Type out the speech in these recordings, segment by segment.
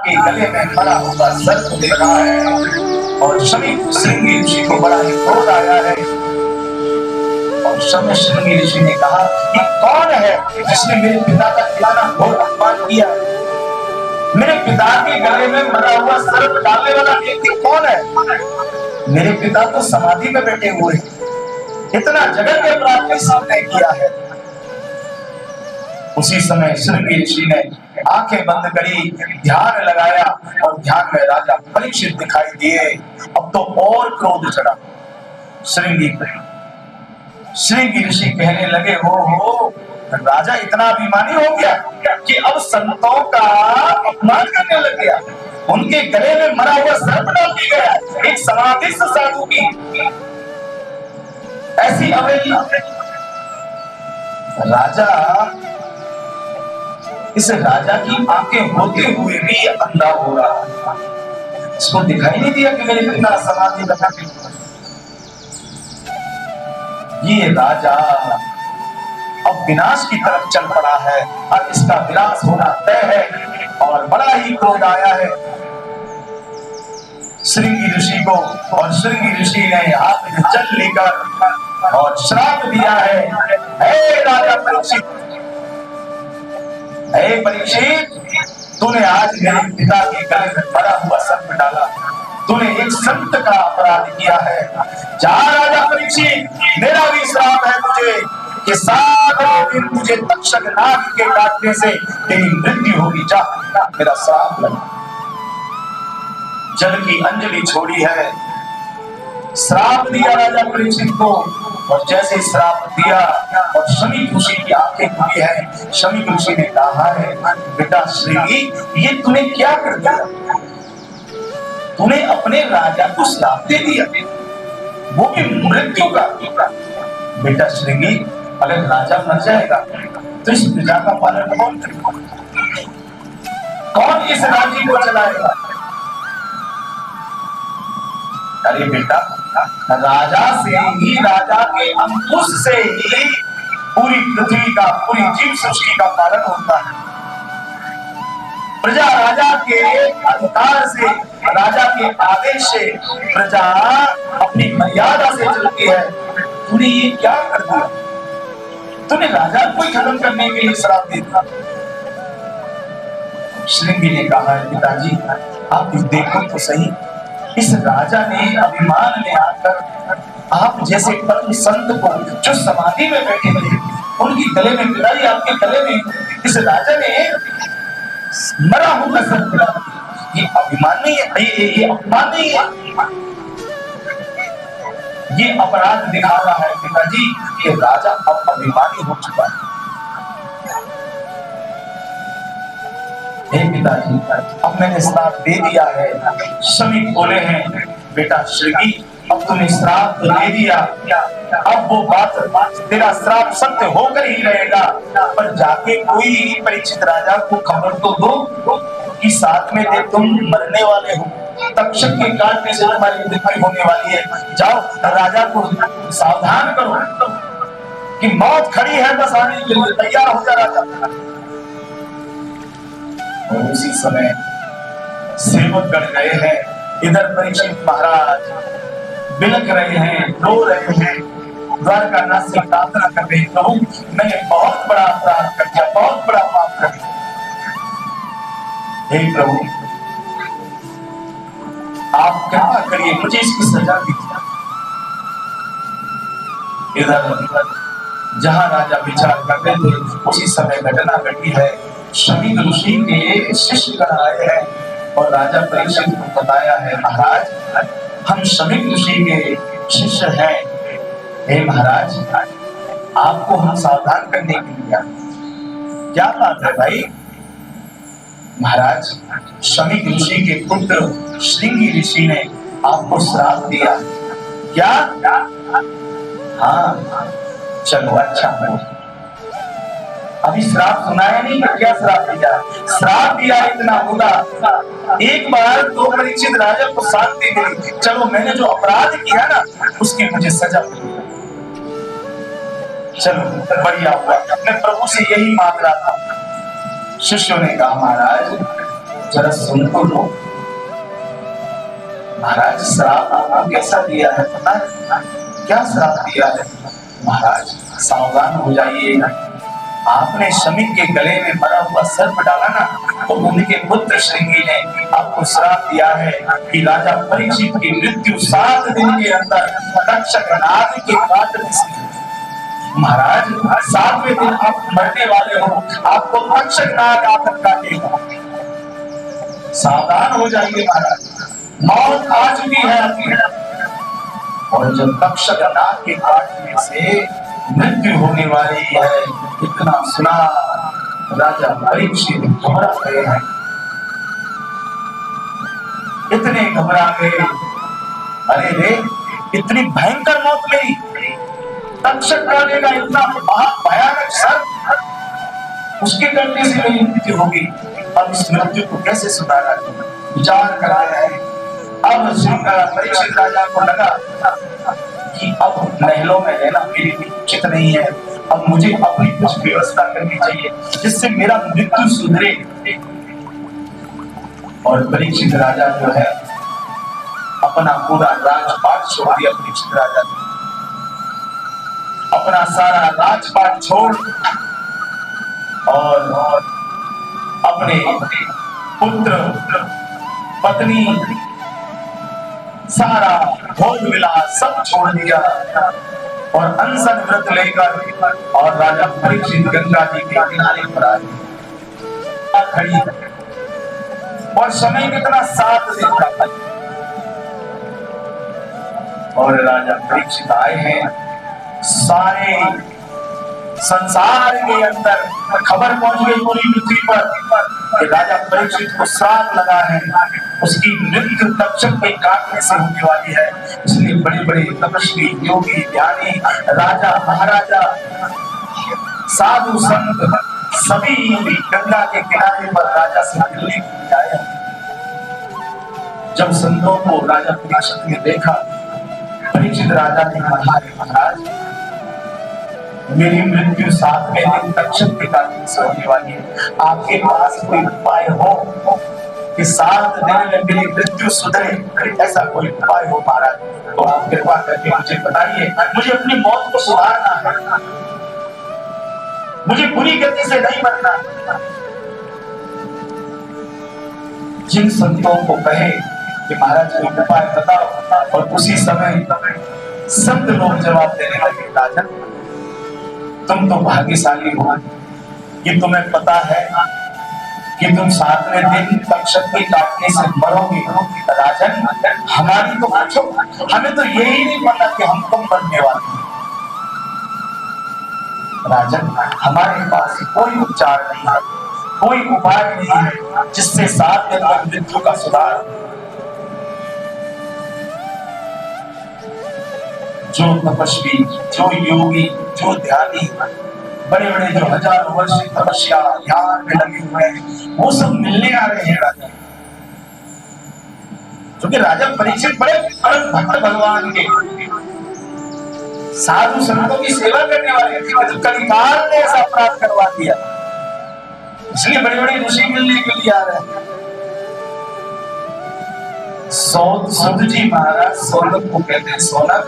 के गले में मरा हुआ सर्प दे रहा है और श्रृंगी ऋषि को बड़ा ही क्रोध आया है। और श्रृंगी ऋषि ने कहा कि कौन है जिसने मेरे पिता का इतना घोर अपमान किया? मेरे पिता के गले में मरा हुआ सर्प डालने वाला व्यक्ति कौन है? मेरे पिता तो समाधि में बैठे हुए हैं, इतना जगत के अपराध किसने किया है? उसी समय श्रृंगी ऋषि ने आंखें बंद करी, ध्यान लगाया और ध्यान में राजा परीक्षित दिखाई दिए। अब तो और क्रोध चढ़ा श्रृंगी ऋषि कहने लगे, हो राजा इतना अभिमानी हो गया कि अब संतों का अपमान करने लग गया, उनके गले में मरा हुआ सर्प डाल दिया गया, एक समाधिस्थ साधु की ऐसी अवहेलना। इस राजा की आंखें होते हुए भी अंधा हो रहा, इसको दिखाई नहीं दिया कि मेरे पिता समाधि लगा के। ये राजा अब विनाश की तरफ चल पड़ा है और इसका विनाश होना तय है और बड़ा ही क्रोध आया है श्रृंगी ऋषि को। और श्रृंगी ऋषि ने हाथ में जल लेकर और श्राप दिया है, हे राजा परीक्षित, हे परीक्षित, तूने आज मेरे पिता के गले में मरा हुआ सर्प डाला, तूने एक संत का अपराध किया है। जा राजा परीक्षित, मेरा भी श्राप है तुझे कि 7 दिन तुझे तक्षक नाग के काटने से तेरी मृत्यु होगी। जा, मेरा श्राप लगा। जल की अंजलि छोड़ी है, श्राप दिया राजा परीक्षित को। और जैसे श्राप दिया और शमी ऋषि की आंखें खुली है, शमी ऋषि ने कहा है, बेटा श्रृंगी, ये तूने क्या कर दिया? तूने अपने राजा को श्राप दे दिया, वो भी मृत्यु का। बेटा श्रृंगी, अगर राजा मर जाएगा तो इस प्रजा का पालन कौन करेगा? कौन इस राज्य को चलाएगा? अरे बेटा, राजा से ही, राजा के अंकुश से ही पूरी पृथ्वी का, पूरी जीव सृष्टि का पालन होता है। प्रजा राजा के अधिकार से, राजा के आदेश से प्रजा अपनी मर्यादा से चलती है। तूने ये क्या कर दिया? तूने राजा को ही खत्म करने के लिए श्राप दे दिया। श्रृंगी ने कहा, पिताजी आप देखो तो सही, इस राजा ने अभिमान में आकर आप जैसे परम संत को जो समाधि में बैठे थे उनकी गले में पिलाई, आपके गले में इस राजा ने मरा हुआ सर्प डाल दिया। ये अभिमान नहीं है, ये अपमान नहीं है, ये अपराध दिखा रहा है पिताजी कि राजा अब अभिमानी हो चुका है। हे पिताजी, अब मैंने श्राप दे दिया है। शमी बोले हैं, बेटा श्रृंगी, अब तूने श्राप तो दे दिया, अब वो बात तेरा श्राप सत्य होकर ही रहेगा, पर जाके कोई परीक्षित राजा को खबर तो दो कि साथ में दे तुम मरने वाले हो, तक्षक के काटने से तुम्हारी मृत्यु होने वाली है। जाओ राजा को सावधान करो कि मौत खड़ी है, बस आने के लिए तैयार हो जा राजा। और उसी समय सेवकगण गए हैं, इधर परीक्षित महाराज बिलख रहे हैं, रो रहे हैं, द्वारकानाथ से प्रार्थना कर रहे हैं, प्रभु मैंने बहुत बड़ा अपराध कर दिया, बहुत बड़ा पाप कर दिया, हे प्रभु आप कृपा करिए, मुझे इसकी सजा दीजिए। इधर जहां राजा विचार करते थे उसी समय घटना घटी है। शमी ऋषि के शिष्य गण आए हैं और राजा परीक्षित को बताया है, महाराज हम शमी ऋषि के शिष्य हैं। हे महाराज, आपको हम सावधान करने के लिए आए। क्या बात है भाई? महाराज, शमी ऋषि के पुत्र श्रृंगी ऋषि ने आपको श्राप दिया। क्या? हाँ, चलो अच्छा है। अभी श्राप सुनाया नहीं, क्या श्राप दिया? श्राप दिया इतना होगा, एक बार तो परीक्षित राजा को शांति मिली, चलो मैंने जो अपराध किया ना उसकी मुझे सजा मिली, चलो बढ़िया हुआ, मैं प्रभु से यही मांग रहा था। शिष्यों ने कहा, महाराज जरा सुन तो लो। महाराज श्राप आपको कैसा दिया है पता है? क्या श्राप दिया है? महाराज सावधान हो जाइए। आपने शमीक के गले में मरा हुआ सर्प डाला ना, तो उनके पुत्र श्रृंगी ने आपको श्राप दिया है कि राजा परीक्षित की मृत्यु 7 दिन के अंदर तक्षक नाग के काटने से। महाराज 7वें दिन आप मरने वाले हो, आपको तक्षक नाग आकर काटेगा। सावधान हो जाइए महाराज, मौत आ चुकी है आपकी। और जब तक्षक नाग के काटने से मृत्यु होने वाली है, इतना सुना राजा परीक्षित घबरा गए हैं, इतने घबरा गए। अरे रे, इतनी भयंकर मौत मेरी, तक्षक काटेगा, इतना भयानक सर्प, उसके करने से मेरी मृत्यु होगी। अब इस मृत्यु को कैसे सुधारा? विचार कराया है। अब परीक्षित राजा को लगा कि अब महलों में रहना मेरे लिए उचित नहीं है, अब मुझे अपनी कुछ व्यवस्था करनी चाहिए जिससे मेरा मृत्यु सुधरे। और परीक्षित राजा जो है अपना पूरा राजपाट छोड़ दिया। परीक्षित राजा ने अपना सारा राजपाट छोड़ और अपने पुत्र पत्नी सारा भोग विलास सब छोड़ दिया और अनशन व्रत लेकर और राजा परीक्षित गंगा जी के किनारे पर आए खड़ी। और समय कितना 7 दिन का था और राजा परीक्षित आए हैं। सारे संसार के अंदर खबर पहुंच गई पूरी पृथ्वी पर कि राजा परीक्षित को श्राप लगा है, उसकी मृत्यु तक्षक के काटने से होने वाली है। इसलिए बड़े बड़े तपस्वी, योगी, ज्ञानी, राजा, महाराजा, साधु, संत सभी गंगा के किनारे पर राजा से मिलने के लिए आए। जब संतों को राजा परीक्षित ने देखा, परीक्षित राजा ने कहा, महाराज मेरी मृत्यु 7वें दिन तक्षक के काटने से होने वाली है, आपके पास कोई उपाय हो कि 7 दिन में मेरी मृत्यु सुधरे? ऐसा कोई उपाय हो महाराज तो आप कृपा करके मुझे बताइए। मुझे अपनी मौत को सुधारना है, मुझे बुरी गति से नहीं मरना। जिन संतों को कहे कि महाराज कोई उपाय बताओ, और उसी समय संत लोग जवाब देने लगे, राजन तुम तो भाग्यशाली हो कि तुम्हें पता है कि तुम 7वें दिन तक्षक के काटने से मरोगे। राजन हमारी तो पूछो, हमें तो यही नहीं पता कि हम कब मरने वाले हैं। राजन हमारे पास कोई उपचार नहीं है, कोई उपाय नहीं है जिससे 7 दिन में मृत्यु का सुधार। जो तपस्वी, जो योगी, जो ध्यानी, बड़े बड़े जो हजारों वर्ष तपस्या ध्यान में लगे हुए हैं, वो सब मिलने आ रहे हैं राजा। क्योंकि राजा परीक्षित बड़े परम भक्त भगवान के साधु संतों की सेवा करने वाले, तो कलिकाल ने ऐसा अपराध करवा दिया, इसलिए बड़े बड़े ऋषि मिलने के लिए आ रहे हैं। सूत जी महाराज सोनक को कहते हैं, सोनक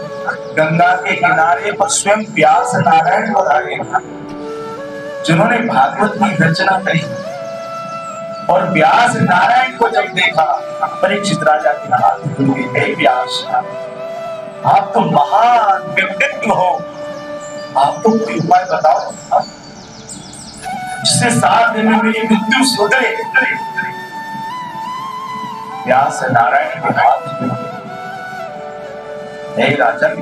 गंगा के किनारे पर स्वयं व्यास नारायण पधारे, जिन्होंने भागवत की रचना करी। और व्यास नारायण को जब देखा, परीक्षित राजा के हाथ जोड़े, हे व्यास आप तो महान व्यक्तित्व हो, आप तो कोई उपाय बताओ जिससे 7 दिन में मेरी मृत्यु सुधरे। व्यास नारायण के हाथ जोड़े, हे राजन,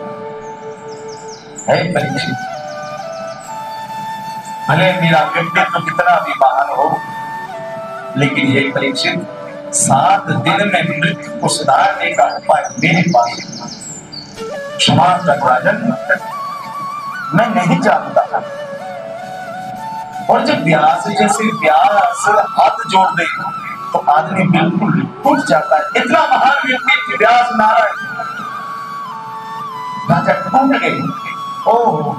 हे परीक्षित, भले मेरा व्यक्तित्व कितना भी महान हो, लेकिन ये परीक्षित 7 दिन में मृत्यु को सुधारने का उपाय मेरे पास। क्षमा कर राजन, मैं नहीं जानता। और जब व्यास जैसे व्यास हाथ जोड़ दे तो आदमी बिल्कुल टूट जाता है। इतना महान व्यक्ति व्यास नारायण, राजा टूट गए। ओह,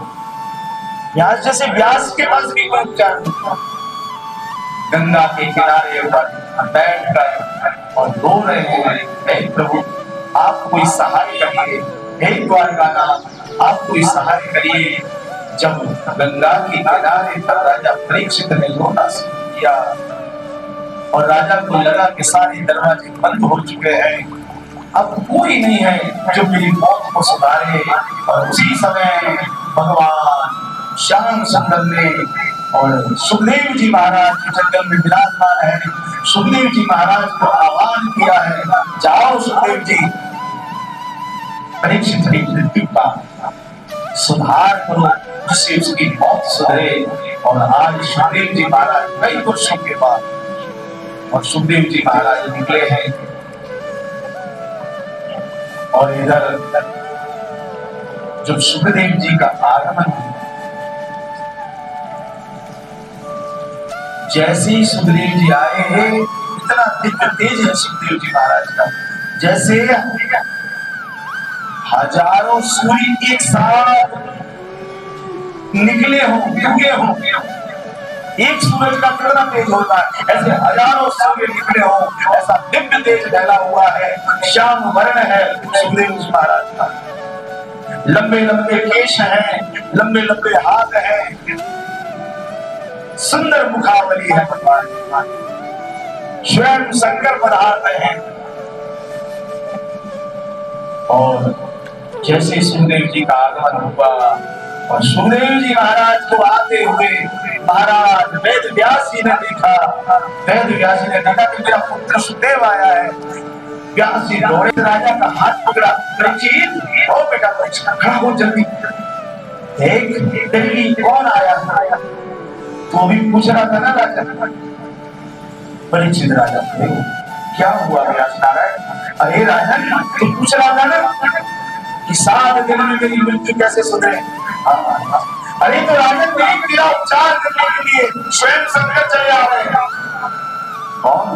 व्यास जैसे व्यास के पास भी कोई उपचार नहीं। गंगा के किनारे पर बैठकर और रो रहे हैं, हे प्रभु आप कोई सहाय करिए, हे द्वारकानाथ आप कोई सहाय करिए। जब गंगा के किनारे पर राजा परीक्षित ने रोना शुरू किया और राजा को लगा कि सारे दरवाजे बंद हो चुके हैं, अब कोई नहीं है जो मेरी मौत को सुधारे। और उसी समय भगवान श्याम सुंदर ने और सुखदेव जी महाराज जो जंगल में विराजमान है, सुखदेव जी महाराज को आह्वान किया है, जाओ सुखदेव जी परीक्षित की मृत्यु का सुधार करो, जिससे उसकी मौत सुधरे। और आज सुखदेव जी महाराज कई वर्षों के बाद और सुखदेव जी महाराज निकले हैं और इधर जब सुखदेव जी का आगमन हुआ, जैसे ही सुखदेव जी आए हैं, इतना दिव्य तेज है सुखदेव जी महाराज का, जैसे हजारों सूर्य एक साथ निकले हों, उगे हों। एक सूरज का कितना तेज होता है, ऐसे हजारों सूर्य निकले हों, ऐसा दिव्य तेज फैला हुआ है। श्याम वर्ण है सुखदेव जी महाराज का, लंबे लंबे केश हैं, लंबे लंबे हाथ हैं, सुंदर मुखावली है भगवान, स्वयं शंकर पधारते हैं। और जैसे सुखदेव जी का आगमन हुआ और सुखदेव जी महाराज को आते हुए महाराज वेद व्यास जी ने देखा, वेद व्यास जी ने देखा कि मेरा पुत्र सुखदेव आया है। व्यास जी दौड़े राजा का हाथ पकड़ा, परीक्षित ओ बेटा परीक्षित खड़ा हो जल्दी, देख तेरे लिए कौन आया था। तो अभी पूछ रहा था ना राजा, परीक्षित राजा क्या हुआ व्यास नारायण? अरे राजा तू पूछ रहा था ना कि 7 दिन में मेरी मृत्यु कैसे सुधरे। अरे तो राजन तेरा उपचार करने के लिए स्वयं शंकर चले आ रहे हैं। कौन?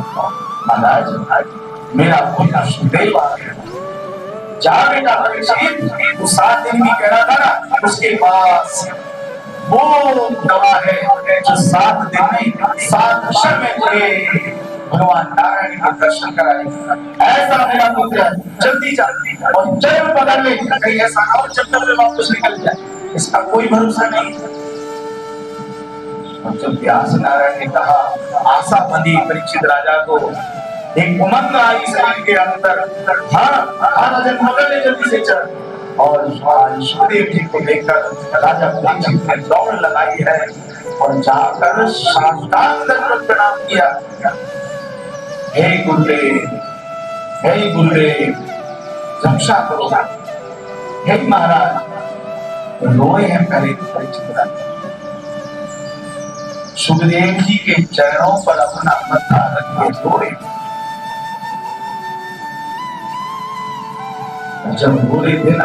महाराज मेरा पुत्र सुखदेव आ गया। जा बेटा परीक्षित, तू 7 दिन की कह रहा था ना, उसके पास वो दवा है जो 7 दिन में 7 क्षण में तुझे भगवान नारायण का दर्शन कराएगा। ऐसा मेरा पुत्र जल्दी जा और जन्म पकड़ ले, कहीं ऐसा ना हो जंगल में वापस निकल जाए, इसका कोई भरोसा नहीं। और जब व्यास नारायण ने कहा, आशा बंधी परीक्षित राजा को, एक उमंग आई शरीर के अंदर, हाँ राजन पकड़ ले जल्दी से चल। और सुखदेव जी को देखकर राजा परीक्षित ने दौड़ लगाई है और जाकर साष्टांग दंडवत प्रणाम किया। हे गुरुदेव, हे गुरुदेव रक्षा करो। हे महाराज रोए हैं पहले परीक्षित राजा, सुखदेव जी के चरणों पर अपना मत्था रख के रोए। जब रो रहे थे ना,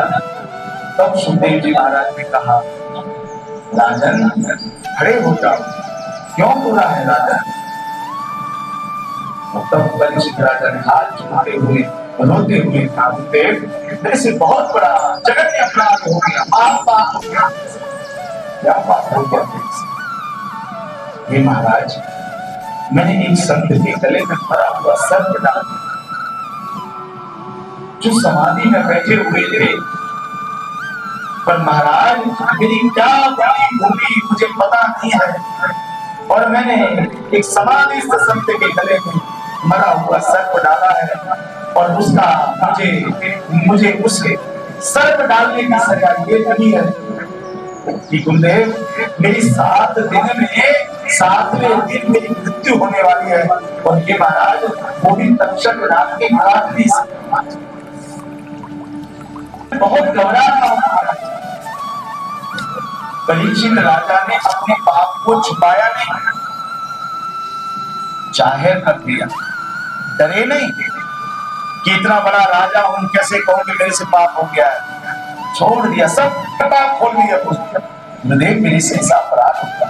तब सुखदेव जी महाराज ने कहा, राजन खड़े हो जाओ, क्यों रो रहा है राजन? तब परीक्षित राजा ने हाथ जोड़ते हुए रोते हुए कहा, मेरे से बहुत बड़ा जगत में अपराध हो गया, पाप हो गया। क्या बात हो गया? ये महाराज मैंने एक संत के गले में भरा हुआ सर्प डाल दिया, जो समाधि में बैठे हुए थे। पर महाराज मेरी क्या भूमि मुझे पता नहीं है, और मैंने एक समाधिस्थ संत के गले में मरा हुआ सर्प डाला है, और उसका मुझे उसके सर्प डालने की सजा ये नहीं है कि गुरुदेव मेरी 7 दिन में 7वें दिन मेरी मृत्यु होने वाली है, और ये महाराज वो भी तक्षक रात के रात्रि से बहुत घबरा था। परीक्षित राजा ने अपने पाप को छुपाया नहीं, जाहिर कर दिया, डरे नहीं कि इतना बड़ा राजा हूं, कैसे कहूं कि मेरे से पाप हो गया है। छोड़ दिया, सब पाप खोल दिया। गुरुदेव मेरे से ऐसा अपराध हो गया।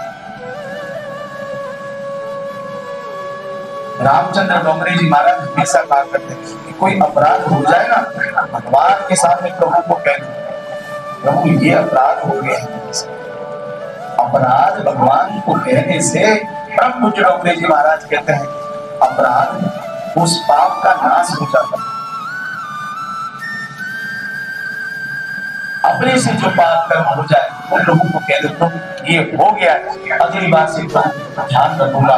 रामचंद्र डोंगरे जी महाराज हमेशा कहा करते कि कोई अपराध हो जाए ना, भगवान के सामने प्रभु को कह दो, प्रभु ये अपराध हो गया है। अपराध भगवान को कहने से परम पूज्य डोंगरे जी महाराज कहते हैं अपराध उस पाप का नाश हो जाता है। अपने से जो पाप कर्म हो जाए उन लोगों को कह दो ये हो गया, अगली बार से ध्यान रखूंगा,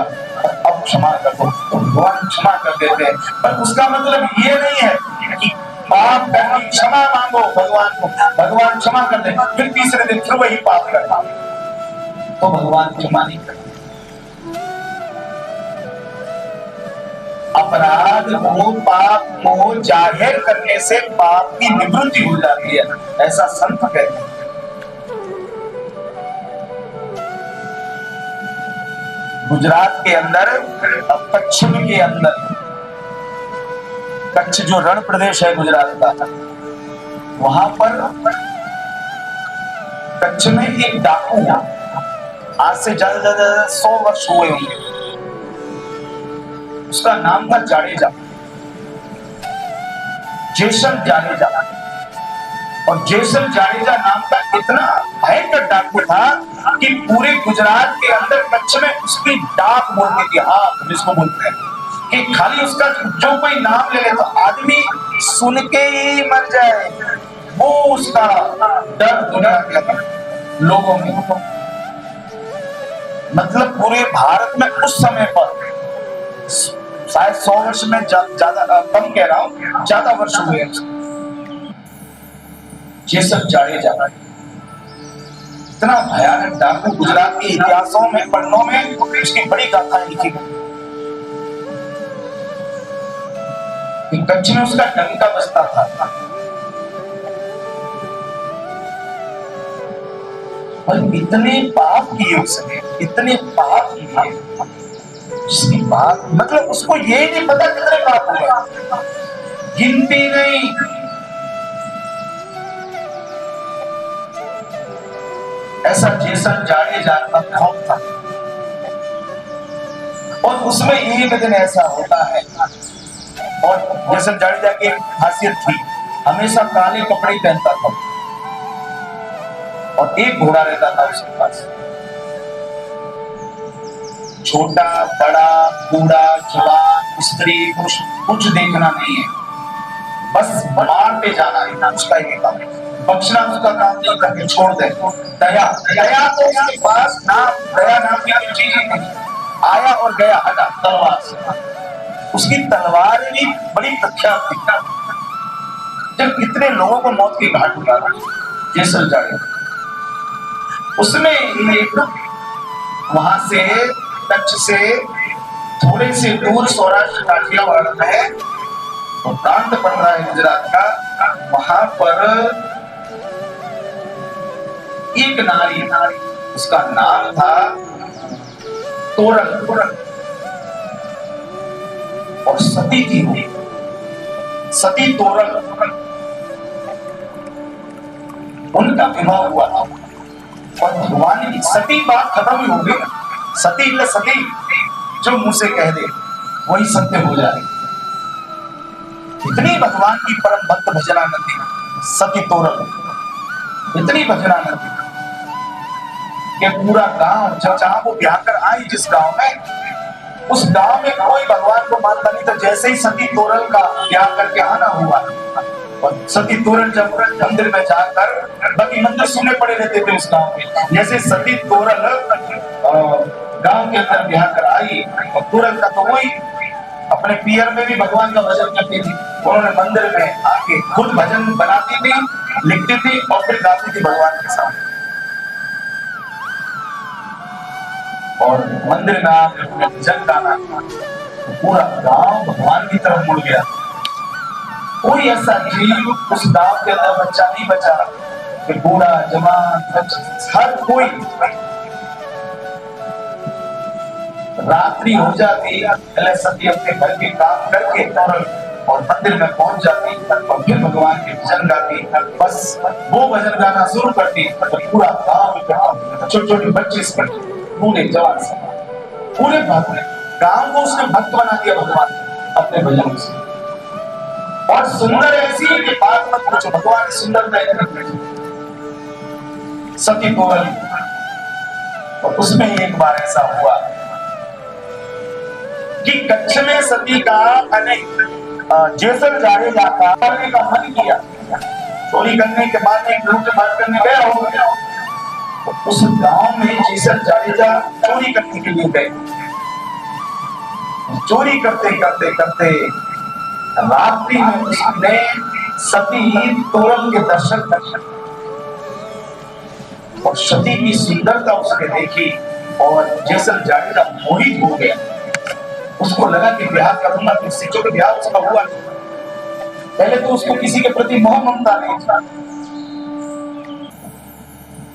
अब क्षमा कर दो, तो भगवान क्षमा कर देते हैं। पर उसका मतलब ये नहीं है कि पाप करके क्षमा मांगो भगवान को, भगवान क्षमा कर दे, फिर तीसरे दिन फिर वही पाप करना, तो भगवान क्षमा नहीं करते। अपराध को, पाप को जाहिर करने से पाप की निवृत्ति हो जाती है, ऐसा संत कहते हैं। गुजरात के अंदर, पश्चिम के अंदर, कच्छ जो रण प्रदेश है गुजरात का, वहां पर कच्छ में एक डाकू, आज से ज्यादा 100 वर्ष हुए होंगे, उसका नाम था जाडेजा, जेसन जाडेजा। और जेसन जाडेजा नाम का इतना भयंकर डाकू था कि पूरे गुजरात के अंदर कच्छ में उसकी डाक बोलती थी, हाथ जिसको बोलते हैं, कि खाली उसका जो कोई नाम ले ले तो आदमी सुन के ही मर जाए, वो उसका डर दुनिया के लोगों में। मतलब पूरे भारत में उस समय पर शायद 100 वर्ष में ज्यादा कम कह रहा हूं, ज्यादा वर्ष हुए। जेसन जाडेजा इतना भयानक डाकू, गुजरात के इतिहासों में, पन्नों में उसकी बड़ी गाथाएं लिखी गई। कच्छ में उसका डंका बजता था, और इतने पाप किए उसने, इतने पाप किए, जिसकी बात मतलब उसको ये नहीं पता कितने पाप हुए, गिनती नहीं। ऐसा जेसन जाडेजा का खौफ था। और उसमें एक दिन ऐसा होता है, और जेसन जाडेजा की खासियत थी, हमेशा काले कपड़े पहनता था, और एक घोड़ा रहता था उसके पास। छोटा बड़ा बूढ़ा जवान स्त्री पुरुष कुछ देखना नहीं है, बस मार पे जाना है उसका ही काम है। बख्शना उसका काम नहीं, करके छोड़ दे। दया, दया तो उसके पास नाम, दया नाम की कोई चीज ही नहीं। आया और गया, हटा तलवार से। उसकी तलवार भी बड़ी प्रख्यात थी। जब कितने लोगों को मौत के घाट उतारा जेसन जाडेजा, उसमें एक वहां से, कच्छ से थोड़े से दूर सौराष्ट्र काठियावाड़ में तो प्रांत पड़ रहा है गुजरात का, वहां पर एक नारी, उसका नाम था तोरल, और सती की हुई, सती तोरल, उनका विवाह हुआ था। और भगवान की सती बात खत्म ही हो गई, सती इल्ल सती, जो मुंह से कह दे वही सत्य हो जाए। इतनी भगवान की परम भक्त भजनानंदी सती तोरल, इतनी भजनानंदी कि पूरा गांव, जहां वो ब्याह कर आई जिस गांव में, उस गांव में कोई भगवान को मानता नहीं था। जैसे ही सती तोरल का ब्याह करके आना हुआ, और सती तोरल जब मंदिर में जाकर, बाकी मंदिर सुने पड़े रहते थे उस गांव में, जैसे सती तोरल गांव के अंदर ब्याह कर आई, और तोरल का तो वही अपने पियर में भी भगवान का भजन करती थी। उन्होंने मंदिर में आके खुद भजन बनाती थी, लिखती थी, और फिर गाती थी भगवान के सामने। और मंदिर में आके भजन गाना, तो पूरा गांव भगवान की तरफ मुड़ गया। कोई ऐसा जीव उस गांव के अंदर बच्चा नहीं बचा कि बूढ़ा जवान हर कोई, रात्रि हो जाती, पहले सती अपने घर के काम करके और मंदिर में पहुंच जाती, और फिर भगवान के भजन गाती। बस वो भजन गाना शुरू करती, तो पूरा गांव इकट्ठा, छोटे छोटे बच्चे से पूरे जवान से, पूरे गांव को उसने भक्त बना दिया भगवान अपने भजन से। और सुंदर ऐसी कि बात मत पूछो, भगवान ने सुंदरता सती तोरल। और उसमें एक बार ऐसा हुआ कि कच्छ में सती का जेसल जाड़ेजा का करने का मन किया। चोरी करने के बाद एक लूटपाट करने गया होगा। उस गांव में जेसल जाड़ेजा चोरी करने के लिए गए। चोरी करते करते करते रात्रि में उसने सती तोरल के दर्शन कर और सती की सुंदरता उसने देखी और जेसल जाड़ेजा मोहित हो गया। उसको लगा कि ब्याह करूंगा किससे, जो ब्याह उसका हुआ नहीं। पहले तो उसको किसी के प्रति मोह ममता नहीं था,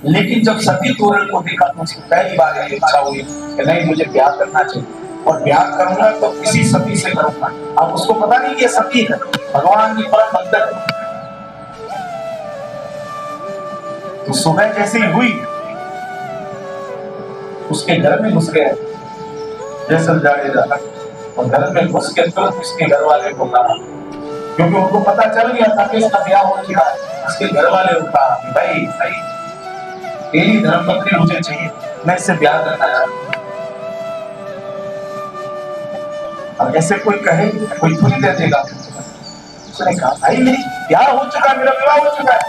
लेकिन जब सती तोरल को देखा तो उसकी पहली बार ये इच्छा हुई कि नहीं, मुझे ब्याह करना चाहिए और ब्याह करूंगा तो किसी सती से करूंगा। अब उसको पता नहीं कि ये सती है, भगवान की परम भक्त है। तो सुबह जैसे ही हुई उसके घर में घुस गए जेसल जाड़ेजा और घर में घुस के तो उसके घर वाले को कहा, क्योंकि उनको पता चल गया था कि इसका ब्याह हो चुका है। उसके घर वाले को कहा कि भाई तेरी धर्मपत्नी मुझे चाहिए, मैं इससे ब्याह करना चाहता हूं। अब ऐसे कोई कहे, कोई थोड़ी दे देगा। उसने कहा भाई मेरी ब्याह हो चुका है, मेरा विवाह हो चुका है,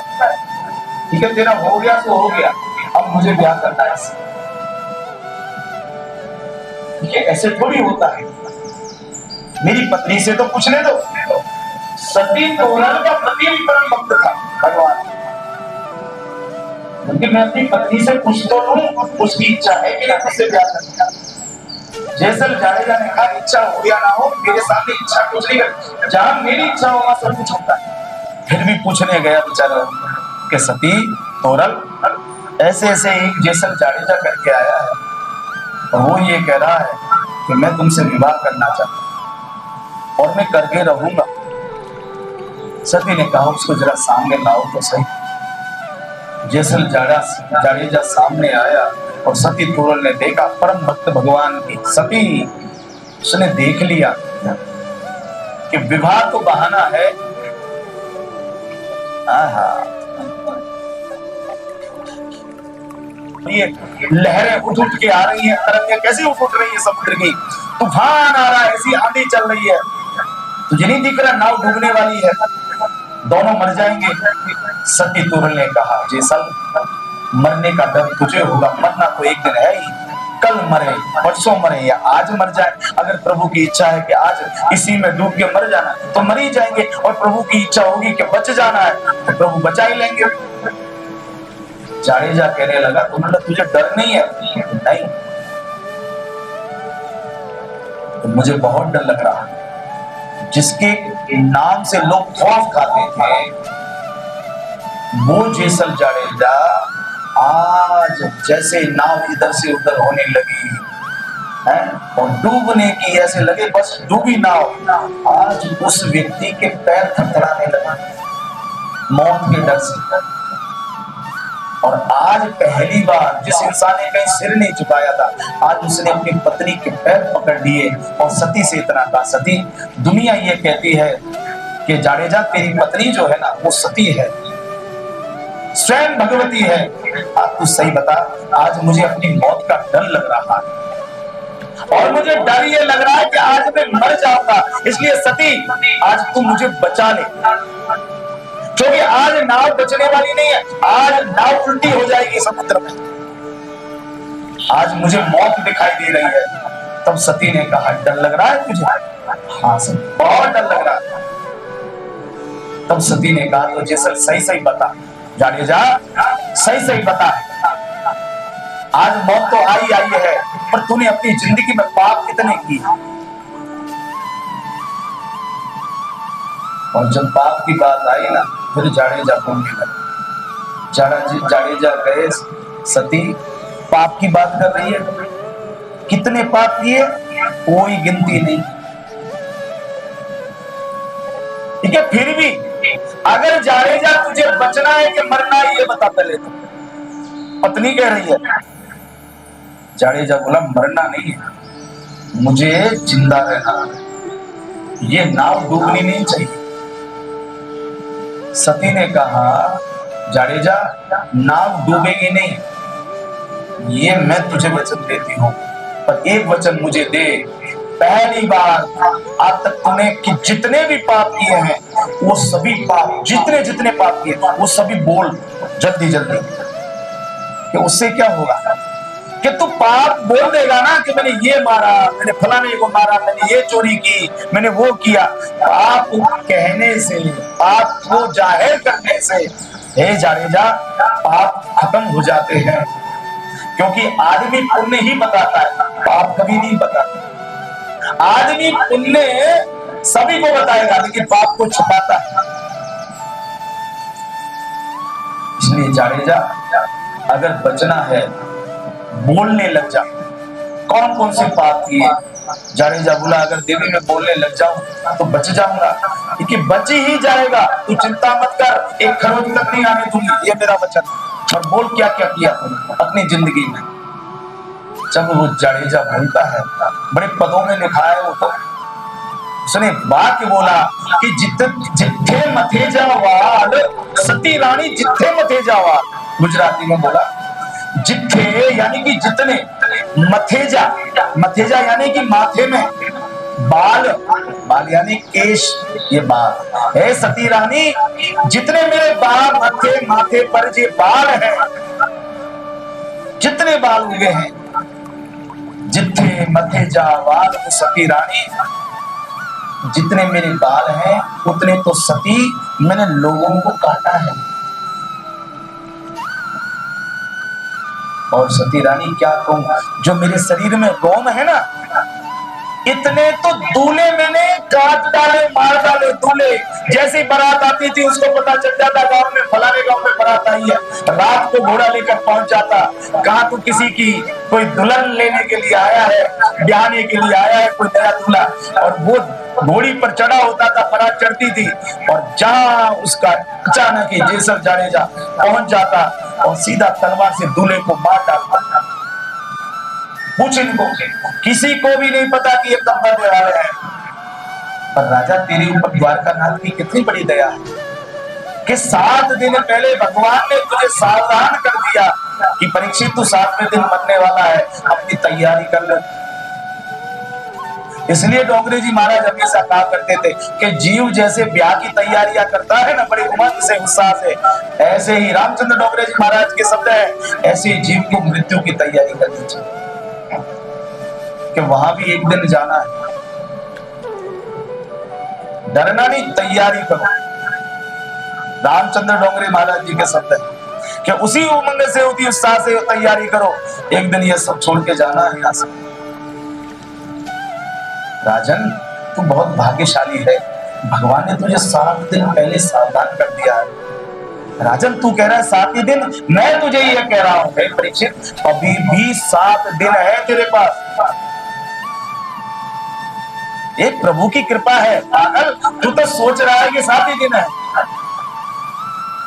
ठीक है तेरा हो गया तो हो गया, अब मुझे ब्याह करना है इससे। ये ऐसे थोड़ी होता है, मेरी पत्नी से तो पूछने दो। सती तोरल का पति भी परम भक्त था भगवान, क्योंकि मैं अपनी पत्नी से पूछ तो लूं उसकी इच्छा है कि मैं उससे ब्याह करूंगा। जेसल जाड़ेजा ने कहा इच्छा हो या ना हो, मेरे सामने इच्छा कुछ नहीं है, जहां मेरी इच्छा होगा सब कुछ होता है। फिर भी पूछने गया बेचारा कि सती तोरल ऐसे ऐसे एक जेसल जाड़ेजा करके आया है और वो ये कह रहा है कि मैं तुमसे विवाह करना चाहता हूं और मैं करके रहूंगा। सती ने कहा उसको जरा सामने लाओ तो सही। जेसल जाड़ेजा सामने आया और सती तोरल ने देखा, परम भक्त भगवान की सती, उसने देख लिया कि विवाह तो बहाना है। ये लहरें उठ उठ के आ रही हैं, तरंगें कैसे उठ रही है समुद्र की, तूफान आ रहा है, ऐसी आंधी चल रही है, तुझे नहीं दिख रहा नाव डूबने वाली है, दोनों मर जाएंगे। सती तोरल ने कहा जेसल, मरने का डर तुझे होगा, मरना तो एक दिन है ही, कल मरे परसों मरे या आज मर जाए। अगर प्रभु की इच्छा है कि आज इसी में डूब के मर जाना तो मर ही जाएंगे, और प्रभु की इच्छा होगी कि बच जाना है तो प्रभु बचा ही लेंगे। जाड़ेजा कहने लगा तुमने तुझे डर नहीं है? नहीं, तो मुझे बहुत डर लग रहा है। जिसके नाम से लोग खौफ खाते थे वो जेसल जाड़ेजा आज जैसे नाव इधर से उधर होने लगी है और डूबने की ऐसे लगे बस डूबी नाव, आज उस व्यक्ति के पैर थरथराने लगे मौत के डर से। और आज पहली बार जिस इंसान ने कहीं सिर नहीं झुकाया था, आज उसने अपनी पत्नी के पैर पकड़ लिए और सती से इतना कहा, सती दुनिया ये कहती है कि जाड़ेजा तेरी पत्नी जो है ना वो सती है, स्वयं भगवती है। आप तू सही बता, आज मुझे अपनी मौत का डर लग रहा है और मुझे डर ये लग रहा है कि आज मैं मर जाऊंगा, इसलिए सती आज तू मुझे बचा ले, क्योंकि आज नाव बचने वाली नहीं है, आज नाव उल्टी हो जाएगी समुद्र में, आज मुझे मौत दिखाई दे रही है। तब सती ने कहा डर लग रहा है तुझे? हाँ सर बहुत डर लग रहा है। तब सती ने कहा तो जेसल सही सही बता, जाड़ेजा सही सही बता, आज मौत तो आई है पर तूने अपनी जिंदगी में पाप कितने किए? और जब पाप की बात आई ना फिर जाड़ेजा बोलने लगा। जाड़ेजा कहे सती पाप की बात कर रही है, कितने पाप किए कोई गिनती नहीं, ठीक है, फिर भी अगर जाड़ेजा तुझे बचना है कि मरना है ये बता पहले तो। पत्नी कह रही है, जाड़ेजा बोला मरना नहीं है, मुझे जिंदा रहना है, ये नाव डूबनी नहीं चाहिए। सती ने कहा जाड़ेजा नाव डूबेगी नहीं, ये मैं तुझे वचन देती हूं, पर एक वचन मुझे दे पहली बार आज तक तूने कि जितने भी पाप किए हैं वो सभी पाप, जितने जितने पाप किए वो सभी बोल जल्दी जल्दी, कि उससे क्या होगा कि तू पाप बोल देगा ना कि मैंने ये मारा, मैंने फलाने को मारा, मैंने ये चोरी की, मैंने वो किया। पाप कहने से, पाप को जाहिर करने से हे जाडेजा पाप खत्म हो जाते हैं, क्योंकि आदमी पुण्य ही बताता है, पाप कभी नहीं बताता। आदमी पुण्य सभी को बताएगा लेकिन पाप को छुपाता है। इसलिए जाडेजा अगर बचना है बोलने लग जा। कौन कौन से पाप किए? जाडेजा बोला अगर देवी में बोलने लग जाऊं तो बच जाऊंगा, क्योंकि बच ही जाएगा। तू चिंता मत कर, एक खरोच तक नहीं आने दूंगी, ये मेरा वचन। और बोल क्या क्या किया अपनी जिंदगी में। जब वो जाडेजा बोलता है, बड़े पदों में लिखा है वो, तो उसने वाक्य बोला कि जिथे मथे जावाल सती रानी, जिथे मथे जावाल। गुजराती में बोला जिथे यानी कि जितने, मथेजा, मथेजा यानी कि माथे में, बाल, बाल यानी केश, ये बाल है सती रानी, जितने मेरे बाल माथे, माथे पर जो बाल हैं, जितने बाल उगे हैं, जिथे मथेजा बाल सती रानी, जितने मेरे बाल हैं उतने तो सती मैंने लोगों को काटा है। और सती रानी क्या कहूं, जो मेरे शरीर में रोम है ना, इतने तो दूल्हे मैंने काट डाले, मार डाले दूल्हे। जैसे बारात आती थी उसको पता चल जाता गांव में फलाने गांव में बारात आई है, रात को घोड़ा लेकर पहुंच जाता, कहा तू किसी की कोई दुल्हन लेने के लिए आया है, ब्याहने के लिए आया है कोई नया दूल्हा। और वो घोड़ी पर चढ़ा होता था, बारात चढ़ती थी, और जहां उसका अचानक ही जेसर जाडेजा पहुंच जाता और सीधा तलवार से दूल्हे को मार डालता। पूछ इनको, किसी को भी नहीं पता कि ये कब मरने वाले हैं। पर राजा तेरे ऊपर द्वारकानाथ की कितनी बड़ी दया है कि 7 दिन पहले भगवान ने तुझे सावधान कर दिया कि परीक्षित तू 7वें दिन मरने वाला है, अपनी तैयारी कर ले। इसलिए डोंगरे जी महाराज हमेशा कहा करते थे कि जीव जैसे ब्याह की तैयारियां करता है ना बड़े उमंग से, उत्साह से, ऐसे ही रामचंद्र डोंगरे जी महाराज के शब्द है, ऐसे ही जीव को मृत्यु की तैयारी करनी चाहिए कि वहां भी एक दिन जाना है। डरना नहीं, तैयारी करो। रामचंद्र डोंगरे महाराज जी के शब्द है कि उसी उमंग से, उसी उत्साह से तैयारी करो, एक दिन ये सब छोड़ के जाना है यहां से। राजन तू बहुत भाग्यशाली है, भगवान ने तुझे 7 दिन पहले सावधान कर दिया है। राजन तू कह रहा है 7 ही दिन, मैं तुझे ये कह रहा हूं परीक्षित, अभी भी 7 दिन है तेरे पास। एक प्रभु की कृपा है, पागल तू तो सोच रहा है कि 7 ही दिन है।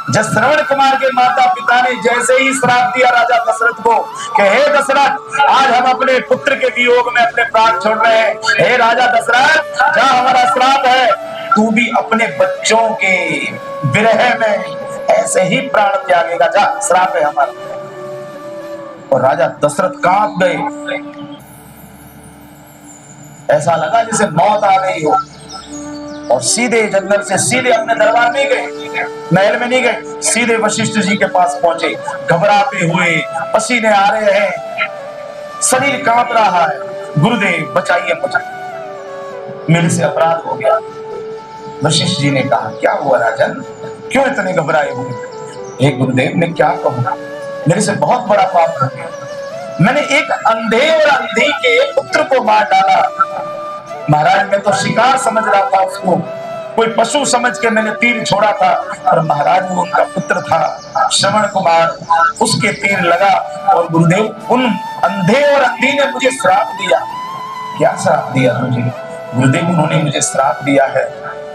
जब श्रवण कुमार के माता पिता ने जैसे ही श्राप दिया राजा दशरथ को कि हे दशरथ आज हम अपने पुत्र के वियोग में अपने प्राण छोड़ रहे हैं, हे राजा दशरथ जहां हमारा श्राप है तू भी अपने बच्चों के विरह में ऐसे ही प्राण त्यागेगा, जा श्राप है हमारा। और राजा दशरथ कांप गए, ऐसा लगा जैसे मौत आ गई हो, और सीधे जंगल से सीधे अपने दरबार में गए, महल में नहीं गए, सीधे वशिष्ठ जी के पास पहुंचे। घबराते हुए, पसीने आ रहे हैं, शरीर कांप रहा है, गुरुदेव बचाइए मुझे, मेरे से अपराध हो गया। वशिष्ठ जी ने कहा क्या हुआ राजन, क्यों इतने घबराए हुए? हे गुरुदेव मैं क्या कहूं, मेरे से बहुत बड़ा पाप हो गया, मैंने एक अंधे और अंधी के पुत्र को मार डाला। महाराज मैं तो शिकार समझ रहा था उसको, कोई पशु समझ के मैंने तीर छोड़ा था, और महाराज वो उनका पुत्र था श्रवण कुमार, उसके तीर लगा और गुरुदेव उन अंधे और अंधी ने मुझे श्राप दिया। क्या श्राप दिया मुझे? गुरुदेव उन्होंने मुझे श्राप दिया है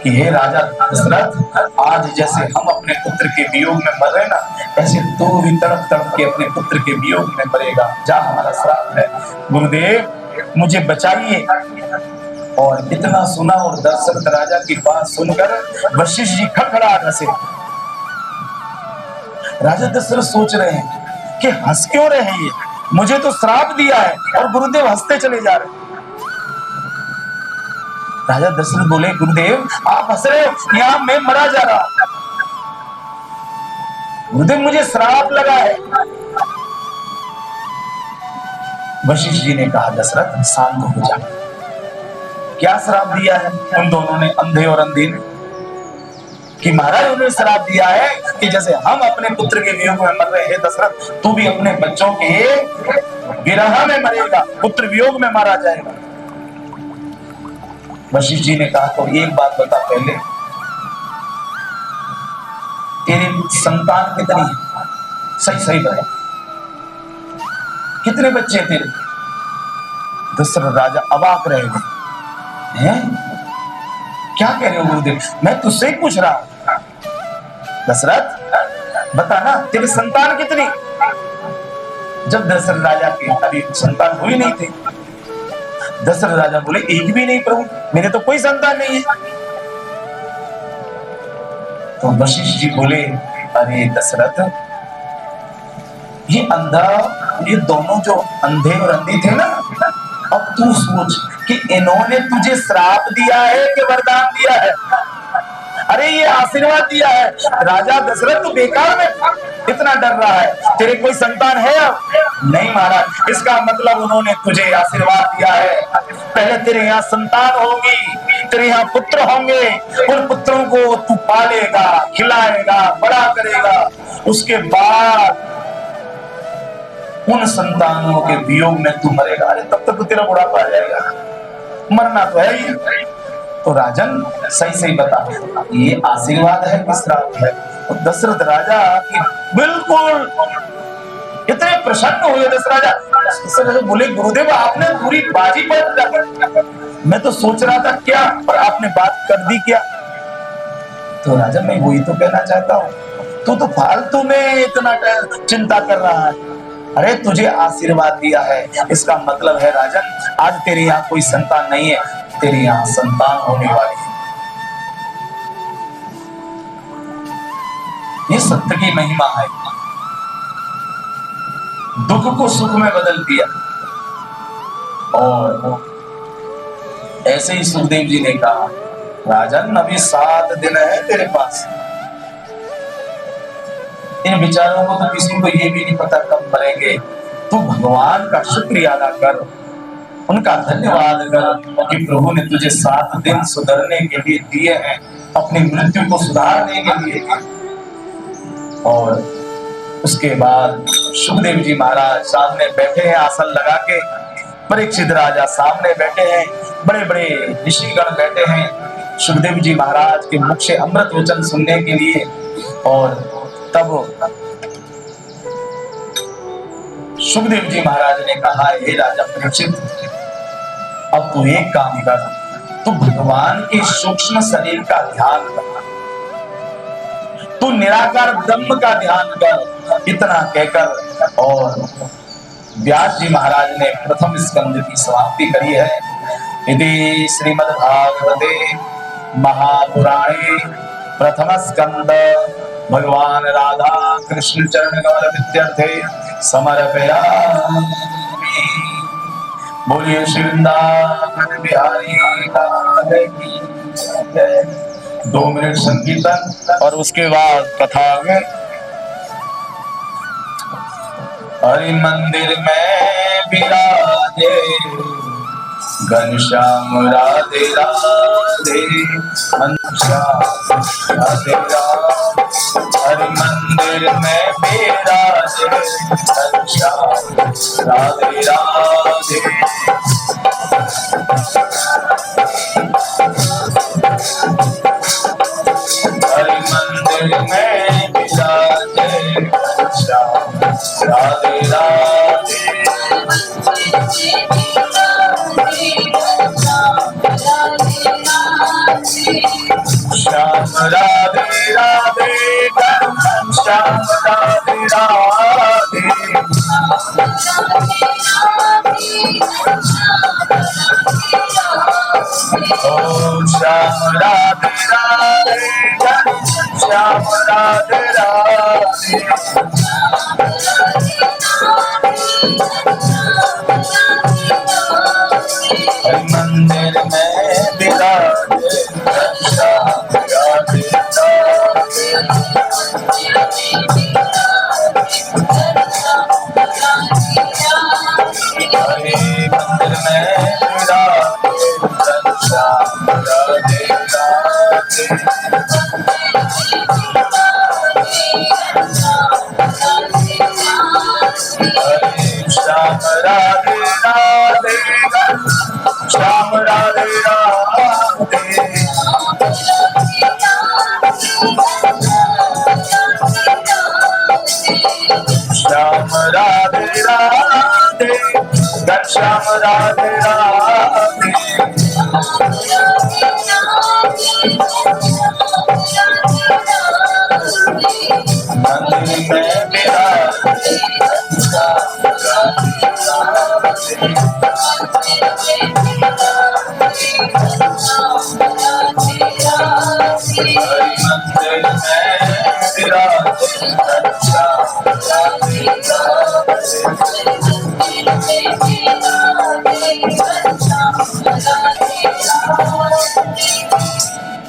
कि हे राजा दशरथ आज जैसे हम अपने पुत्र के वियोग में मर रहे ना, ऐसे तू भी तड़प तड़प के अपने पुत्र के वियोग में मरेगा, जा हमारा श्राप है, गुरुदेव मुझे बचाइए। और इतना सुना और दशरथ राजा की बात सुनकर वशिष्ठ जी खड़खड़ा हंसे। राजा दशरथ सोच रहे हैं कि हंस क्यों रहे हैं ये, मुझे तो श्राप दिया है और गुरुदेव हंसते चले जा रहे हैं। राजा दशरथ बोले, गुरुदेव आप हंस रहे हो, यहाँ मैं मरा जा रहा हूं। गुरुदेव मुझे श्राप लगा है। वशिष्ठ जी ने कहा, दशरथ शांत हो जा। क्या श्राप दिया है उन दोनों ने, अंधे और अंधी ने? कि महाराज उन्होंने श्राप दिया है कि जैसे हम अपने पुत्र के वियोग में मर रहे हैं दशरथ, तू भी अपने बच्चों के विरह में मरेगा, पुत्र वियोग में मारा जाएगा। वशिष्ठ जी ने कहा, तो एक बात बता, पहले तेरी संतान कितनी है? सही सही बता, कितने बच्चे तेरे? दशरथ राजा अवाक रह गए। हैं? क्या कह रहे हो गुरुदेव? मैं तुझसे ही पूछ रहा हूं। दशरथ बता ना, तेरी संतान कितनी? जब दशरथ राजा के अभी संतान हुई नहीं थी, दशरथ राजा बोले, एक भी नहीं प्रभु, मेरे तो कोई संतान नहीं है। तो वशिष्ठ जी बोले, अरे दशरथ, ये अंधा, ये दोनों जो अंधे और अंधी थे ना, अब तू सोच कि इन्होंने तुझे श्राप दिया है कि वरदान दिया है? अरे ये आशीर्वाद दिया है। राजा दशरथ तू बेकार में इतना डर रहा है, तेरे कोई संतान है अब? नहीं महाराज, इसका मतलब उन्होंने तुझे आशीर्वाद दिया है, पहले तेरे यहाँ संतान होगी, तेरे यहाँ पुत्र होंगे, उन पुत्रों को तू पालेगा, खिलाएगा, बड़ा करेगा, उसके बाद उन संतानों के वियोग में तू मरेगा। अरे तब तक तो तेरा बुढ़ापा आ जाएगा, मरना तो है ही। तो राजन सही सही बता, ये आशीर्वाद है कि श्राप है? तो दशरथ राजा की बिल्कुल इतने प्रसन्न हुए दशरथ राजा बोले, गुरुदेव आपने पूरी बाजी पर, मैं तो सोच रहा था क्या, पर आपने बात कर दी क्या? तो राजा मैं वही तो कहना चाहता हूँ, तू तो फालतू में इतना चिंता कर रहा है। अरे तुझे आशीर्वाद दिया है, इसका मतलब है राजन, आज तेरे यहाँ कोई संतान नहीं है, तेरे यहाँ संतान होने वाली है। ये सत्य की महिमा है, दुख को सुख में बदल दिया। और ऐसे ही सुखदेव जी ने कहा, राजन अभी 7 दिन है तेरे पास। इन विचारों को तो किसी को ये भी नहीं पता कब मरेंगे। तू भगवान का शुक्रिया अदा कर, उनका धन्यवाद कर कि प्रभु ने तुझे 7 दिन सुधरने के लिए दिए हैं, अपनी मृत्यु को सुधारने के लिए। और उसके बाद सुखदेव जी महाराज सामने बैठे हैं आसन लगा के, परीक्षित राजा सामने बैठे हैं, बड़े बड़े ऋषिगण बैठे हैं सुखदेव जी महाराज के मुख से अमृत वचन सुनने के लिए। और तब सुखदेव जी महाराज ने कहा, हे राजा परीक्षित, अब तू एक काम कर, तू भगवान के सूक्ष्म शरीर का ध्यान कर, तू निराकार ब्रह्म का ध्यान कर। इतना कहकर और व्यास जी महाराज ने प्रथम स्कंद की समाप्ति करी है। इति श्रीमद्भागवते महापुराणे प्रथम स्कंद भगवान राधा कृष्ण चरण कमल विद्यार्थे समर्पयामि। बोलिए श्री वृंदावन बिहारी लाल की जय। 2 मिनट संकीर्तन और उसके बाद कथा में। हरि मंदिर में विराजे घनश्याम राधे राधे, घनश्याम राधे राधे। हरि मंदिर में विराजे घनश्याम राधे राधे। हरि मंदिर में विराजे घनश्याम राधे राधे। श्याम राधे राधे, श्याम राधे राधे। ओम श्याम राधे राधे, श्याम राधे राधे। मंदिर में विराजे श्याम राधे राधे, श्याम राधे राधे, श्याम राधे राधे, श्याम राधे राधे, मंदिर में मेरा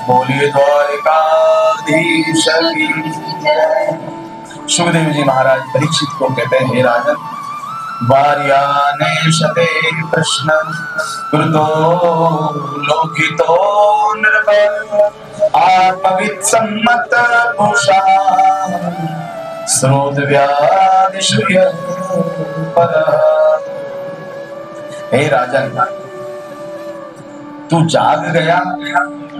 बोलिए द्वारिकाधीश की जय। सुखदेव जी महाराज परीक्षित को कहते हैं, हे राजन, वार्याने शते कृष्ण कृतो लोकितो निर्भर आत्मवित् सम्मत पुषा स्रोत व्यादिषु परः। हे राजन, तू जाग गया,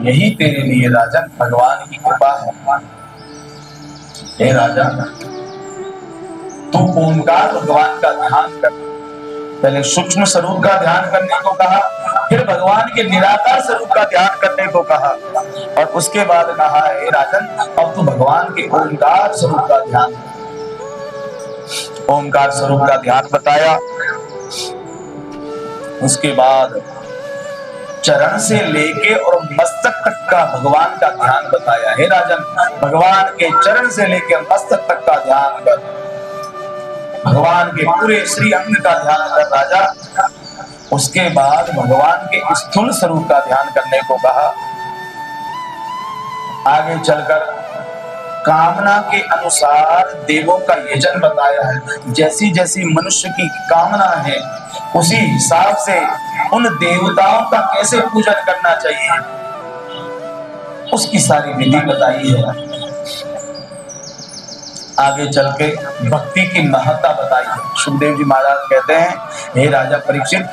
यही तेरे लिए राजन भगवान की कृपा है। हे राजा, तू ओंकार भगवान का ध्यान कर। पहले सूक्ष्म स्वरूप का ध्यान करने को कहा, फिर भगवान के निराकार स्वरूप का ध्यान करने को कहा, और उसके बाद कहा, हे राजन, अब तू भगवान के ओंकार स्वरूप का ध्यान। ओंकार स्वरूप का ध्यान बताया, उसके बाद चरण से लेके और मस्तक तक का भगवान का ध्यान बताया। हे राजन, भगवान के चरण से लेके मस्तक तक का ध्यान कर, भगवान के पूरे श्री अंग का ध्यान कर राजा। उसके बाद भगवान के स्थूल स्वरूप का ध्यान करने को कहा। आगे चलकर कामना के अनुसार देवों का यजन बताया है। जैसी जैसी मनुष्य की कामना है, उसी हिसाब से उन देवताओं का कैसे पूजन करना चाहिए, उसकी सारी विधि बताई है। आगे चल के भक्ति की महत्ता बताई है। सुखदेव जी महाराज कहते हैं, हे राजा परीक्षित,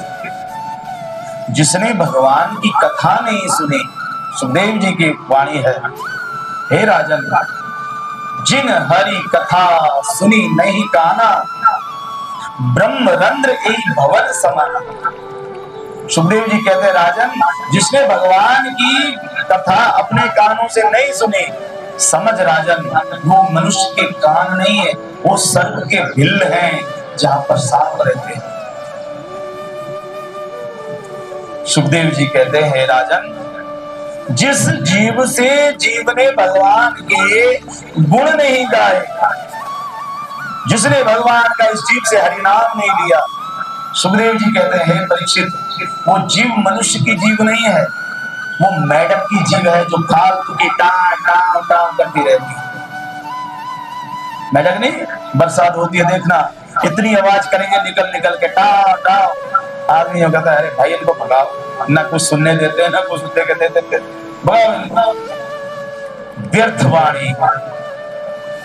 जिसने भगवान की कथा नहीं सुनी, सुखदेव जी की वाणी है, हे राजन, जिन हरि कथा सुनी नहीं काना, ब्रह्मरंध्र एक भवन समान। सुखदेव जी कहते हैं, राजन, जिसने भगवान की कथा अपने कानों से नहीं सुनी, समझ राजन, वो मनुष्य के कान नहीं है, वो सर्प के बिल हैं जहां पर सांप रहते हैं। सुखदेव जी कहते हैं, राजन, जिस जीव से जीव ने भगवान के गुण नहीं गाए, जिसने भगवान का इस जीव से हरिनाम नहीं लिया, सुखदेव जी कहते हैं, हे परीक्षित, वो जीव मनुष्य की जीव नहीं है, वो मेढक की जीव है जो फालतू की टां टां टां करती रहती है। मेढक नहीं, बरसात होती है, देखना कितनी आवाज करेंगे निकल निकल के टां टां। आदमी कहता है, अरे भाई इनको भगाओ, ना कुछ सुनने देते हैं, ना कुछ देते देते, व्यर्थ वाणी।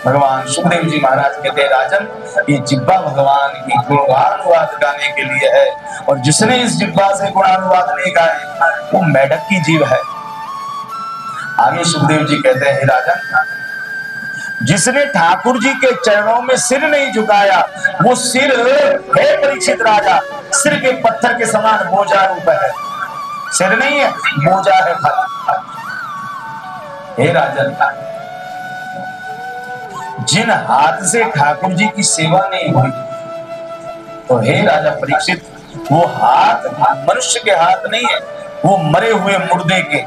भगवान सुखदेव जी महाराज कहते हैं, राजन, ये जिह्वा भगवान की गुणानुवाद गाने के लिए है, और जिसने इस जिह्वा से गुणानुवाद नहीं गाए, वो मेढक की जीव है। आगे सुखदेव जी कहते हैं, राजन, जिसने ठाकुर जी के चरणों में सिर नहीं झुकाया, वो सिर है परीक्षित राजा, सिर के पत्थर के समान बोझा रूप है। सिर नहीं है, बोझा है खाली। हे राजन, जिन हाथ से ठाकुर जी की सेवा नहीं हुई, तो हे राजा परीक्षित, वो हाथ मनुष्य के हाथ नहीं है, वो मरे हुए मुर्दे के,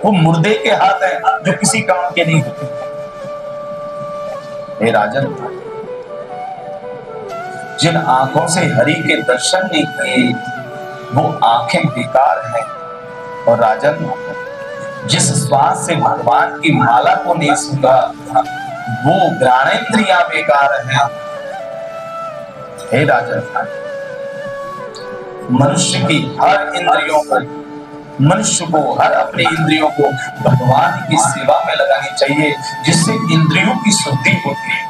वो मुर्दे के हाथ हैं जो किसी काम के नहीं होते। हे राजन, जिन आंखों से हरि के दर्शन नहीं किए, वो आंखें बेकार हैं। और राजन, जिस श्वास से भगवान की माला को नहीं सूंघा, वो घ्राणेन्द्रियां बेकार हैं। हे राजन, मनुष्य की हर इंद्रियों को मनुष्य को हर अपने इंद्रियों को भगवान की सेवा में लगानी चाहिए, जिससे इंद्रियों की शुद्धि होती है।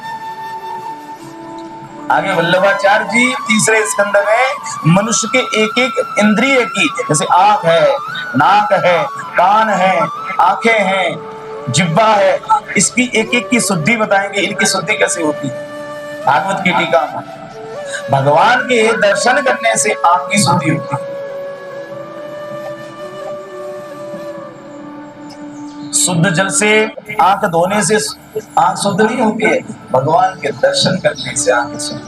आगे वल्लभाचार्य जी तीसरे स्कंद में मनुष्य के एक एक इंद्रिय की, जैसे आंख है, नाक है, कान है, आंखें हैं, जिह्वा है, इसकी एक एक की शुद्धि बताएंगे। इनकी शुद्धि कैसे होती है? भागवत की टीका में भगवान के दर्शन करने से आंख की शुद्धि होती है। शुद्ध जल से आंख धोने से आंख शुद्ध नहीं होती है, भगवान के दर्शन करने से आंख शुद्ध।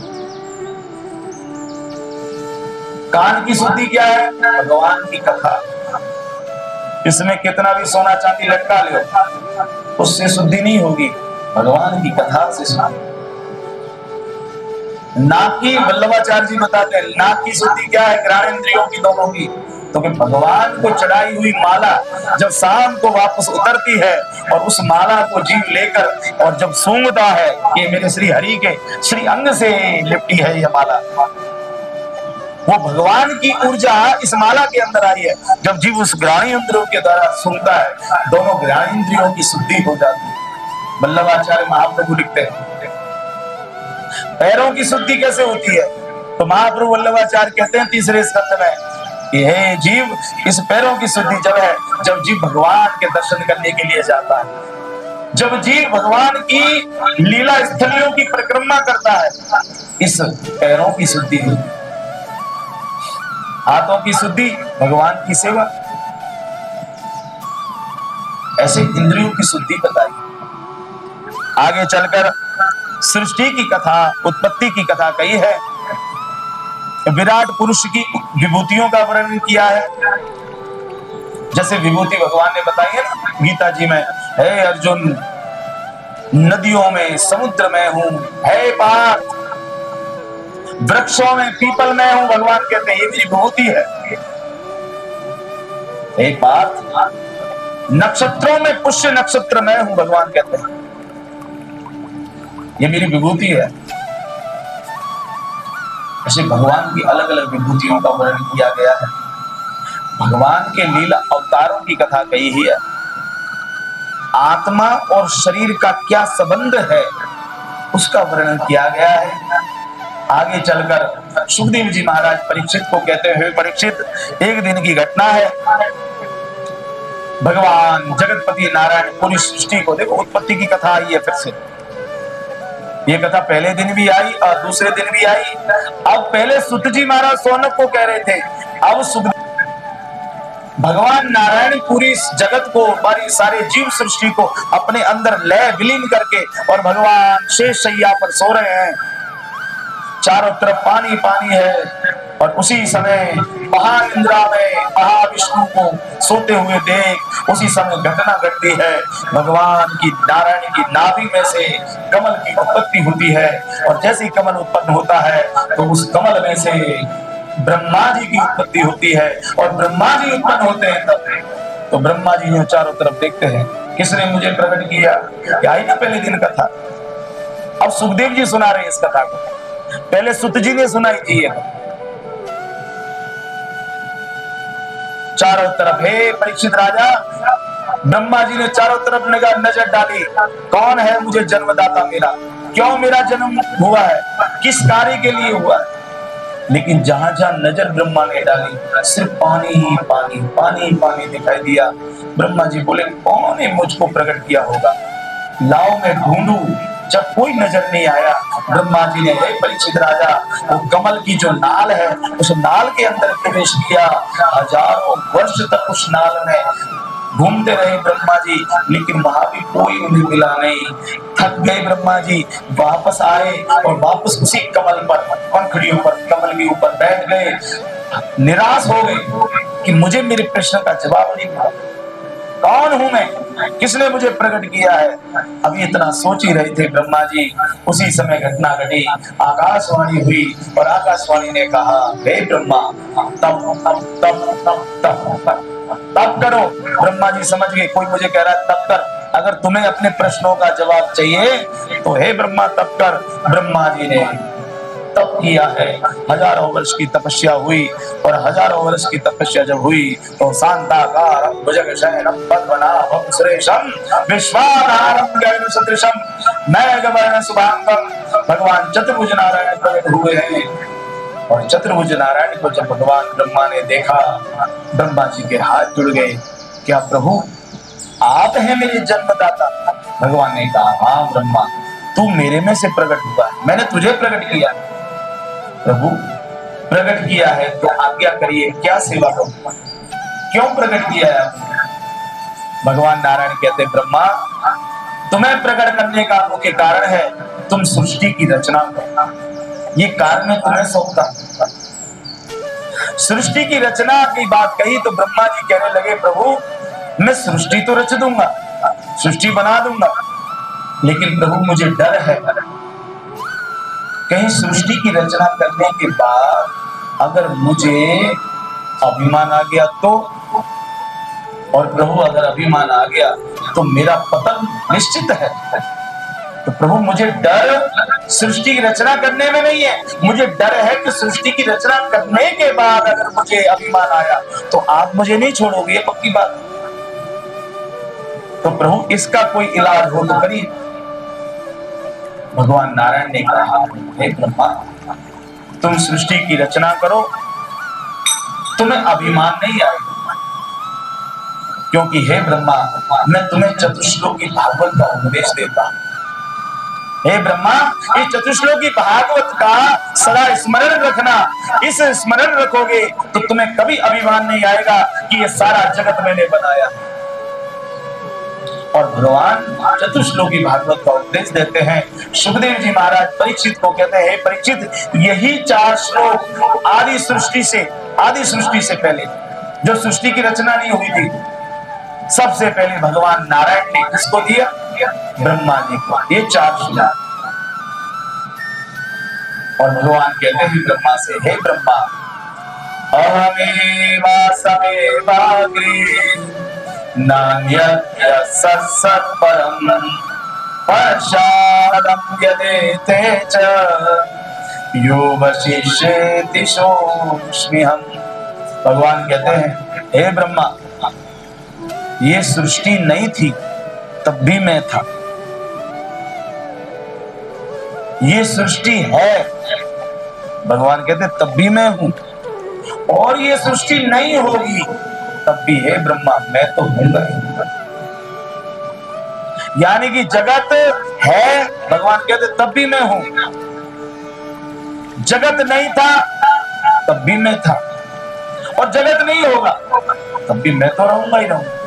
कान की शुद्धि क्या है? भगवान की कथा। इसमें कितना भी सोना चांदी लटका लो, उससे शुद्धि नहीं होगी, भगवान की कथा से शुद्धि। नाक की वल्लभाचार्य जी बताते हैं, नाक की शुद्धि क्या है? ज्ञानेंद्रियों की दोनों की। तो कि भगवान को चढ़ाई हुई माला जब शाम को वापस उतरती है और उस माला को जीव लेकर और जब सूंघता है, ये मेरे श्री हरि के श्री अंग से लिपटी है यह माला, वो भगवान की ऊर्जा इस माला के अंदर आई है। जब जीव उस ज्ञानेंद्रियों के द्वारा सूंघता है, दोनों ज्ञानेंद्रियों की शुद्धि हो जाती है। वल्लभाचार्य महाप्रभु लिखते हैं पैरों की शुद्धि कैसे होती है? तो महाप्रभु वल्लभाचार्य कहते हैं तीसरे स्कंद में, हे जीव, इस पैरों की शुद्धि जब है जब जीव भगवान के दर्शन करने के लिए जाता है, जब जीव भगवान की लीला स्थलियों की परिक्रमा करता है, इस पैरों की शुद्धि होती है। हाथों की शुद्धि भगवान की सेवा। ऐसे इंद्रियों की शुद्धि बताई। आगे चलकर सृष्टि की कथा, उत्पत्ति की कथा कही है, विराट पुरुष की विभूतियों का वर्णन किया है। जैसे विभूति भगवान ने बताई है ना गीता जी में, हे अर्जुन, नदियों में समुद्र में हूं, हे पार्थ, वृक्षों में पीपल में हूं, भगवान कहते हैं ये मेरी विभूति है। हे पार्थ, नक्षत्रों में पुष्य नक्षत्र में हूं, भगवान कहते हैं ये मेरी विभूति है। ऐसे भगवान की अलग अलग विभूतियों का वर्णन किया गया है। भगवान के लीला अवतारों की कथा कही ही है। आत्मा और शरीर का क्या संबंध है उसका वर्णन किया गया है। आगे चलकर सुखदेव जी महाराज परीक्षित को कहते हुए, परीक्षित, एक दिन की घटना है, भगवान जगतपति नारायण पूरी सृष्टि को, देखो उत्पत्ति की कथा आई है फिर से। ये कथा पहले दिन भी आई और दूसरे दिन भी आई। अब पहले सुत जी महाराज सौनक को कह रहे थे, अब भगवान नारायण पूरी जगत को, बारी सारे जीव सृष्टि को अपने अंदर लय विलीन करके और भगवान शेष शैया पर सो रहे हैं। चारों तरफ पानी पानी है और उसी समय महाइंद्रा में महाविष्णु को सोते हुए देख उसी समय घटना घटती है। भगवान की नारायण की नाभि में से कमल की उत्पत्ति होती है और जैसे ही कमल उत्पन्न होता है तो उस कमल में से ब्रह्मा जी की उत्पत्ति होती है और ब्रह्मा जी उत्पन्न होते हैं। तब तो ब्रह्मा जी ने चारों तरफ देखते हैं, किसने मुझे प्रकट किया? क्या ही ना पहले दिन कथा। अब सुखदेव जी सुना रहे हैं इस कथा को, पहले सुत जी ने सुनाई थी। चारों तरफ, हे परीक्षित राजा, ब्रह्मा जी ने चारों तरफ नजर डाली, कौन है मुझे जन्मदाता मेरा, क्यों मेरा जन्म हुआ है, किस कार्य के लिए हुआ है। लेकिन जहां जहां नजर ब्रह्मा ने डाली सिर्फ पानी ही पानी, पानी ही पानी दिखाई दिया। ब्रह्मा जी बोले, कौन है मुझको प्रकट किया होगा, लाओ मैं ढूंढू। जब कोई नजर नहीं आया, ब्रह्मा जी ने, हे परीक्षित राजा, वो कमल की जो नाल है उस नाल के अंदर प्रवेश किया। हजारों वर्ष तक उस नाल में घूमते रहे ब्रह्मा जी, लेकिन वहां भी कोई उन्हें मिला नहीं। थक गए ब्रह्मा जी, वापस आए और वापस उसी कमल पर, पंखड़ियों पर, कमल के ऊपर बैठ गए। निराश हो गए कि मुझे मेरे प्रश्न का जवाब नहीं मिला, कौन हूं मैं, किसने मुझे प्रकट किया है। अभी इतना सोच ही रहे थे ब्रह्मा जी, उसी समय घटना घटी, आकाशवाणी हुई और आकाशवाणी ने कहा, हे ब्रह्मा, तप करो। ब्रह्मा जी समझ गए कोई मुझे कह रहा है तप कर, अगर तुम्हें अपने प्रश्नों का जवाब चाहिए तो हे ब्रह्मा तप कर। ब्रह्मा जी ने तप तप किया है, हजारों वर्ष की तपस्या हुई, और हजारों वर्ष की तपस्या जब हुई तो शांताकारं भुजगशयनं पद्मनाभं सुरेशं विश्वाधारं गगन सदृशं मेघवर्णं शुभांगं भगवान चतुर्भुज नारायण प्रकट हुए हैं। और चतुर्भुज नारायण को जब भगवान ब्रह्मा ने देखा, ब्रह्मा जी के हाथ जुड़ गए, क्या प्रभु आप हैं मेरे जन्मदाता? भगवान ने कहा, हाँ ब्रह्मा, तू मेरे में से प्रकट हुआ है, मैंने तुझे प्रकट किया। प्रभु प्रकट किया है तो आज्ञा करिए, क्या सेवा करूं? क्यों प्रकट किया है आपने? भगवान नारायण कहते, ब्रह्मा तुम्हें प्रकट करने का मुख्य कारण है तुम सृष्टि की रचना करना, ये कार्य मैं तुम्हें सौंपता। सृष्टि की रचना की बात कही तो ब्रह्मा जी कहने लगे, प्रभु मैं सृष्टि तो रच दूंगा, सृष्टि बना दूंगा, लेकिन प्रभु मुझे डर है, कहीं सृष्टि की रचना करने के बाद अगर मुझे अभिमान आ गया तो, और प्रभु अगर अभिमान आ गया तो मेरा पतन निश्चित है। तो प्रभु मुझे डर सृष्टि की रचना करने में नहीं है, मुझे डर है कि सृष्टि की रचना करने के बाद अगर मुझे अभिमान आया तो आप मुझे नहीं छोड़ोगे, ये पक्की बात। तो प्रभु इसका कोई इलाज हो तो करिए। भगवान नारायण ने कहा, हे ब्रह्मा तुम सृष्टि की रचना करो, तुम्हें अभिमान नहीं आएगा, क्योंकि हे ब्रह्मा मैं तुम्हें चतुश्लोकी भागवत का उपदेश देता हूं। हे ब्रह्मा इस चतुश्लोकी भागवत का सदा स्मरण रखना, इस स्मरण रखोगे तो तुम्हें कभी अभिमान नहीं आएगा कि ये सारा जगत मैंने बनाया। और भगवान चतुश्लोकी भागवत का उपदेश देते हैं। सुखदेव जी महाराज परीक्षित को कहते हैं, परीक्षित यही 4 श्लोक आदि सृष्टि से पहले, जो सृष्टि की रचना नहीं हुई थी, सबसे पहले भगवान नारायण ने किसको दिया? ब्रह्मा जी को, ये 4 श्लोक। और भगवान कहते हैं ब्रह्मा से, हे ब्रह्मा अहमेवासमेवाग्रे नान्यत्सत्सत्परं प्रसादं यदेते च यो वशिष्येति सोऽस्म्यहम्। भगवान कहते हैं, हे ब्रह्मा ये सृष्टि नहीं थी तब भी मैं था, ये सृष्टि है, भगवान कहते तब भी मैं हूं, और ये सृष्टि नहीं होगी तब भी हे ब्रह्मा मैं तो हूंगा ही। यानी कि जगत है, भगवान कहते तब भी मैं हूं, जगत नहीं था तब भी मैं था, और जगत नहीं होगा तब भी मैं तो रहूंगा ही रहूंगा।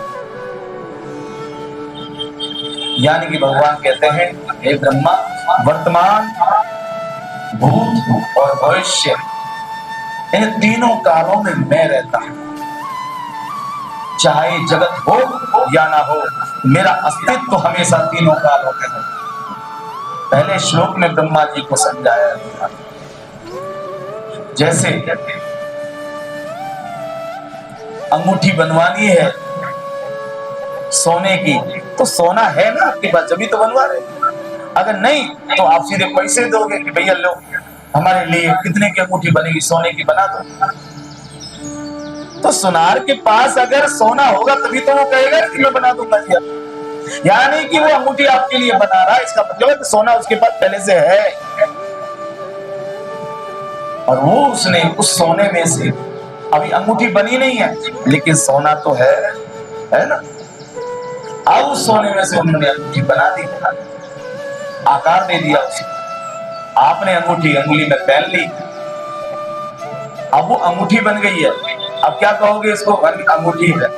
यानी कि भगवान कहते हैं, हे ब्रह्मा वर्तमान भूत और भविष्य इन तीनों कालों में मैं रहता हूं, चाहे जगत हो या ना हो, मेरा अस्तित्व तो हमेशा तीनों कालों में है। पहले श्लोक में ब्रह्मा जी को समझाया गया, जैसे अंगूठी बनवानी है सोने की, तो सोना है ना आपके पास, जब भी तो बनवा रहे। अगर नहीं तो आप सीधे पैसे दोगे कि भैया लो हमारे लिए कितने की अंगूठी बनेगी, सोने की बना दो। तो सुनार के पास अगर सोना होगा तभी तो वो कहेगा कि मैं बना दूंगा जी। यानी कि वो अंगूठी आपके लिए बना रहा है, इसका मतलब है कि सोना उसके पास पहले से है, और वो उसने उस सोने में से अभी अंगूठी बनी नहीं है लेकिन सोना तो है ना। अब उस सोने में से उन्होंने अंगूठी बना दी, आकार दे दिया उसको, आपने अंगूठी अंगुली में पहन ली, अब वो अंगूठी बन गई है। अब क्या कहोगे इसको? अंगूठी है,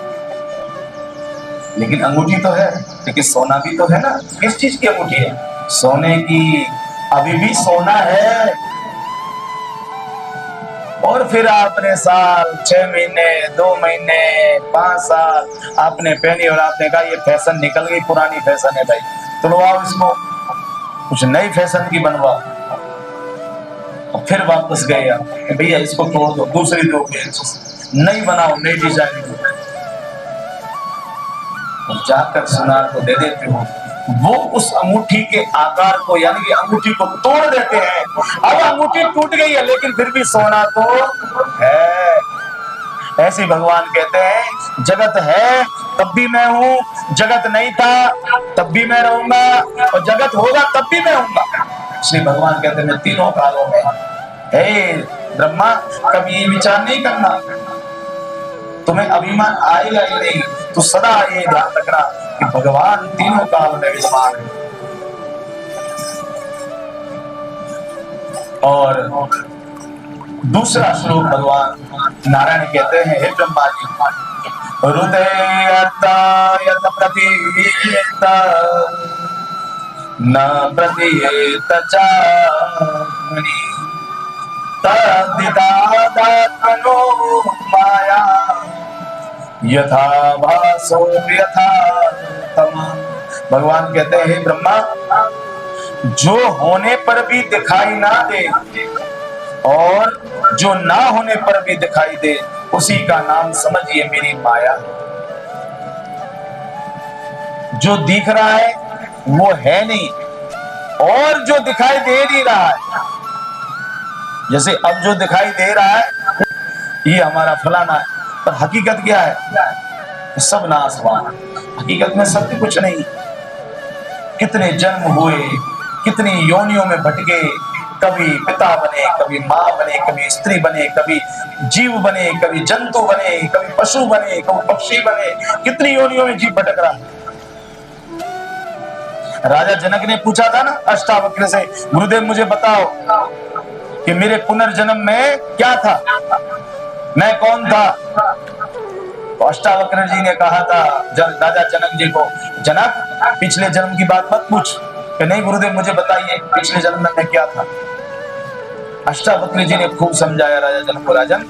लेकिन अंगूठी तो है, लेकिन सोना भी तो है ना। किस चीज की अंगूठी है? सोने की, अभी भी सोना है। और फिर आपने साल, 6 महीने, 2 महीने, 5 साल आपने पहनी और आपने कहा ये फैशन निकल गई, पुरानी फैशन है भाई, तुड़वाओ इसको, कुछ नई फैशन की बनवाओ। और फिर वापस गए आप, भैया इसको तोड़ दो, दूसरी दो, नई बनाओ, नई डिजाइन। जाकर सुनार को दे देते हो, वो उस अंगूठी के आकार को यानी कि अंगूठी को तोड़ देते हैं। अब अंगूठी टूट गई है लेकिन फिर भी सोना तो है। ऐसे भगवान कहते हैं जगत है तब भी मैं हूं, जगत नहीं था तब भी मैं रहूंगा, और जगत होगा तब भी मैं हूंगा। श्री भगवान कहते हैं मैं तीनों कालों में। हे ब्रह्मा, कभी ये विचार नहीं करना, तुम्हें अभिमान आएगा ही नहीं। तो सदा ये ध्यान रखना कि भगवान तीनों काल में विद्यमान है। और दूसरा श्लोक भगवान नारायण कहते हैं, हे ब्रह्मा जी, हृदय प्रतीत न प्रतीत चात्मनि तद्दिदात्मनो माया यथा भासो यथा तम। भगवान कहते हैं, हे ब्रह्मा, जो होने पर भी दिखाई ना दे और जो ना होने पर भी दिखाई दे, उसी का नाम समझिए मेरी माया। जो दिख रहा है वो है नहीं, और जो दिखाई दे नहीं रहा है, जैसे अब जो दिखाई दे रहा है ये हमारा फलाना है, पर हकीकत क्या है? सब नासवान। हकीकत में सत्य कुछ नहीं। कितने जन्म हुए, कितनी योनियों में भटके, कभी पिता बने, कभी माँ बने, कभी स्त्री बने, कभी जीव बने, कभी जंतु बने, कभी पशु बने, कभी पक्षी बने, कितनी योनियों में जीव भटक रहा। राजा जनक ने पूछा था ना अष्टावक्र से, गुरुदेव मुझे बताओ कि मेरे पुनर्जन्म में क्या था, मैं कौन था? तो अष्टावक्र जी ने कहा था राजा जनक जी को, जनक पिछले जन्म की बात मत पूछ। कि नहीं गुरुदेव मुझे बताइए पिछले जन्म में मैं क्या था। अष्टावक्र जी ने खूब समझाया राजा जनक को, राजन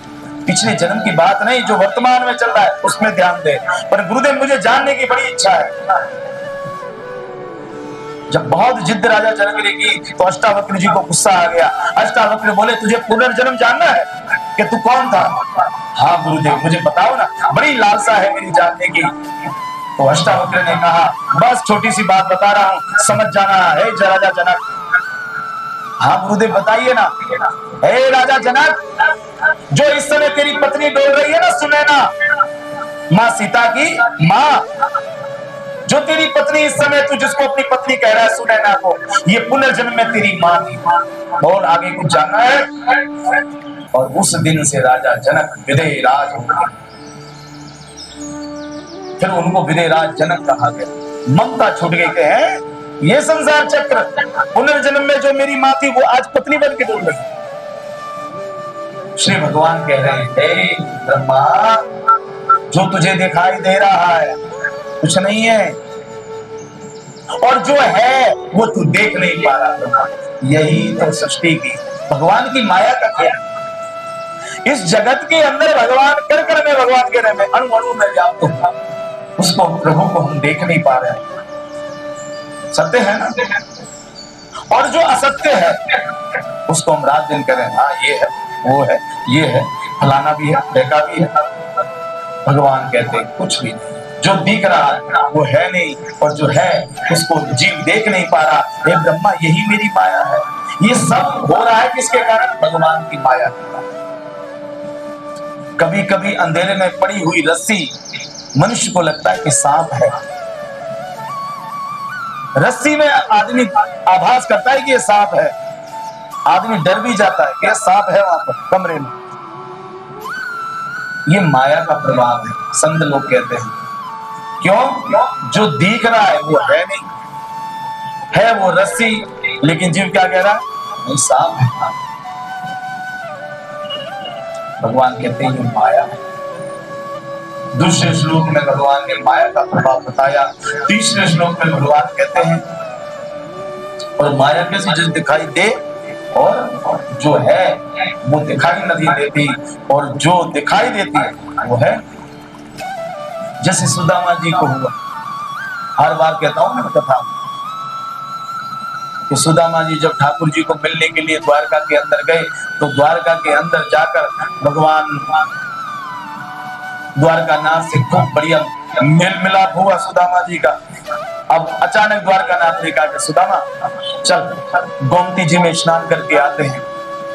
पिछले जन्म की बात नहीं, जो वर्तमान में चल रहा है उसमें ध्यान दे। पर गुरुदेव मुझे जानने की बड़ी इच्छा है। जब बहुत जिद राजा जनक ने की तो अष्टावक्र जी को गुस्सा आ गया। अष्टावक्र बोले, तुझे पुनर्जन्म जानना है कि तू कौन था? हाँ गुरुदेव मुझे बताओ ना, बड़ी लालसा है मेरी जानने की। तो अष्टावक्र ने कहा, बस छोटी सी बात बता रहा हूं, समझ जाना है राजा जनक। हाँ गुरुदेव बताइए ना। हे राजा जनक, जो इस समय तेरी पत्नी डोल रही है ना सुनैना, माँ सीता की माँ, जो तेरी पत्नी इस समय तू जिसको अपनी पत्नी कह रहा है सुनैना को, ये पुनर्जन्म में तेरी माँ थी। और आगे कुछ जानना है? और उस दिन से राजा जनक विदेह राज हो गए। फिर उनको विदेह राज जनक कहा गया। ममता छूट गई के हैं ये संसार चक्र, पुनर्जन्म में जो मेरी माँ थी वो आज पत्नी बन के डोल रही। श्री भगवान कह रहे हैं, ब्रह्मा, जो तुझे दिखाई दे रहा है कुछ नहीं है, और जो है वो तू देख नहीं पा रहा। यही तो सृष्टि की भगवान की माया का खेल। इस जगत के अंदर भगवान कर कर में, भगवान के में अणु अणु में व्याप्त होगा, उसको प्रभु को हम देख नहीं पा रहे हैं। सत्य है ना, और जो असत्य है उसको हम रात दिन करें, हाँ ये है, वो है, ये है, फलाना भी है, ढेका भी है। भगवान कहते हैं कुछ भी नहीं, जो दिख रहा है वो है नहीं, और जो है उसको जीव देख नहीं पा रहा। हे ब्रह्मा, यही मेरी माया है। ये सब हो रहा है किसके कारण? भगवान की माया के कारण। कभी कभी अंधेरे में पड़ी हुई रस्सी मनुष्य को लगता है कि सांप है। रस्सी में आदमी आभास करता है कि ये सांप है, आदमी डर भी जाता है कि सांप है वहां पर कमरे में। ये माया का प्रभाव है, संत लोग कहते हैं। क्यों? जो दिख रहा है वो है नहीं, है वो रस्सी, लेकिन जीव क्या कह रहा है? नहीं, सांप है। भगवान कहते हैं ये माया है। दूसरे श्लोक में भगवान ने माया का प्रभाव बताया। तीसरे श्लोक में भगवान कहते हैं, और माया कैसी जिस दिखाई दे और जो है वो दिखाई नहीं देती, और जो दिखाई देती है वो है। जैसे सुदामा जी को हुआ, हर बार कहता हूं मैं कथा कि सुदामा जी जब ठाकुर जी को मिलने के लिए द्वारका के अंदर गए, तो द्वारका के अंदर जाकर भगवान द्वारका नाथ से खूब बढ़िया मेल मिलाप हुआ सुदामा जी का। अब अचानक द्वारकानाथ ने कहा कि सुदामा चल गोमती जी में स्नान करके आते हैं।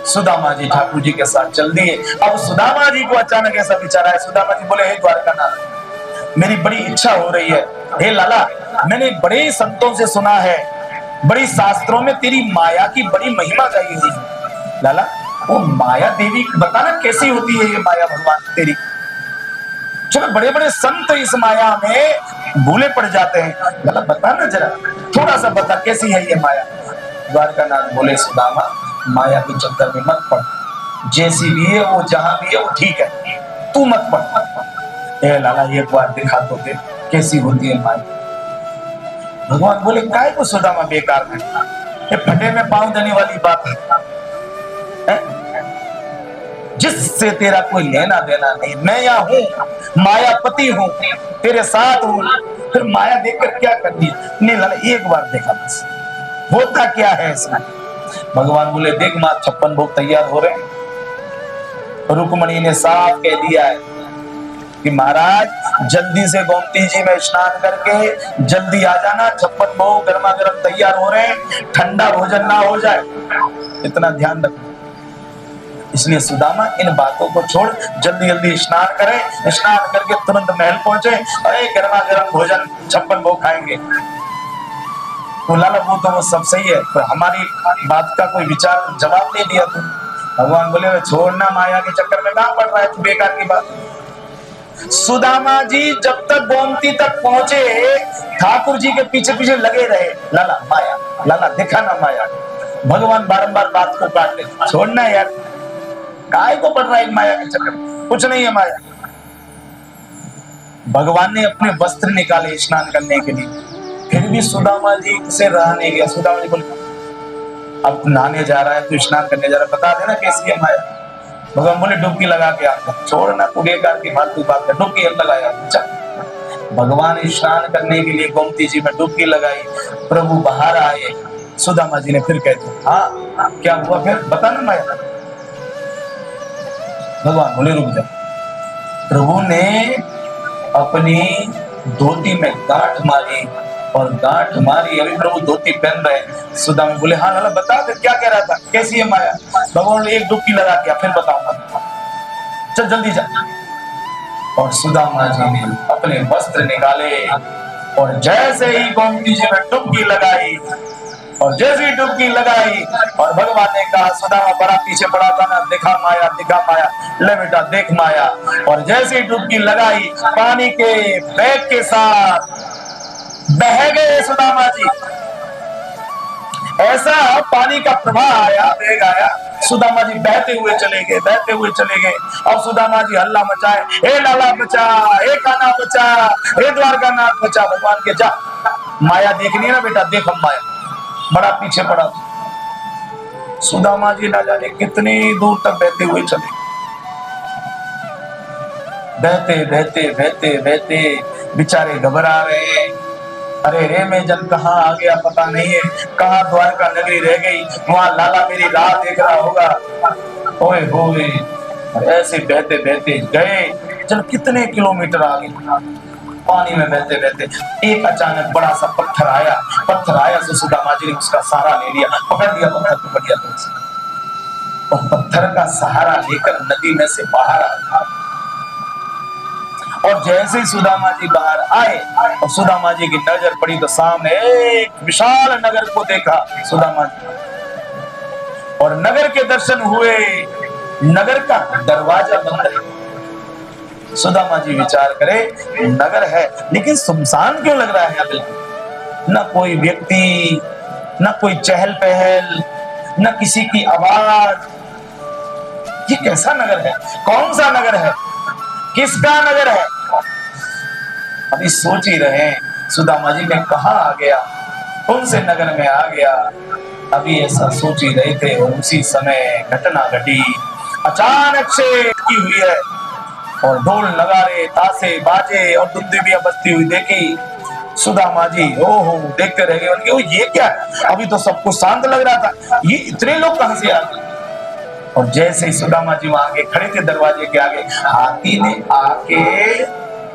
सुदामा जी ठाकुर जी के साथ चल दिए। अब सुदामा जी को अचानक ऐसा विचार आया। सुदामा जी बोले, हे द्वारकानाथ, मेरी बड़ी इच्छा हो रही है। हे लाला, मैंने बड़े संतों से सुना है, बड़ी शास्त्रों में तेरी माया की बड़ी महिमा गाई हुई है। लाला, वो माया देवी बताना कैसी होती है ये माया भगवान तेरी? चलो बड़े बड़े संत इस माया में भूले पड़ जाते हैं, लाला बता ना जरा, थोड़ा सा बता कैसी है ये माया। द्वारकानाथ बोले, सुदामा माया के चक्कर में मत पड़, जैसी भी है वो जहां भी है वो ठीक है, तू मत पड़। ए लाला एक बार दिखा तो दे कैसी होती है माया। भगवान बोले, काहे को सुदामा बेकार है, ये फटे में पांव देने वाली बात है, जिससे तेरा कोई लेना देना नहीं। मैं यहाँ हूँ, मायापति हूँ, तेरे साथ हूँ, फिर माया देखकर क्या करनी है? नहीं लाला एक बार देखा बस, होता क्या है इसमें। भगवान बोले, देख मां 56 भोग तैयार हो रहे हैं। रुक्मणी ने साफ कह दिया है कि महाराज जल्दी से गोमती जी में स्नान करके जल्दी आ जाना, 56 भोग गर्मा गर्म तैयार हो रहे हैं, ठंडा भोजन ना हो जाए, इतना ध्यान रखना। इसलिए सुदामा इन बातों को छोड़ जल्दी जल्दी स्नान करें, स्नान करके तुरंत महल पहुंचे, अरे गर्मा गर्म भोजन 56 भोग खाएंगे। तो लाला वो सब सही है, पर हमारी बात का कोई विचार जवाब नहीं दिया तू। भगवान बोले, छोड़ना, माया के चक्कर में कहां पड़ रहा है तू बेकार की बात। सुदामा जी जब तक गोमती तक पहुंचे ठाकुर जी के पीछे पीछे लगे रहे, लाला माया, लाला दिखा ना माया। भगवान बारंबार बात को काट ले, छोड़ना यार, काय को पड़ रहा है माया के चक्कर में, कुछ नहीं है माया। भगवान ने अपने वस्त्र निकाले स्नान करने के लिए, फिर भी सुदामा जी से रहा नहीं गया। सुदामा जी बोले, अब नहाने जा रहा है, तू स्नान करने जा रहा है, बता देना कैसी है माया। भगवान बोले, डुबकी लगा के आता, छोड़ना तू बेकार की फालतू बात है, डुबकी लगाया। भगवान स्नान करने के लिए गोमती जी में डुबकी लगाई, प्रभु बाहर आए। सुदामा जी ने फिर कह दिया, हाँ क्या हुआ फिर बता ना माया। भगवान बोले, रुक जा। प्रभु ने अपनी धोती में गांठ मारी, और गांठ मारी, अभी प्रभु धोती पहन रहे। सुदामा बोले, हाँ लाला बता दे क्या कह रहा था, कैसी है माया। भगवान ने एक डुबकी लगा दिया, फिर बताऊंगा, चल जल्दी जा। और सुदामा जी ने अपने वस्त्र निकाले और जैसे ही गोमती जी में डुबकी लगाई, और जैसे ही डुबकी लगाई और भगवान ने कहा, सुदामा बड़ा पीछे पड़ा था ना, दिखा माया, दिखा माया, ले बेटा देख माया। और जैसे ही डुबकी लगाई, पानी के वेग के साथ बह गए सुदामा जी। ऐसा पानी का प्रवाह आया, वेग आया, सुदामा जी बहते हुए चले गए, बहते हुए चले गए। अब सुदामा जी हल्ला मचाए, हे लाला बचा, हे कान्हा बचा, हे द्वारकानाथ बचा। भगवान के जा, माया देखनी है ना बेटा, देख हम माया, बड़ा पीछे पड़ा। सुदामा जी ना जाने कितनी दूर तक बहते हुए चले, बहते बहते बहते बहते बेचारे घबरा रहे। अरे रे मैं जन कहाँ आ गया पता नहीं है, कहाँ द्वारका नगरी रह गई, वहां लाला मेरी राह देख रहा होगा। ओए होए, ऐसे बहते बहते गए, चल कितने किलोमीटर आगे, पानी में बहते बहते एक अचानक बड़ा सा पत्थर आया। पत्थर आया तो सुदामा जी ने उसका सहारा ले लिया, पकड़ लिया पत्थर को बढ़िया तरह से, और पत्थर का सहारा लेकर नदी में से बाहर आया। और जैसे ही सुदामा जी बाहर आए और सुदामा जी की नजर पड़ी तो सामने एक विशाल नगर को देखा सुदामा जी, और नगर के दर्शन हुए। नगर का दरवाजा बंद है। सुदामा जी विचार करे, नगर है लेकिन सुनसान क्यों लग रहा है अभी, न कोई व्यक्ति, न कोई चहल पहल, न किसी की आवाज। ये कैसा नगर है, कौन सा नगर है, किसका नगर है? अभी सोच ही रहे सुदामा जी में कहां आ गया, कौन से नगर में आ गया। अभी ऐसा सोच ही रहे थे और उसी समय घटना घटी। अचानक से की हुई है और ढोल नगारे तासे बाजे और दुंदुभियां बजती हुई देखी। सुदामा जी ओहो देखते रह गए, ओ ये क्या है, अभी तो सब कुछ शांत लग रहा था, ये इतने लोग कहां से आ गए। और जैसे ही सुदामा जी वहां आगे खड़े थे दरवाजे के आगे, हाथी ने आके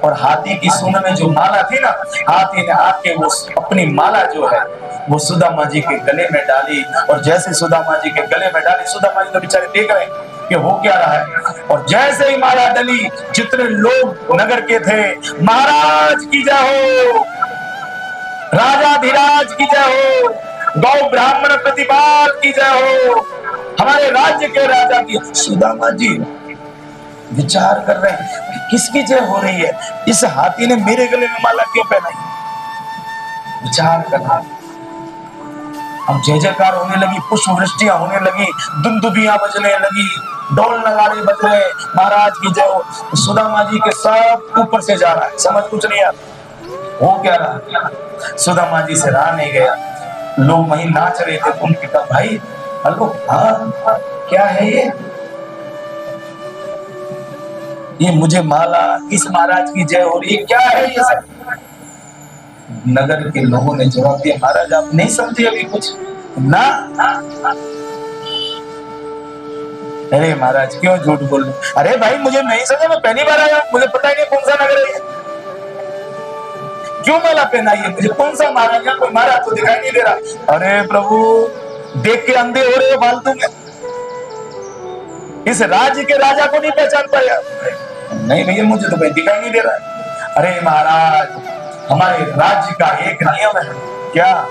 और हाथी की सूंड में जो माला थी ना, हाथी ने आके वो अपनी माला जो है वो सुदामा जी के गले में डाली। और जैसे सुदामा जी के गले में डाली, सुदामा जी तो बेचारे देख रहे कि हो क्या रहा है। और जैसे ही माला डली, जितने लोग नगर के थे, महाराज की जय हो, राजाधिराज की जय हो, गौ ब्राह्मण प्रतिपाल की जय हो, हमारे राज्य के राजा की। सुदामा जी विचार कर रहे हैं कि किसकी जय हो रही है, इस हाथी ने मेरे गले में माला क्यों पहनाई। विचार करना, अब जय जयकार होने लगी, पुष्प वृष्टियां होने लगी, दुंदुबियां बजने लगी, ढोल नगाड़े बज रहे, महाराज की जय हो। सुदामा जी के सब ऊपर से जा रहा है, समझ कुछ नहीं आता हो क्या रहा। सुदामा जी से रहा नहीं गया, लोग वहीं नाच रहे थे। उनके कहा भाई हेलो, हाँ क्या है ये मुझे माला, इस महाराज की जय हो रही है, क्या है ये सब। नगर के लोगों ने जवाब दिया, महाराज आप नहीं समझे अभी कुछ ना। अरे महाराज क्यों झूठ बोल रहे। अरे भाई मुझे नहीं समझे, मैं पहली बार आया, मुझे पता ही नहीं कौन सा नगर है, क्यों माला पहनाई है मुझे, कौन सा महाराज है, कोई महाराज तो दिखाई नहीं दे रहा। अरे प्रभु देख के अंधे हो रहे हो फालतू में, इस राज्य के राजा को नहीं पहचान पाया। नहीं भैया मुझे तो कोई दिखाई नहीं दे रहा है। अरे महाराज हमारे राज्य का एक नियम है। क्या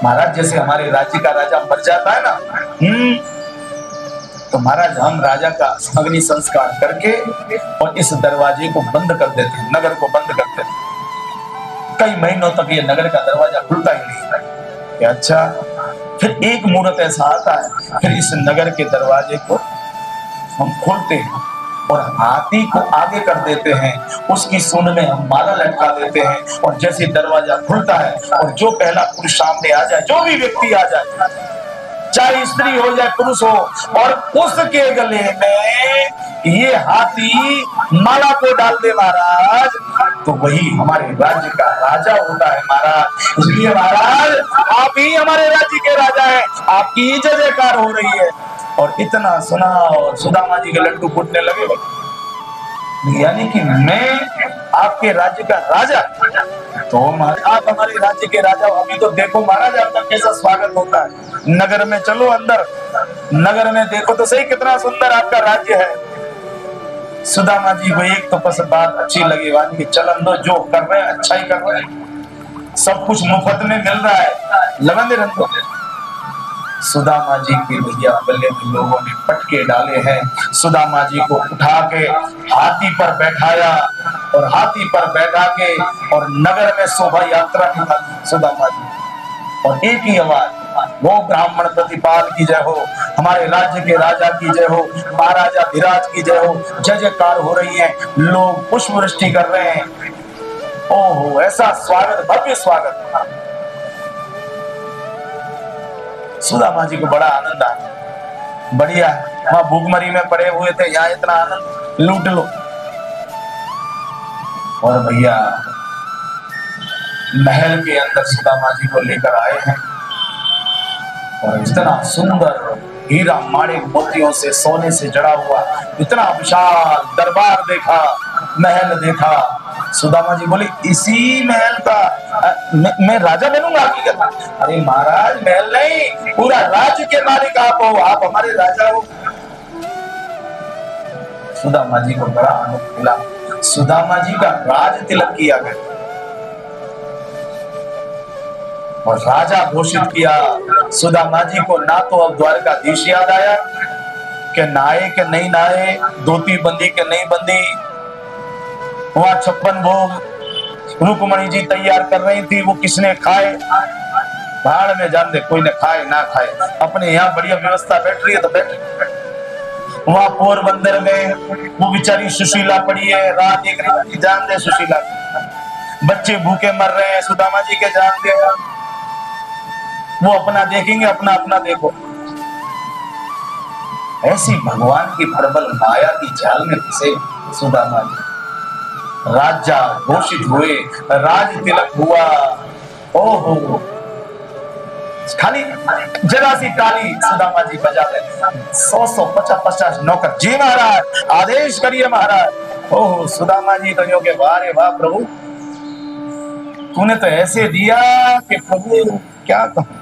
महाराज, जैसे हमारे राज्य का राजा मर जाता है ना, तो महाराज हम राजा का अग्नि संस्कार करके और इस दरवाजे को बंद कर देते हैं, नगर को बंद करते हैं। कई महीनों तक ये नगर का दरवाजा खुलता ही नहीं। अच्छा, फिर एक मुहूर्त ऐसा आता है, फिर इस नगर के दरवाजे को हम खोलते हैं और हाथी को आगे कर देते हैं, उसकी सूंड में हम माला लटका देते हैं। और जैसे दरवाजा खुलता है और जो पहला पुरुष सामने आ जाए, जो भी व्यक्ति आ जाए, चाहे स्त्री हो जाए पुरुष हो, और उसके गले में ये हाथी माला को डाल दे महाराज, तो वही हमारे राज्य का राजा होता है महाराज। इसलिए महाराज आप ही हमारे राज्य के राजा हैं, आपकी ही जय जयकार हो रही है। और इतना सुना और सुदामा जी के लड्डू फूटने लगे, यानी कि मैं आपके राज्य का राजा, तो आप हमारे राज्य के राजा। अभी तो देखो महाराज आपका कैसा स्वागत होता है, नगर में चलो अंदर, नगर में देखो तो सही कितना सुंदर आपका राज्य है। सुदामा जी को एक तो बस बात अच्छी लगी, वानी कि चल अंदर, जो कर रहे हैं अच्छा ही कर रहे हैं, सब कुछ मुफ्त में मिल रहा है, लगन दे रंगो। सुदामा जी के भैया गले में लोगों ने पटके डाले हैं, सुदामा जी को उठा के हाथी पर बैठाया और हाथी पर बैठा के और नगर में शोभा यात्रा निकाली सुदामा जी। और एक ही आवाज, वो ब्राह्मण प्रतिपाल की जय हो, हमारे राज्य के राजा की जय हो, महाराजा धीराज की जय हो। जय जयकार हो रही है, लोग पुष्प वृष्टि कर रहे हैं। ओहो ऐसा स्वागत, भव्य स्वागत। सुदामा जी को बड़ा आनंद आया, बढ़िया, वहां भूखमरी में पड़े हुए थे, यहाँ इतना आनंद लूट लो। और भैया महल के अंदर सुदामा जी को लेकर आए हैं और इतना सुंदर हीरा माणिक मोतियों से, सोने से जड़ा हुआ इतना विशाल दरबार देखा, महल देखा। सुदामा जी बोले इसी महल का मैं राजा बनूंगा हकीकत। अरे महाराज महल नहीं, पूरा राज्य के मालिक आप हो, आप हमारे राजा हो। सुदामा जी को बड़ा आनंद मिला, सुदामा जी का राज तिलक किया गया और राजा घोषित किया। सुदामा जी को ना तो अब द्वारकाधीश याद आया कि नहाए के नहीं नहाए, धोती बंदी के नहीं बंदी, वहां 56 भोग रुक्मणी जी तैयार कर रही थी, वो किसने खाए, भाड़ में जान दे, कोई ने खाए ना खाए, अपने यहाँ बढ़िया व्यवस्था बैठ रही है तो बैठे। वहां पोरबंदर में वो बेचारी सुशीला पड़ी है, रात देख रही, जान दे सुशीला, बच्चे भूखे मर रहे हैं, सुदामा जी के जान दे, वो अपना देखेंगे, अपना अपना देखो। ऐसी भगवान की प्रबल माया की जाल में फंसे सुदामा जी। राजा घोषित हुए, राज तिलक हुआ। ओहो खाली जरा सी ताली सुदामा जी बजा दे, 100 150 नौकर, जी महाराज आदेश करिए महाराज। ओह सुदामा जी कहियो के वाह रे वाह प्रभु, तूने तो ऐसे दिया कि प्रभु क्या कहूं।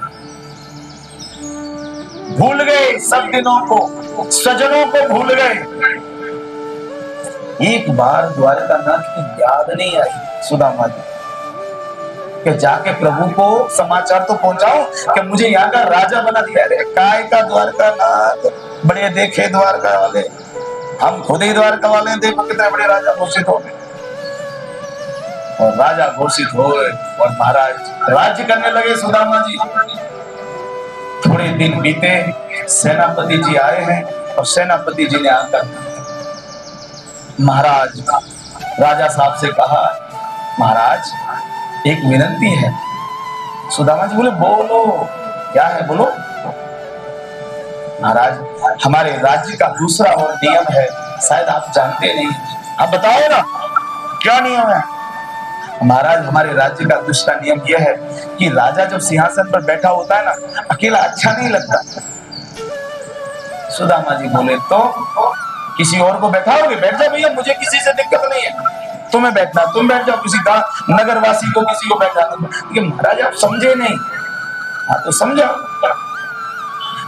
भूल गए सब दिनों को, सजनों को भूल गए। एक बार द्वारकानाथ की याद नहीं आई सुदामा जी कि जाके प्रभु को समाचार तो पहुंचाओ कि मुझे यहाँ का राजा बना दिया। अरे काय का द्वारकानाथ, बड़े देखे द्वारका वाले, हम खुद ही द्वारका वाले हैं, देखो कितने बड़े राजा घोषित हो गए। और राजा घोषित हो और महाराज राज्य करने लगे सुदामा जी। थोड़े दिन बीते, सेनापति जी आए हैं और सेनापति जी ने आकर महाराज राजा साहब से कहा, महाराज एक विनंती है। सुदामा जी बोले बोलो, क्या है बोलो। महाराज हमारे राज्य का दूसरा और नियम है, शायद आप जानते नहीं, आप बताओ ना क्या नियम है। महाराज हमारे राज्य का दूसरा नियम यह है कि राजा जब सिंहासन पर बैठा होता है ना, अकेला अच्छा नहीं लगता। सुदामा जी बोले तो किसी और को बैठाओगे? बैठ जाओ भैया, मुझे किसी से दिक्कत नहीं है, तुम्हें बैठना तुम बैठ जाओ, किसी का नगरवासी को किसी को बैठाना। महाराज आप समझे नहीं। हाँ तो समझो,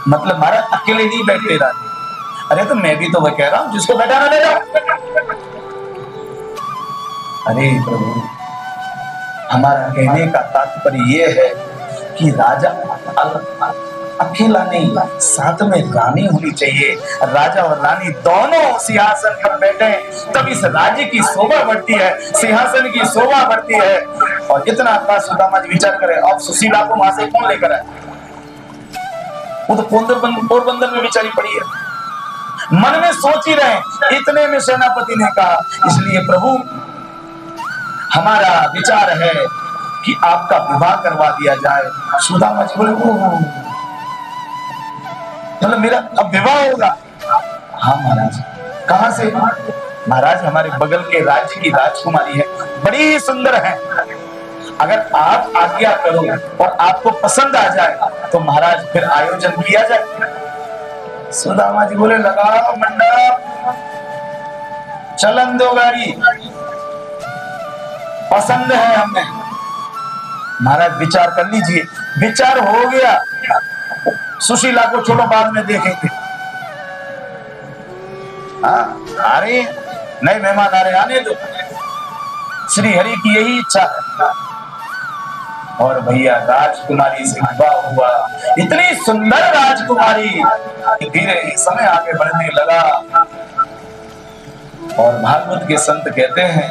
मतलब महाराज अकेले नहीं बैठते राजा। अरे तो मैं भी तो वह कह रहा हूं, जिसको बैठाना ले जाओ। अरे प्रभु हमारा कहने का तात्पर्य यह है कि राजा अकेला नहीं, साथ में रानी होनी चाहिए। राजा और रानी दोनों सिंहासन पर बैठे, तब इस राज्य की शोभा बढ़ती है, सिंहासन की शोभा बढ़ती है। और इतना खास सुदामा जी विचार करें, अब सुशीला को वहां से कौन लेकर आए? वो तो पोरबंदर में बेचारी पड़ी है। मन में सोच ही रहे, इतने में सेनापति ने कहा, इसलिए प्रभु हमारा विचार है कि आपका विवाह करवा दिया जाए। सुदामा जी बोले मतलब मेरा अब विवाह होगा? हाँ महाराज। कहां से? महाराज हमारे बगल के राज्य की राजकुमारी है, बड़ी सुंदर है। अगर आप आज्ञा करो और आपको पसंद आ जाए तो महाराज फिर आयोजन किया जाए। सुदामा जी बोले लगाओ मंडप, चलन दो गाड़ी, पसंद है हमें। महाराज विचार कर लीजिए। विचार हो गया, सुशीला को छोड़ो बाद में देखेंगे। हाँ आ रहे नए मेहमान आ रहे, आने दो, श्री हरि की यही इच्छा है। और भैया राजकुमारी से विवाह हुआ, इतनी सुंदर राजकुमारी। धीरे ही समय आगे बढ़ने लगा और भागवत के संत कहते हैं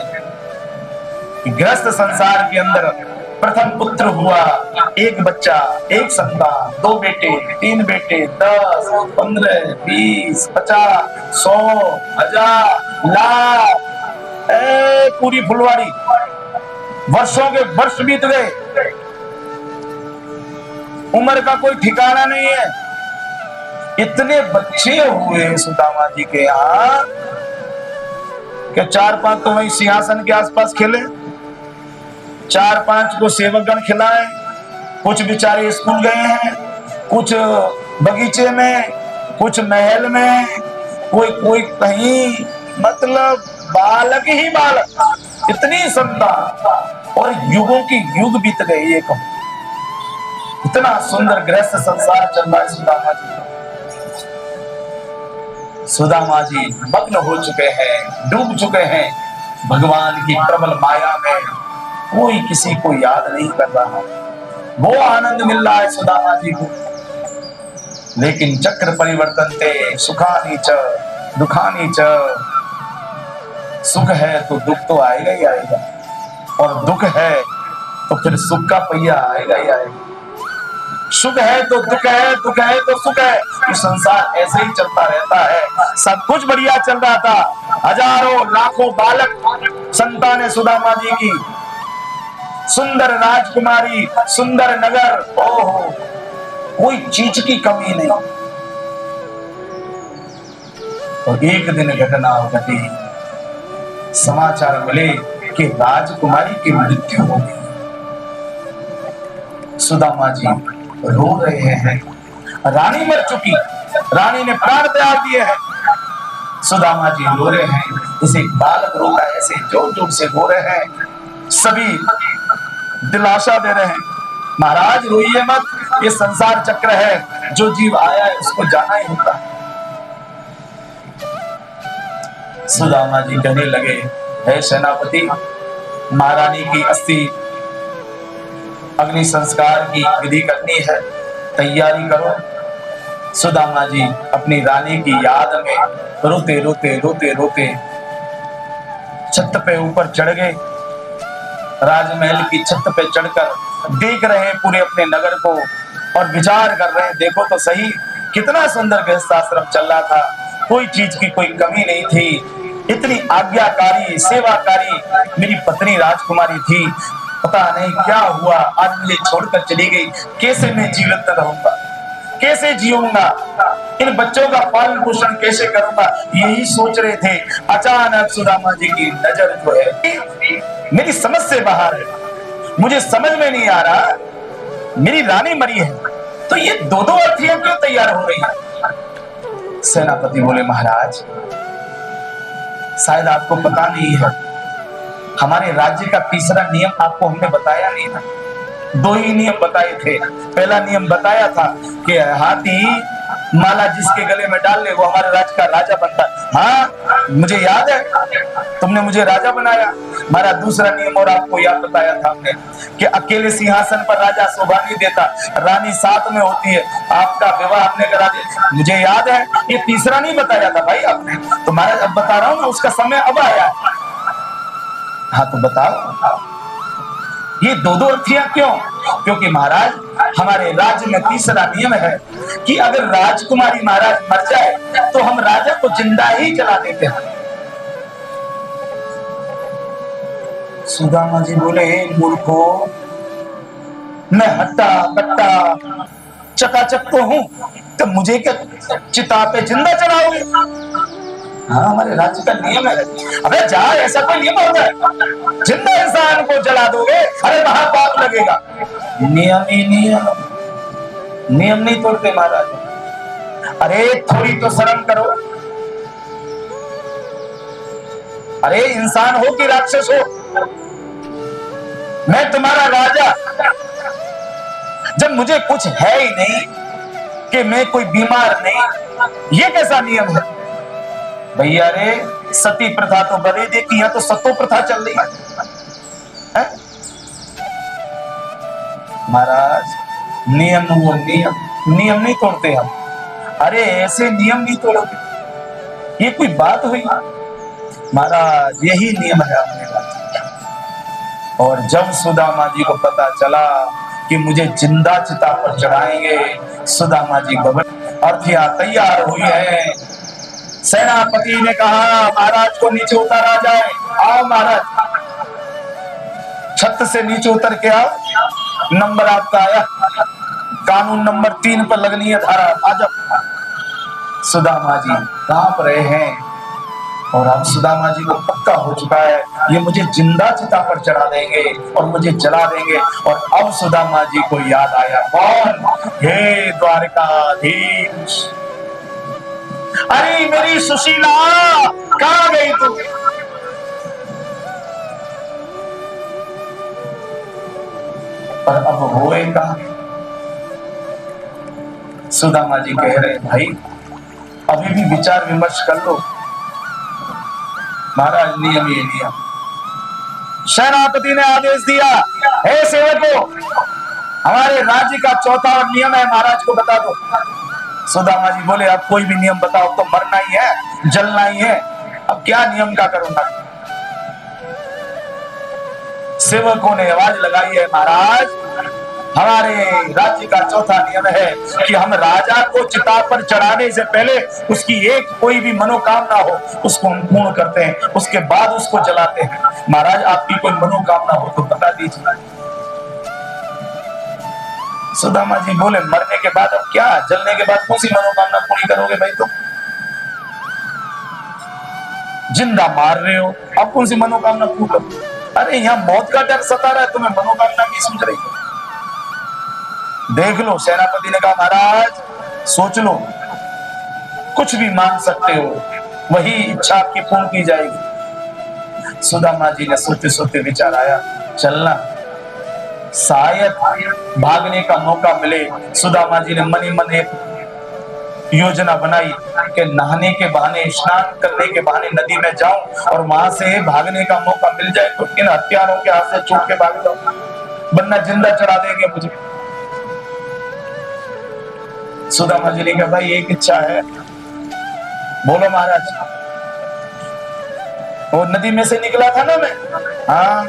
कि गृहस्थ संसार के अंदर प्रथम पुत्र हुआ, एक बच्चा, एक संतान, 2 बेटे, 3 बेटे, 10, 15, 20, 50, 100, 1000, लाख, पूरी फुलवारी। वर्षों के वर्ष बीत गए, उम्र का कोई ठिकाना नहीं है। इतने बच्चे हुए सुदामा जी के यहाँ कि 4-5 तो वही सिंहासन के आसपास खेले, 4-5 को सेवकगण खिलाए, कुछ बेचारे स्कूल गए हैं, कुछ बगीचे में, कुछ महल में, कोई कहीं, मतलब बालक ही बालक, इतनी संतान। और युगों की युग बीत गए, ये कहूं इतना सुंदर गृहस्थ संसार चल रहा है सुदामा जी। सुदामा जी मग्न हो चुके हैं, डूब चुके हैं भगवान की प्रबल माया में। कोई किसी को याद नहीं कर रहा, वो आनंद मिल रहा है सुदामा जी को। लेकिन चक्र परिवर्तन थे, सुखानी च दुखानी च। सुख है तो दुख तो आएगा ही आएगा, और दुख है तो फिर सुख का पहिया आएगा ही आएगा। सुख है तो दुख है, दुख है तो सुख है। ये संसार ऐसे ही चलता रहता है। सब कुछ बढ़िया चल रहा था, हजारों लाखों बालक संतान सुदामा जी की, सुंदर राजकुमारी, सुंदर नगर, ओहो कोई चीज की कमी नहीं। और एक दिन घटना घटी, समाचार मिले कि राजकुमारी की मृत्यु हो गई। सुदामा जी रो रहे हैं, रानी मर चुकी, रानी ने प्राण त्याग दिए हैं। सुदामा जी रो रहे हैं, इसे बालक रोता ऐसे जोर जोर से रो रहे हैं, सभी दिलासा दे रहे हैं, महाराज रोइए मत, ये संसार चक्र है, जो जीव आया है उसको जाना ही होता है। सुदामा जी कहने लगे, हे सेनापति, महारानी की अस्थि अग्नि संस्कार की विधि करनी है, तैयारी करो। सुदामा जी अपनी रानी की याद में रोते रोते रोते रोते छत पे ऊपर चढ़ गए। राजमहल की छत पे चढ़कर देख रहे हैं पूरे अपने नगर को और विचार कर रहे हैं, देखो तो सही कितना सुंदर गृहस्थाश्रम चल रहा था, कोई चीज की कोई कमी नहीं थी, इतनी आज्ञाकारी सेवाकारी मेरी पत्नी राजकुमारी थी, पता नहीं क्या हुआ आज मुझे छोड़कर चली गई, कैसे मैं जीवित रहूंगा, कैसे जीऊंगा, इन बच्चों का पालन पोषण कैसे करूंगा, यही सोच रहे थे। अचानक सुदामा जी की नजर जो है मेरी समझ से बाहर है, मुझे समझ में नहीं आ रहा, मेरी रानी मरी है तो ये दो दो अर्थियां क्यों तैयार हो रही हैं? सेनापति बोले, महाराज शायद आपको पता नहीं है, हमारे राज्य का तीसरा नियम आपको हमने बताया नहीं था, दो ही नियम बताए थे। पहला नियम बताया था कि हाथी माला जिसके गले में डाल ले वो हमारे राज्य का राजा बनता है। हाँ मुझे याद है, तुमने मुझे राजा बनाया। हमारा दूसरा नियम और आपको याद बताया था हमने कि अकेले सिंहासन पर राजा शोभा नहीं देता, रानी साथ में होती है, आपका विवाह हमने करा दिया, मुझे याद है। ये तीसरा नहीं बताया था भाई आपने, तो महाराज अब बता रहा हूं ना, उसका समय अब आया। हाँ तो बताओ ये दो दो अर्थियां क्यों? क्योंकि महाराज हमारे राज्य में तीसरा नियम है कि अगर राजकुमारी महाराज मर जाए तो हम राजा को जिंदा ही जला देते हैं। सुदामा जी बोले, मूर्खो, मैं हट्टा कट्टा चकाचक तो हूं, तो मुझे क्या चिता पे जिंदा जलाओगे? हाँ हमारे राज्य का नियम है। अबे जा, ऐसा कोई नियम होता है? जिंदा इंसान को जला दोगे, अरे महापाप लगेगा। नियम ही नियम, नियम नहीं तोड़ते महाराज। अरे थोड़ी तो शर्म करो, अरे इंसान हो कि राक्षस हो, मैं तुम्हारा राजा, जब मुझे कुछ है ही नहीं, कि मैं कोई बीमार नहीं, ये कैसा नियम है भैया? रे सती प्रथा तो बदे देखी, यहाँ तो सतो प्रथा चल रही है। महाराज नियम वो नियम, नियम नहीं तोड़ते हम। अरे ऐसे नियम नहीं तोड़ोगे, ये कोई बात हुई? महाराज यही नियम है अपने राज्य। और जब सुदामा जी को पता चला कि मुझे जिंदा चिता पर चढ़ाएंगे, सुदामा जी भवन अर्थियां तैयार हुई है। सेनापति ने कहा, महाराज को नीचे उतारा जाए। आओ महाराज, छत से नीचे उतर के आओ, नंबर आपका आया, कानून नंबर 3 पर लगनी है धारा, आ जाओ। सुदामा जी कांप रहे हैं और अब सुदामा जी को पक्का हो चुका है ये मुझे जिंदा चिता पर चढ़ा देंगे और मुझे जला देंगे। और अब सुदामा जी को याद आया, कौन? हे द्वारकाधीश, अरे मेरी सुशीला कहां गई तू? पर अब होए कहां? सुदामा जी कह रहे, भाई अभी भी विचार विमर्श कर लो। महाराज नियम ये नियम। सेनापति ने आदेश दिया, हे सेवकों, हमारे राज्य का चौथा और नियम है, महाराज को बता दो। सुदामा जी बोले, अब कोई भी नियम बताओ, तो मरना ही है, जलना ही है, अब क्या नियम का करूंगा? सेवकों ने आवाज लगाई है, महाराज हमारे राज्य का चौथा नियम है कि हम राजा को चिता पर चढ़ाने से पहले उसकी एक कोई भी मनोकामना हो उसको हम पूर्ण करते हैं, उसके बाद उसको जलाते हैं। महाराज आपकी कोई मनोकामना हो तो बता दीजिए। सुदामा जी बोले, मरने के बाद अब क्या, जलने के बाद कौन सी मनोकामना पूरी करोगे भाई? तुम जिंदा मार रहे हो, अब कौन सी मनोकामना पूरी करो? अरे यहाँ मौत का डर सता रहा है, तुम्हें मनोकामना की सोच रही हो? देख लो, सेनापति ने कहा, महाराज सोच लो, कुछ भी मांग सकते हो, वही इच्छा आपकी पूर्ण की जाएगी। सुदामा जी ने सोते सोते विचार आया, चलना शायद भागने का मौका मिले। सुदामा जी ने मनी मन एक योजना बनाई कि नहाने के बहाने, स्नान करने के बहाने नदी में जाऊं और वहां से भागने का मौका मिल जाए तो इन हत्यारों के हाथ से छूट के भाग जाऊं, वरना जिंदा चढ़ा देंगे मुझे। सुदामा जी ने कहा, भाई एक इच्छा है, बोलो महाराज। वो नदी में से निकला था ना मैं, हाँ,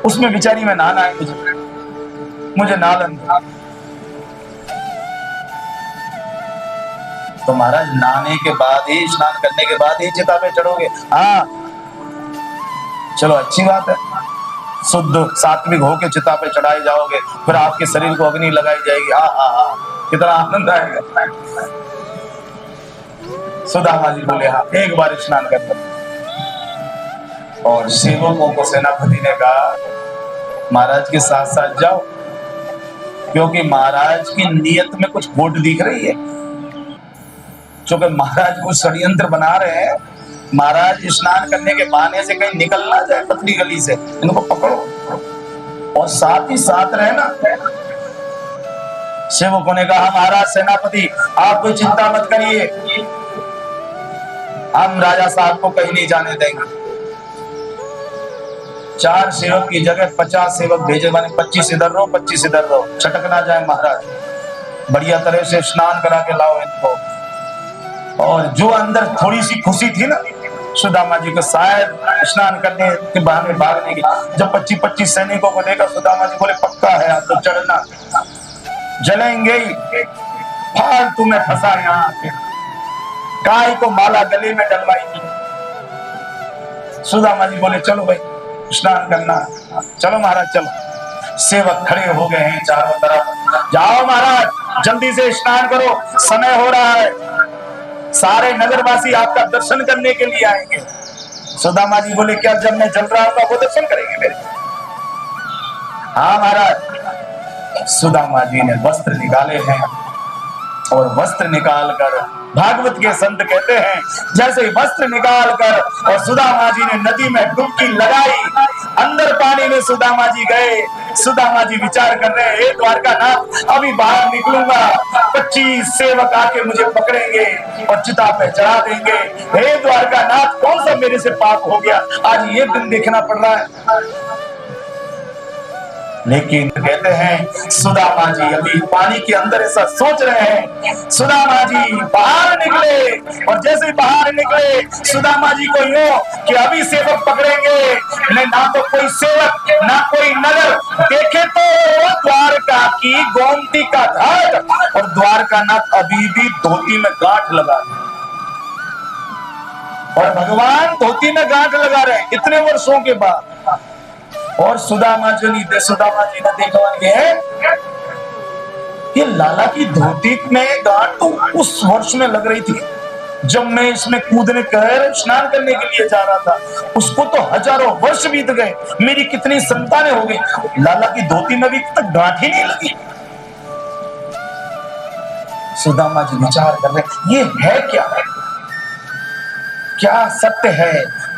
उसमें बेचारी में नहाना है मुझे नालन। तो महाराज नहाने के बाद ही, स्नान करने के बाद ही चिता पे चढ़ोगे? हाँ, चलो अच्छी बात है, शुद्ध सात्विक होके चिता पे चढ़ाए जाओगे, फिर आपके शरीर को अग्नि लगाई जाएगी। हाँ हाँ हाँ, कितना आनंद आएगा। सुदामा जी बोले, हाँ एक बार स्नान कर लो। और सेवकों को सेनापति ने कहा, महाराज के साथ साथ जाओ, क्योंकि महाराज की नीयत में कुछ खोट दिख रही है। क्योंकि महाराज कुछ षड्यंत्र बना रहे हैं, महाराज स्नान करने के बहाने से कहीं निकल ना जाए पतली गली से, इनको पकड़ो और साथ ही साथ रहना। सेवकों ने कहा, महाराज सेनापति आप कोई चिंता मत करिए, हम राजा साहब को कहीं नहीं जाने देंगे। 4 सेवक की जगह 50 सेवक भेजे, माने 25 इधर रहो 25 इधर रहो, छटक ना जाए महाराज, बढ़िया तरह से स्नान करा के लाओ इनको। और जो अंदर थोड़ी सी खुशी थी ना सुदामा जी को, शायद स्नान करने के बहाने भागने की, जब 25-25 सैनिकों को देखा, सुदामा जी बोले, पक्का है आप तो चढ़ना, जलेंगे ही, फालतू में फंसा यहाँ आके, काय को माला गले में डलवाई। सुदामा जी बोले, चलो भाई स्नान करना, चलो महाराज चलो। सेवक खड़े हो गए हैं चारों तरफ, जाओ महाराज जल्दी से स्नान करो, समय हो रहा है, सारे नगरवासी आपका दर्शन करने के लिए आएंगे। सुदामा जी बोले, क्या जब मैं जल रहा हूँ वो दर्शन करेंगे मेरे? हाँ महाराज। सुदामा जी ने वस्त्र निकाले हैं और वस्त्र निकालकर, भागवत के संत कहते हैं, जैसे वस्त्र निकालकर और सुदामा जी ने नदी में डुबकी लगाई, अंदर पानी में सुदामा जी गए। सुदामा जी विचार कर रहे हैं, हे द्वारकानाथ अभी बाहर निकलूंगा, 25 सेवक आके मुझे पकड़ेंगे और चिता पे चढ़ा देंगे। हे द्वारकानाथ कौन सा मेरे से पाप हो गया, आज ये दिन देखना पड़ रहा है। लेकिन कहते हैं सुदामा जी अभी पानी के अंदर ऐसा सोच रहे हैं। सुदामा जी बाहर निकले और जैसे बाहर निकले सुदामा जी को यूं कि अभी सेवक पकड़ेंगे, ना तो कोई सेवक ना कोई नगर देखे तो द्वारका की गोमती का घाट, और द्वारकानाथ अभी भी धोती में गांठ लगा रहे, और भगवान धोती में गांठ लगा रहे हैं इतने वर्षों के बाद। और सुदामा जी ने देखा ये लाला की धोती में गांठ तो उस वर्ष में लग रही थी जब मैं इसमें कूदने कर स्नान करने के लिए जा रहा था, उसको तो हजारों वर्ष बीत गए, मेरी कितनी संतानें हो गई, लाला की धोती में भी तक गांठ ही नहीं लगी। सुदामा जी विचार कर रहे, ये है क्या, क्या सत्य है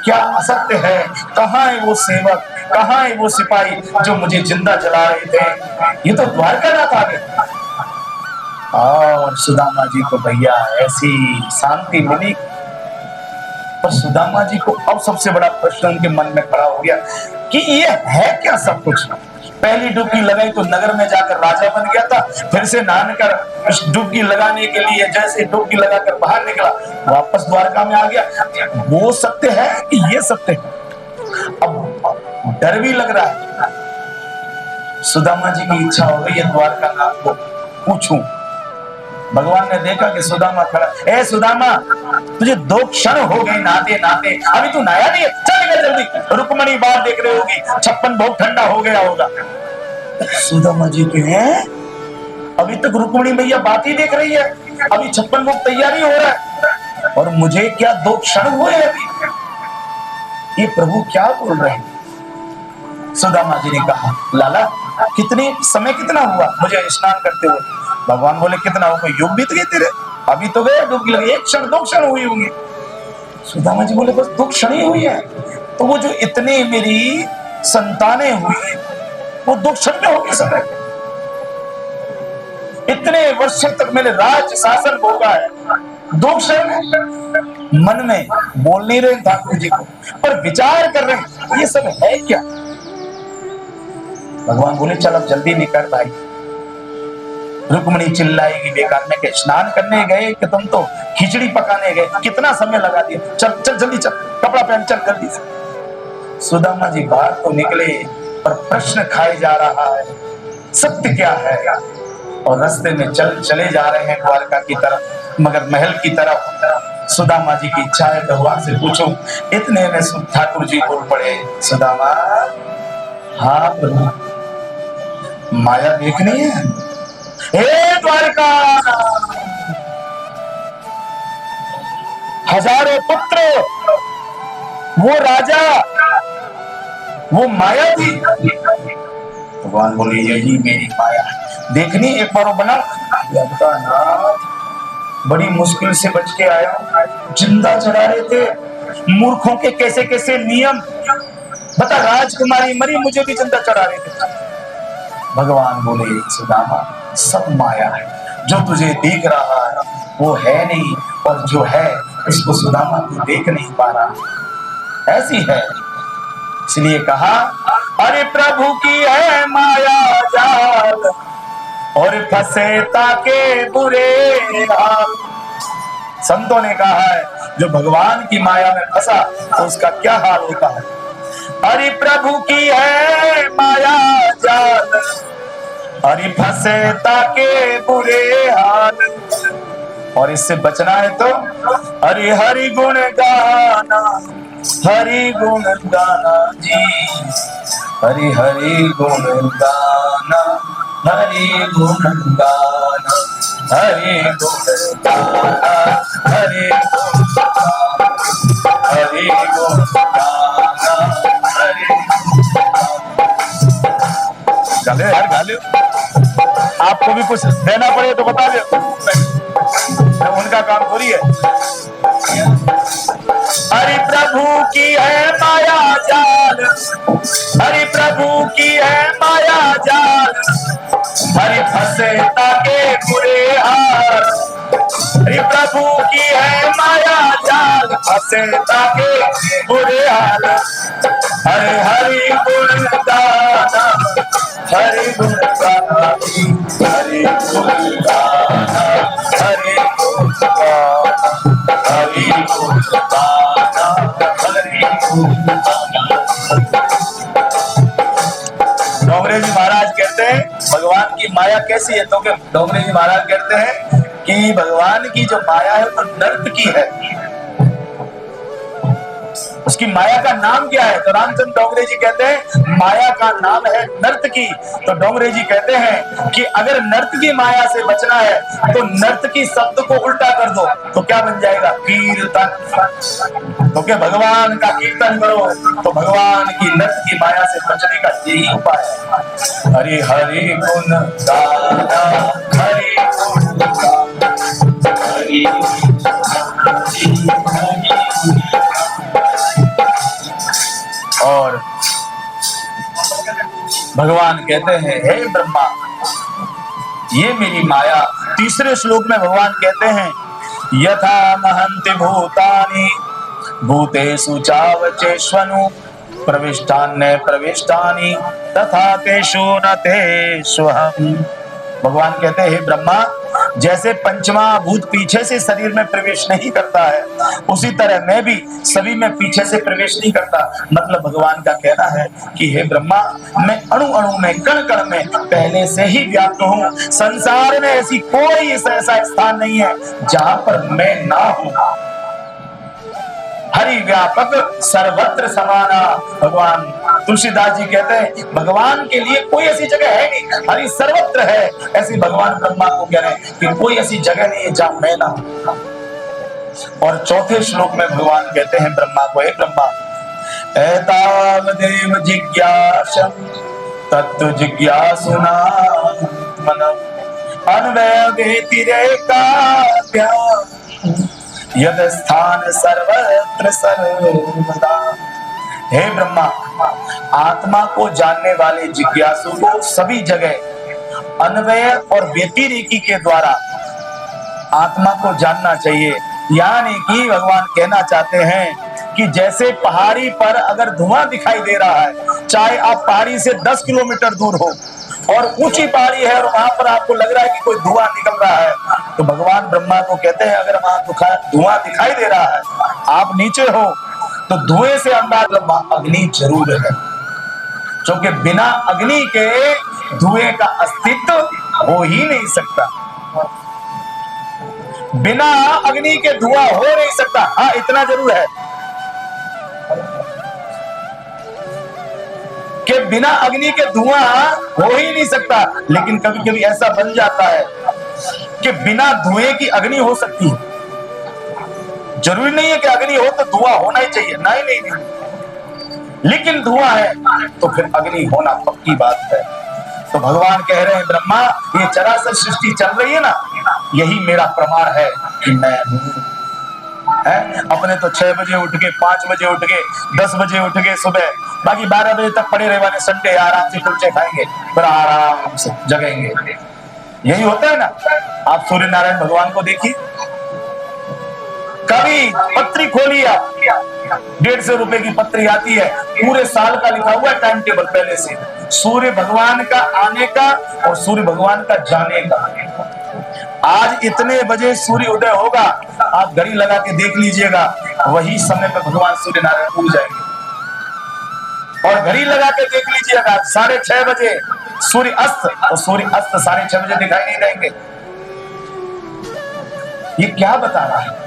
क्या असत्य है, कहाँ है वो सेवक, कहाँ है वो सिपाही जो मुझे जिंदा जला रहे थे, ये तो द्वारकानाथ आ गए। और सुदामा जी को भैया ऐसी शांति मिली। और सुदामा जी को अब सबसे बड़ा प्रश्न उनके मन में खड़ा हो गया कि ये है क्या सब कुछ। पहली डुबकी लगाई तो नगर में जाकर राजा बन गया था, फिर से नहान कर उस डुबकी लगाने के लिए जैसे डुबकी लगाकर बाहर निकला वापस द्वारका में आ गया। वो सत्य है कि ये सत्य है? अब डर भी लग रहा है। सुदामा जी की इच्छा हो गई है द्वारकानाथ को पूछूं। भगवान ने देखा कि सुदामा खड़ा, ए सुदामा तुझे 2 क्षण हो गए नहाते नहाते, अभी तू नहाया नहीं है, चल गया जल्दी, रुक्मणी बात देख रहे होगी, 56 भोग ठंडा हो गया होगा। सुदामा जी के हैं अभी तक रुक्मणी मैया बात ही देख रही है, अभी 56 भोग तैयारी हो रहा है और मुझे क्या 2 क्षण हुए अभी, ये प्रभु क्या बोल रहे हैं। सुदामा जी ने कहा, लाला कितने समय कितना हुआ मुझे स्नान करते हुए? भगवान बोले, कितना हो, कोई युग बीत गए तेरे, अभी तो गए डुबकी लगी, 1 क्षण 2 क्षण हुई होंगी। सुदामा जी बोले, बस 2 क्षण ही हुई है। तो वो जो इतनी मेरी संतानें हुई वो दुख क्षण होगी समय। इतने वर्षों तक मैंने राज शासन भोगा है, दुख क्षण मन में बोल नहीं रहे ठाकुर जी को, पर विचार कर रहे हैं ये सब है क्या। भगवान बोले चल अब जल्दी निकल भाई। रुक्मणी चिल्लाएगी बेकार में, के स्नान करने गए कि तुम तो खिचड़ी पकाने गए, कितना समय लगा दिया, चल चल जल्दी चल, कपड़ा पहन चल जल्दी से। सुदामा जी बाहर तो निकले पर प्रश्न खाए जा रहा है सत्य क्या है, और रास्ते में चले जा रहे हैं द्वारका की तरफ, मगर महल की तरफ। सुदामा जी की इच्छा है भगवान से पूछो। इतने में ठाकुर जी बोल पड़े, सुदामा हाँ प्रभु माया देखनी है। हे द्वारका, हजारों पुत्र, वो राजा, वो माया थी। भगवान बोले यही मेरी माया देखनी, एक बार वो बना ना, बड़ी मुश्किल से बच के आया हूं, जिंदा चढ़ा रहे थे, मूर्खों के कैसे कैसे नियम, बता राजकुमारी मरी मुझे भी जिंदा चढ़ा रहे थे। भगवान बोले सुदामा सब माया है, जो तुझे देख रहा है वो है नहीं, और जो है उसको सुदामा तू देख नहीं पा रहा, ऐसी है। इसलिए कहा अरे प्रभु की है माया जाल, और फंसे ताके बुरे हाल। संतों ने कहा है जो भगवान की माया में फंसा तो उसका क्या हाल होता है। अरे प्रभु की है माया जाल, अरे फंसे ताके बुरे हाल। और इससे बचना है तो हरि हरि गुण गाना, हरि गुण गाना जी, हरि हरि गुण गाना, हरि गुण गाना, हरि गुण गाना, हरि गुण गाना, हरि गुण गाना, हरि गाले यार गाले। आपको भी कुछ देना पड़े तो बता दो, उनका काम थोड़ी है। हरि प्रभु की है माया जाल, हरि प्रभु की है माया जाल, हरि फंसे ताके बुरे हाल। हरि प्रभु की है माया जाल, फंसे ताके बुरे हाल। हरि हरि गुण गाना, हरि गुण गाना, हरि गुण गाना, हरि गुण गाना, हरि गुण गाना, हरि गुण गाना। डोंगरे जी महाराज कहते हैं भगवान की माया कैसी है, तो डोंगरे जी महाराज कहते हैं कि भगवान की जो माया है वो नर्त की है। उसकी माया का नाम क्या है, तो रामचंद्र डोंगरे जी कहते हैं माया का नाम है नर्तकी। तो डोंगरे जी कहते हैं कि अगर नर्तकी माया से बचना है तो नर्तकी शब्द को उल्टा कर दो तो क्या बन जाएगा, कीर्तन। तो क्या भगवान का कीर्तन करो तो भगवान की नर्तकी माया से बचने का यही उपाय है। हरि हरि गुण गाना, हरि गुण गाना, हरि और भगवान कहते हैं हे ब्रह्मा ये मेरी माया। तीसरे श्लोक में भगवान कहते हैं यथा महन्ति भूतानि भूतेषु चावचेष्वनु प्रविष्टान्य प्रविष्टानि तथा तेषु न तेष्वहम्। भगवान कहते हैं हे ब्रह्मा जैसे पंचमा भूत पीछे से शरीर में प्रवेश नहीं करता है उसी तरह मैं भी सभी में पीछे से प्रवेश नहीं करता। मतलब भगवान का कहना है कि हे ब्रह्मा मैं अणु अणु में कण कण में पहले से ही व्याप्त हूँ। संसार में ऐसी कोई ऐसा स्थान नहीं है जहां पर मैं ना हूं। हरि व्यापक सर्वत्र समाना। भगवान तुलसीदास जी कहते हैं भगवान के लिए कोई ऐसी जगह है नहीं, हरि सर्वत्र है। ऐसे भगवान ब्रह्मा को कह रहे हैं कि कोई ऐसी जगह नहीं है जहां मैं ना हूं। और चौथे श्लोक में भगवान कहते हैं ब्रह्मा को, हे ब्रह्मा एतावदेव जिज्ञासं तत्व जिज्ञासुना मनम अन्वयवेतिरेकाभ्या यद स्थान सर्वत्र सर्वदा हे ब्रह्मा, आत्मा को जानने वाले जिज्ञासु को सभी जगह अन्वय और व्यतिरेकी के द्वारा आत्मा को जानना चाहिए। यानी कि भगवान कहना चाहते हैं कि जैसे पहाड़ी पर अगर धुआं दिखाई दे रहा है, चाहे आप पहाड़ी से 10 किलोमीटर दूर हो और ऊंची पहाड़ी है और वहां पर आपको लग रहा है कि कोई धुआं निकल रहा है, तो भगवान ब्रह्मा को कहते हैं अगर वहां धुआं दिखाई दे रहा है, आप नीचे हो, तो धुएं से अंदाज अग्नि जरूर है, क्योंकि बिना अग्नि के धुएं का अस्तित्व हो ही नहीं सकता। बिना अग्नि के धुआं हो नहीं सकता। हाँ, इतना जरूर है कि बिना अग्नि के धुआं हो ही नहीं सकता। लेकिन कभी कभी ऐसा बन जाता है कि बिना धुएं की अग्नि हो सकती है। जरूरी नहीं है कि अग्नि हो तो धुआं होना ही चाहिए, नहीं, लेकिन धुआं है तो फिर अग्नि होना पक्की बात है। तो भगवान कह रहे हैं ब्रह्मा, ये चराचर सृष्टि चल रही है ना, यही मेरा प्रमाण है कि मैं हूं। अपने तो 6 बजे उठ के, 5 बजे उठ के, 10 बजे उठ के सुबह, बाकी 12 बजे तक पड़े रहे वाले संडे आराम से कुलचे खाएंगे, फिर आराम से जगेंगे। यही होता है ना। आप सूर्य नारायण भगवान को देखिए, कभी पत्री खोली आप, 150 रुपए की पत्री आती है, पूरे साल का लिखा हुआ है टाइम टेबल पहले से, सूर्य भगवान का आने का और सूर्य भगवान का जाने का। आज इतने बजे सूर्य उदय होगा, आप घड़ी लगा के देख लीजिएगा, वही समय पर भगवान सूर्य नारायण उग जाएंगे। और घड़ी लगा के देख लीजिएगा, 6:30 बजे सूर्य अस्त, और सूर्य अस्त 6:30 बजे दिखाई नहीं देंगे। ये क्या बता रहा है?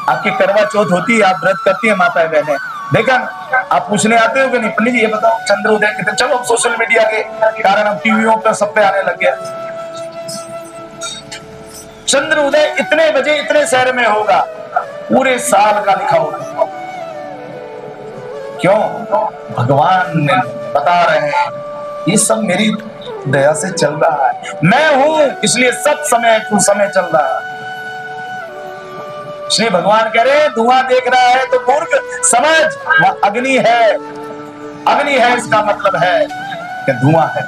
आपकी करवा चौथ होती है, आप व्रत करती है माता बहने, देखा ना, आप पूछने आते हो कि नहीं पंडित जी ये बताओ चंद्र उदय कितने? चलो अब सोशल मीडिया के कारण हम टीवियों पर सब पे आने लग गया, चंद्र उदय इतने बजे इतने शहर में होगा, पूरे साल का लिखा होगा। क्यों? भगवान ने बता रहे हैं ये सब मेरी दया से चल रहा है, मैं हूं इसलिए सब समय कुछ समय चल रहा है। इसलिए भगवान कह रहे हैं धुआं देख रहा है तो मूर्ख समझ, वह अग्नि है। अग्नि है इसका मतलब है कि धुआं है।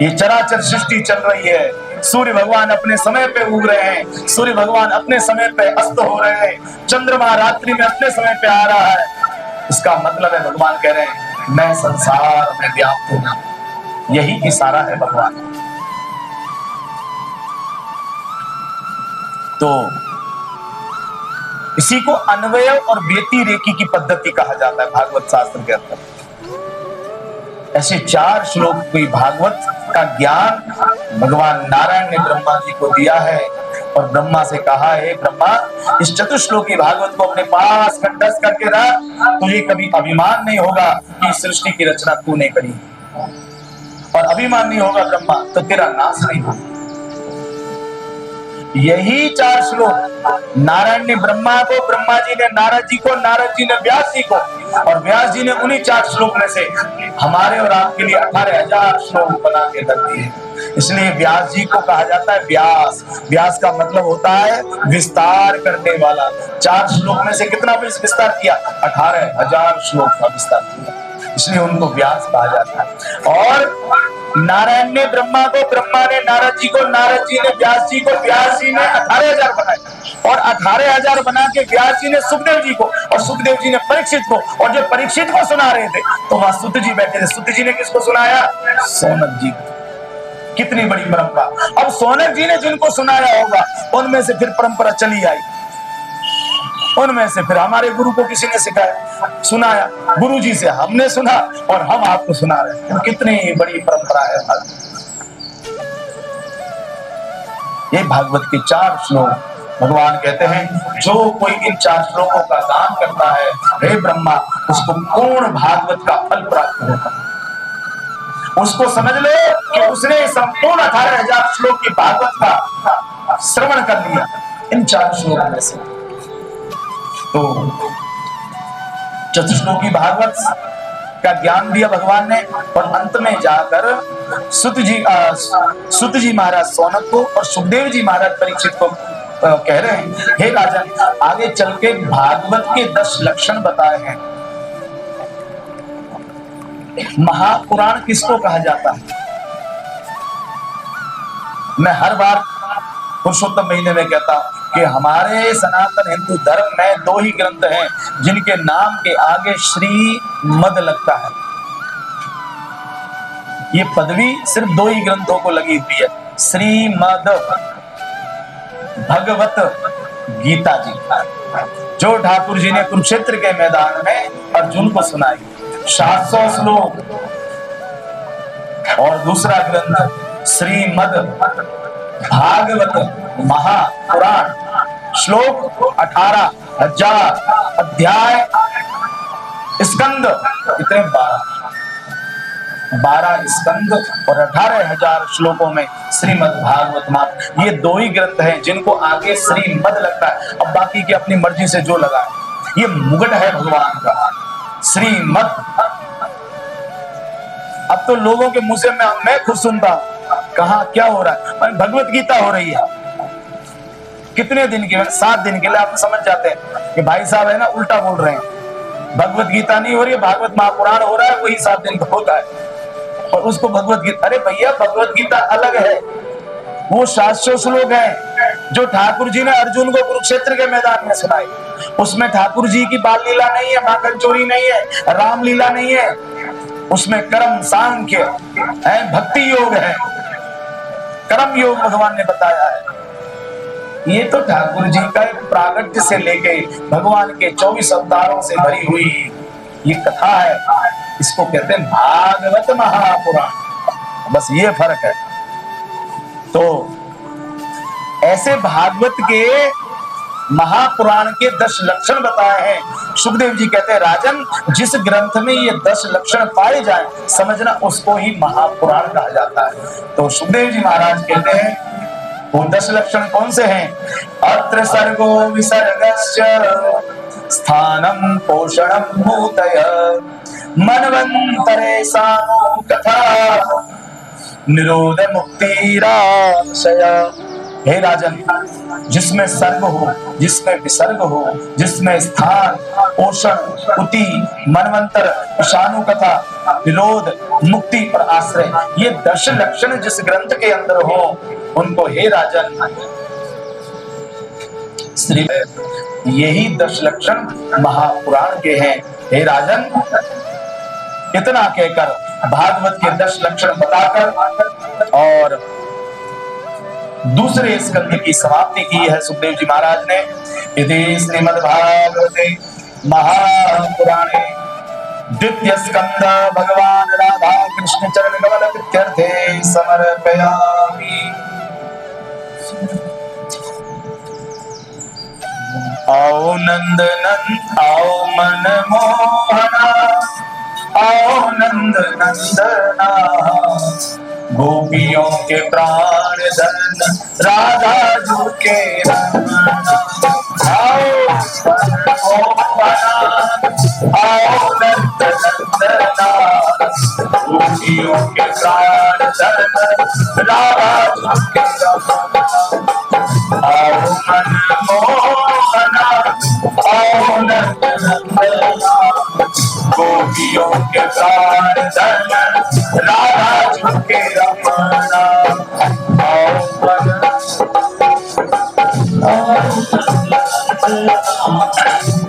ये चराचर सृष्टि चल रही है, सूर्य भगवान अपने समय पे उग रहे हैं, सूर्य भगवान अपने समय पे अस्त हो रहे हैं, चंद्रमा रात्रि में अपने समय पे आ रहा है। इसका मतलब है भगवान कह रहे हैं मैं संसार में व्याप्त हूं। यही इशारा है भगवान। तो इसी को अन्वय और व्यतिरेकी की पद्धति कहा जाता है भागवत शास्त्र के अंदर। ऐसे 4 श्लोक की भागवत का ज्ञान भगवान नारायण ने ब्रह्मा जी को दिया है और ब्रह्मा से कहा है ब्रह्मा, इस चतुश्लोकी भागवत को अपने पास कंठस्थ करके रख, तुझे कभी अभिमान नहीं होगा कि सृष्टि की रचना तूने करी, और अभिमान नहीं होगा ब्रह्मा तो तेरा नाश नहीं होगा। यही 4 श्लोक नारायण ने ब्रह्मा को, ब्रह्मा जी ने नारद जी को, नारद जी ने व्यास जी को, और व्यास जी ने उन्हीं 4 श्लोक में से हमारे और आपके लिए 18,000 श्लोक बना के रख दिए। इसलिए व्यास जी को कहा जाता है व्यास। व्यास का मतलब होता है विस्तार करने वाला। 4 श्लोक में से कितना विस्तार किया? 18,000 श्लोक का विस्तार किया, इसलिए उनको व्यास कहा जाता है। और नारायण ने ब्रह्मा को, ब्रह्मा ने नारद जी को, नारद जी ने व्यास जी को, व्यास जी ने 18,000 बनाए, और 18,000 बना के व्यास जी ने सुखदेव जी को, और सुखदेव जी ने परीक्षित को, और जो परीक्षित को सुना रहे थे तो वहां सुत जी बैठे थे। सुत जी ने किसको सुनाया? सौनक जी को। कितनी बड़ी परंपरा। अब सौनक जी ने जिनको सुनाया होगा उनमें से फिर परंपरा चली आई, उनमें से फिर हमारे गुरु को किसी ने सिखाया, सुनाया, गुरु जी से हमने सुना और हम आपको सुना रहे हैं। कितनी बड़ी परंपरा है ये भागवत के 4 श्लोक। भगवान कहते हैं जो कोई इन 4 श्लोकों का गान करता है, हे ब्रह्मा, उसको पूर्ण भागवत का फल प्राप्त होता है। उसको समझ लो कि उसने संपूर्ण 18,000 श्लोक की भागवत का श्रवण कर लिया इन 4 श्लोकों में से। तो चतुश्लोकी भागवत का ज्ञान दिया भगवान ने, और अंत में जाकर सुत जी महाराज सौनक को और सुखदेव जी महाराज परीक्षित को कह रहे हैं हे राजन, आगे चल के भागवत के 10 लक्षण बताए हैं। महापुराण किसको कहा जाता है? मैं हर बार पुरुषोत्तम महीने में कहता हूं कि हमारे सनातन हिंदू धर्म में 2 ही ग्रंथ हैं जिनके नाम के आगे श्री मद लगता है। ये पदवी सिर्फ 2 ही ग्रंथों को लगी हुई है, श्रीमद भगवत गीता जी, जो ठाकुर जी ने कुरुक्षेत्र के मैदान में अर्जुन को सुनाई, 700 श्लोक। और दूसरा ग्रंथ श्रीमद भागवत महापुराण, श्लोक 18,000, अध्याय स्कंद कितने 12 स्कंद और 18,000 श्लोकों में श्रीमद् भागवत महापुराण। ये 2 ही ग्रंथ हैं जिनको आगे श्रीमद लगता है। अब बाकी की अपनी मर्जी से जो लगाए, ये मुगट है भगवान का श्रीमद। अब तो लोगों के मुंह से मैं खुद सुनता हूं, कहा क्या हो रहा है, भगवत गीता हो रही है। कितने दिन के? 7 दिन के लिए। आप समझ जाते हैं कि भाई साहब है ना उल्टा बोल रहे हैं, भगवत गीता नहीं हो रही है, भागवत महापुराण हो रहा है, वही 7 दिन का होता है और उसको भगवत गीता। अरे भैया, भगवत गीता अलग है, वो 700 श्लोक है जो ठाकुर जी ने अर्जुन को कुरुक्षेत्र के मैदान में सुनाई। उसमें ठाकुर जी की बाल लीला नहीं है, माखन चोरी नहीं है, राम लीला नहीं है, उसमें कर्म सांख्य है, भक्ति योग है, कर्म योग भगवान ने बताया है। ये तो ठाकुर जी का एक प्रागट्य से लेके भगवान के 24 अवतारों से भरी हुई ये कथा है, इसको कहते हैं भागवत महापुराण। बस ये फर्क है। तो ऐसे भागवत के महापुराण के 10 लक्षण बताए हैं। सुखदेव जी कहते हैं राजन, जिस ग्रंथ में ये 10 लक्षण पाए जाए, समझना उसको ही महापुराण कहा जाता है। तो सुखदेव जी महाराज कहते हैं वो 10 लक्षण कौन से हैं? अत्र सर्गो विसर्गस्य स्थानम पोषणम भूतय मनवंतरे सानो कथा निरोध मुक्तिराशय। हे राजन, जिसमें सर्ग हो, जिसमें विसर्ग हो, जिसमें स्थान, पोषण, उति, मनवंतर, शानु कथा, विरोध, मुक्ति पर आश्रय, ये 10 लक्षण जिस ग्रंथ के अंदर हो, उनको हे राजन श्री, यही 10 लक्षण महापुराण के हैं। हे राजन, इतना कहकर भागवत के 10 लक्षण बताकर और दूसरे स्कंद की समाप्ति की है सुखदेव जी महाराज ने। इति श्रीमद्भागवते महापुराणे द्वितीय स्कंद भगवान राधा कृष्ण चरण कमल प्रीत्यर्थे समर्पयामि। आओ नंद नंद आओ मन मोहना, आओ नंद नंदना, गोपियों के प्राण धन राधा जी के रमना। आओ आओ नंद नंदना, गोपियों के प्राण धन राधा जी के रमना। आओ मन मोहना, आओ नंद नंदना, गोपियों के प्राण धन राधा जी के रमना। आओ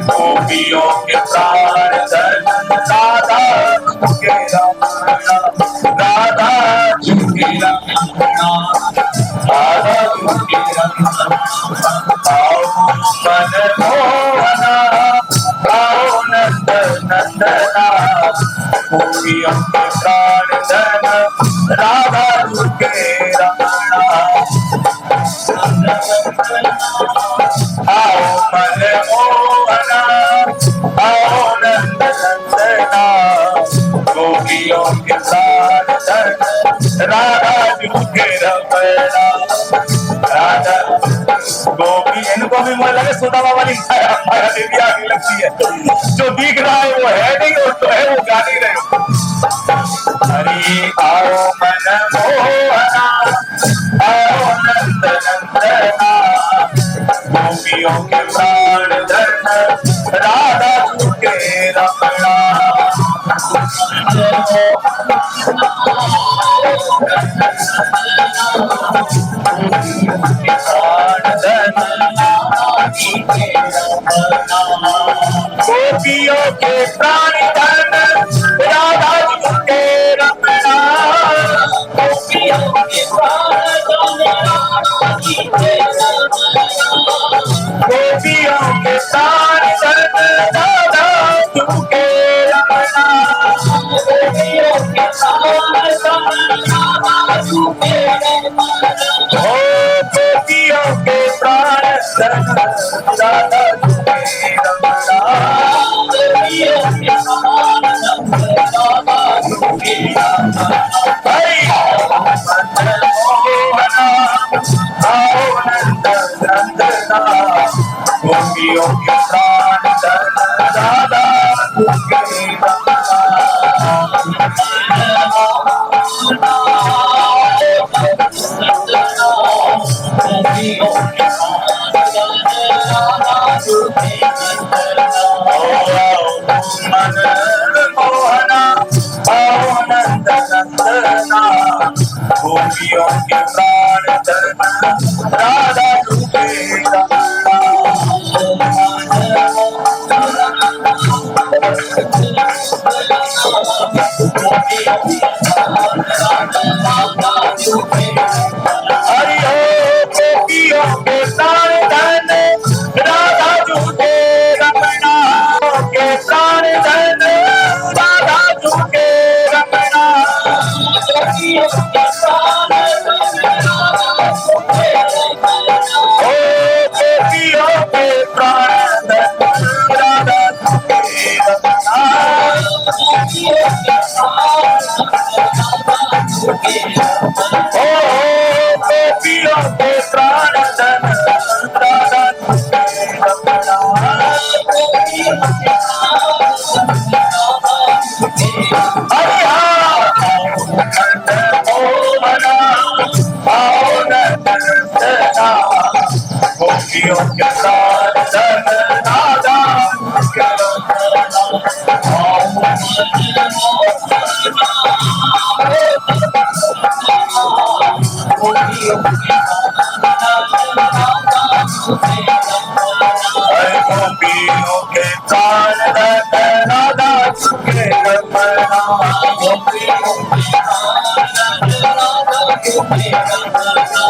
गोपियों के प्राण धन राधा जी के रमना, राधा जी के रमना, राधा जी के रमना। आओ मन मोहना, आओ नंद नंदना, गोपियों के प्राण धन राधा जी के रमना। आओ मन मोहना, आओ नंद नंदना, गोपियों के प्राण धन राधा जी के रमना। राधा गोपी, इनको भी मुझे लगे सुदामा वाली माया देवी आगे लगती है। जो दिख रहा है वो है नहीं, और तो है वो गा नहीं रहे। हरि आओ मन मोहना, आओ नंद नंदना, गोपियों के प्राण धन राधा झूठे रमणा। गोपियों के प्राण धन राधा झूठे रमणा। गोपियों के प्राण धन गोपियों के प्राण धन राधा झूठे रमणा। गोपियों के प्राण धन राधा झूठे रमणा। गोपियों के प्राण धन राधा झूठे रमणा। गोपियों के प्राण धन राधा झूठे रमणा। गोपियों के प्राण धन राधा झूठे गोपियों के प्राण धन राधा झूठे हरि हो। गोपियों के प्राण धन राधा झूठे रमणा। के प्राण धन राधा झूठे रमणा। गोपियों के प्राण धन राधा झूठे रमणा। गोपियों के प्राण धन राधा झूठे रमणा। गोपियों के प्राण गोपियों के प्राण धन राधा झूठे रमणा।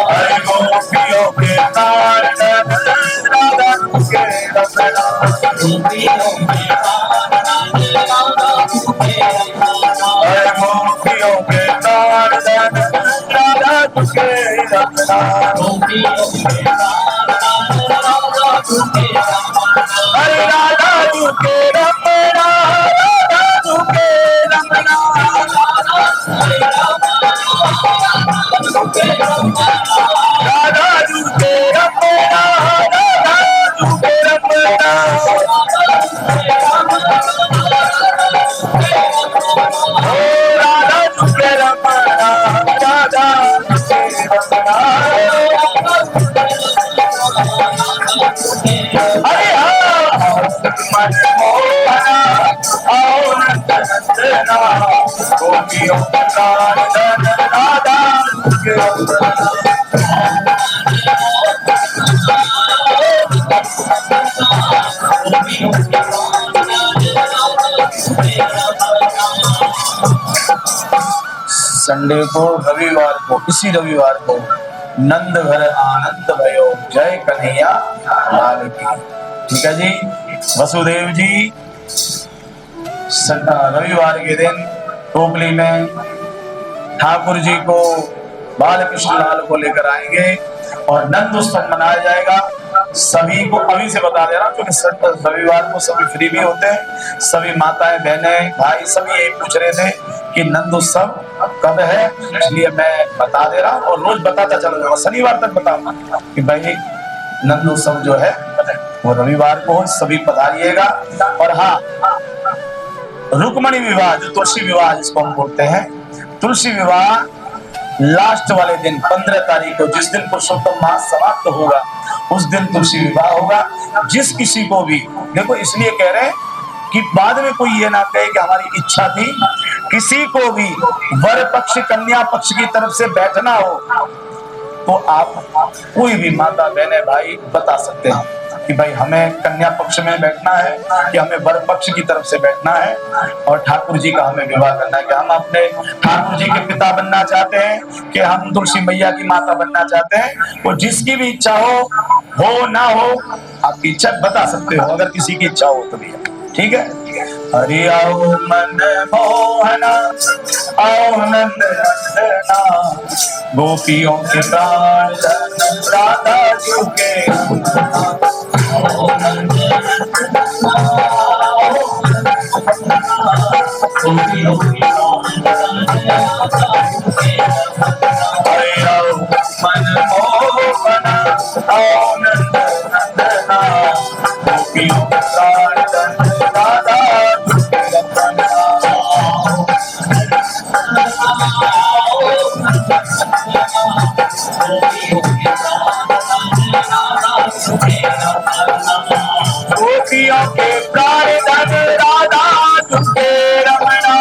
हरि गोपियों के प्राण धन राधा झूठे गोपियों के प्राण धन राधा झूठे रमणा। गोपियों के प्राण धन राधा झूठे रमणा। गोपियों के प्राण धन राधा झूठे रमणा। हरे राधा झूठे रमणा। राधा झूठे रमणा। राधा झूठे रमणा। राधा झूठे रमणा। राधा झूठे रमणा। राधा झूठे रमणा। हरे मनमोहना आओ नंदना। गोपियों के प्राण धन राधा झूठे रमणा। संडे को रविवार को इसी रविवार को नंद घर आनंद भयो जय कन्हैया लाल की। ठीक है जी। वसुदेव जी रविवार के दिन टोपली में ठाकुर जी को बाल कृष्ण लाल को लेकर आएंगे और नंद उत्सव मनाया जाएगा। सभी को अभी से बता दे रहा हूँ क्योंकि रविवार को सभी फ्री भी होते हैं। सभी माताएं बहनें भाई सभी यही पूछ रहे थे कि नंद उत्सव कब है, इसलिए मैं बता दे रहा हूँ और रोज बताता चलूंगा। शनिवार तक बताऊंगा कि भाई नंद उत्सव जो है वो रविवार को सभी पधारिएगा। और हाँ, रुक्मणी विवाह जो तुलसी विवाह जिसको हम बोलते हैं, तुलसी विवाह लास्ट वाले दिन 15 तारीख को जिस दिन पुरुषोत्तम मास समाप्त होगा उस दिन तुलसी विवाह होगा। जिस किसी को भी, देखो इसलिए कह रहे हैं कि बाद में कोई ये ना कहे कि हमारी इच्छा थी। किसी को भी वर पक्ष कन्या पक्ष की तरफ से बैठना हो तो आप कोई भी माता बहने भाई बता सकते हैं कि भाई हमें कन्या पक्ष में बैठना है कि हमें वर पक्ष की तरफ से बैठना है और ठाकुर जी का हमें विवाह करना है, कि हम अपने ठाकुर जी के पिता बनना चाहते हैं कि हम तुलसी मैया की माता बनना चाहते हैं। वो जिसकी भी इच्छा हो ना हो, आपकी इच्छा बता सकते हो अगर किसी की इच्छा हो तो भी। ठीक है। हरि आओ मन मोहना, आओ नंद नंदना, गोपियों के प्राण राधा जी के। हरि आओ मन मोहना, आओ नंद नंदना, गोपियों के प्राण गोपियों के प्राण राधा तुझे रमना।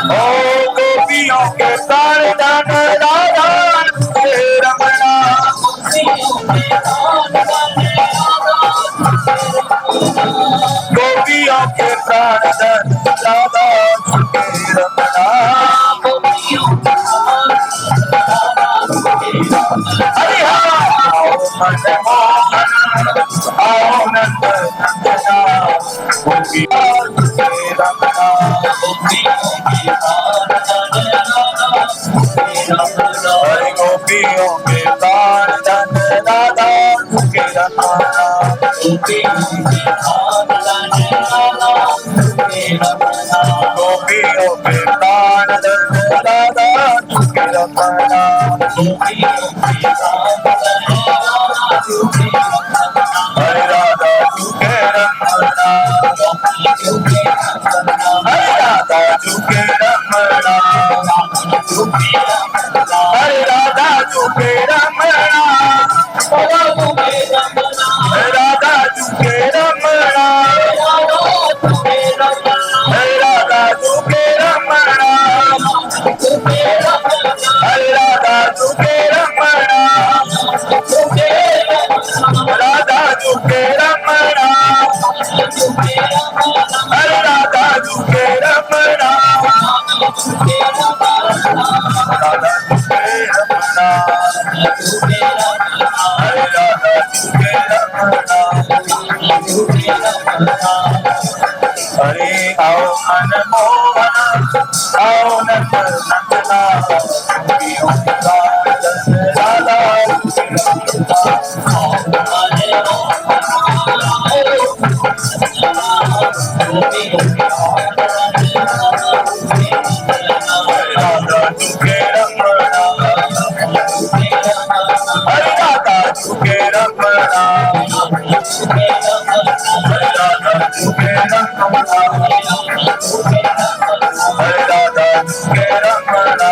ओ गोपियों के प्राण राधा तुझे रमना। गोपियों के प्राण राधा तुझे रमना। हरि आओ मन मोहन, आओ नंद नंदना, गोपियों के रमना। हरि गोपियों के प्राण राधा तुझे रमना। गोपियों के प्राण राधा तुझे रमना। हरे राधा तुझे रमना, हरे राधा तुझे रमना, हरे राधा तुझे रमना, हरे राधा तुझे रमना, हरे राधा तुझे रमना, हरे राधा तुझे रमना, राधा तुझे रमना, हरे राधा तुझे रमना, राधा तुझे रमना, हरे राधा तुझे रमना। हरे आओ मन मोहन, आओ नंद नंदना, गोपियों के प्राण राधा तुझे रमना। राधा तुझे रमना, हरे राधा तुझे रमना, हरे राधा तुझे रमना, हरे राधा तुझे रमना,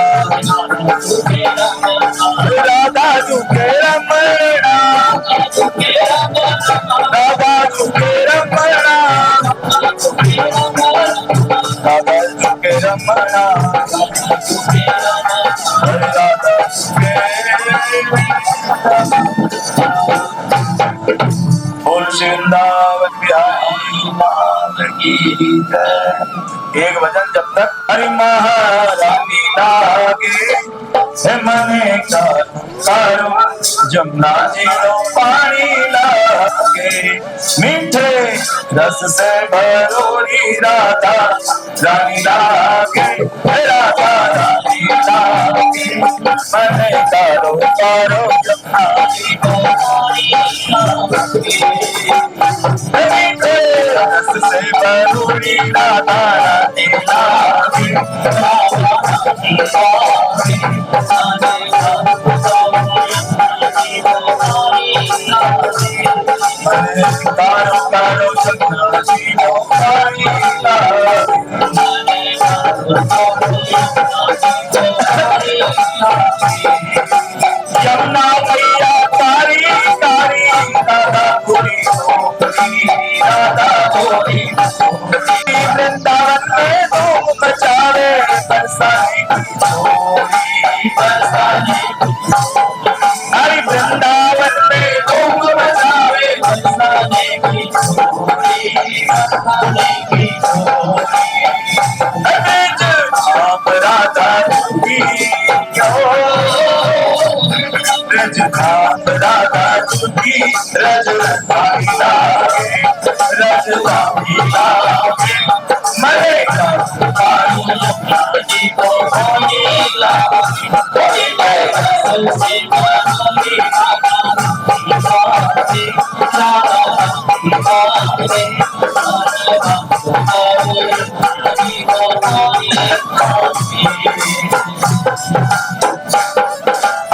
हरे राधा तुझे रमना, राधा तुझे रमना, राधा तुझे रमना, हरे राधा बोल वृंदावन बिहारी लाल की जय। एक भजन जब तक हरि महारानी लागे मने का करो, जमुना जी लो पानी लागे, मीठे रस से भरोरी राधा रानी लागे, राधा रानी लागे, मने करो करो जमुना जी लो पानी लागे, मीठे रस से भरोरी राधा रानी लागे, कारो कारो जमुना जी लो पानी लागे। ब्रज धाम राधा चुकी रजधानी लागे रजधानी लागे मरे का पुकारू यमुना जी को होने लागे कोई तुलसी माली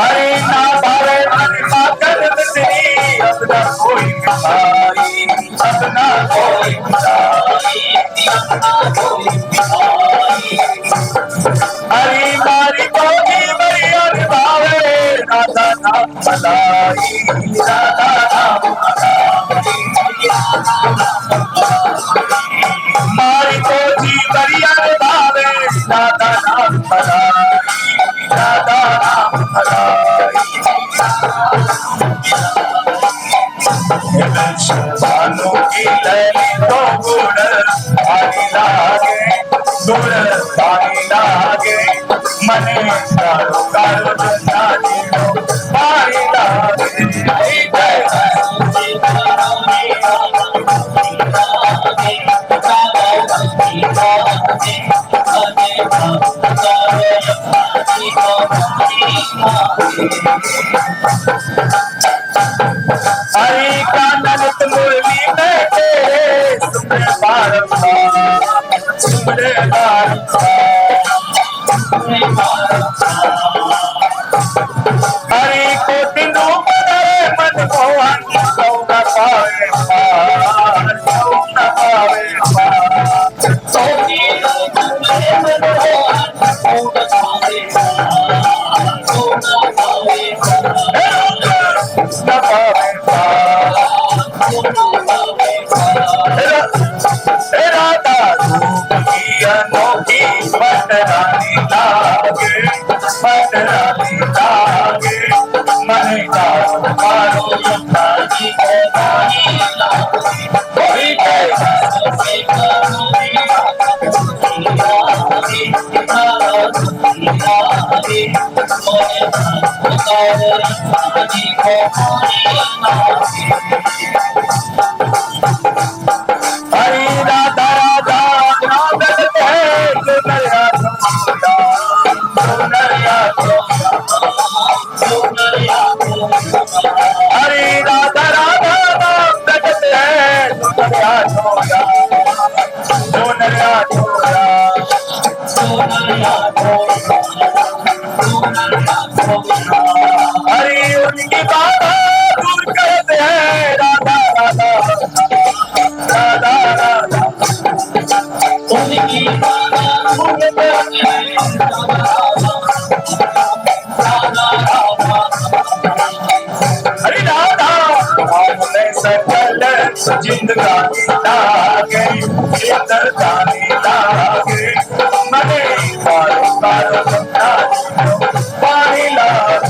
अरे ना भावे मन का कर्म तेरी अब ना कोई बिहारी अब ना कोई बिहारी अरे मारी बोली मैया भावे राधा नाम मलाई राधा नाम मारी बोली मैया भावे राधा नाम मलाई राधा नाम भानु की ललितो गुण भारी लागे गुण भारी लागे मने कारो कारो नाची भारी लागे हरि कानन मुरली में तेरे सुमरे हरि को दिनों मरे मन मोहन सौ न पावे सौ न पावे सौ मन मोहन सौ न पावे राधा रूप की अनोखी पटरानी लागे मन का मारो यमुना जी को पानी लागे कोई हरि राधा राधा नागत है सुनरिया हरि राधा राधा नागत है सुनरिया हरि उनकी बाधा दूर करते हैं राधा राधा राधा राधा उनकी बाधा दूर करते हैं हरि राधा हमने सकल जिंदगानी लागे जिंदगानी लागे मने कारो कारो पानी लागे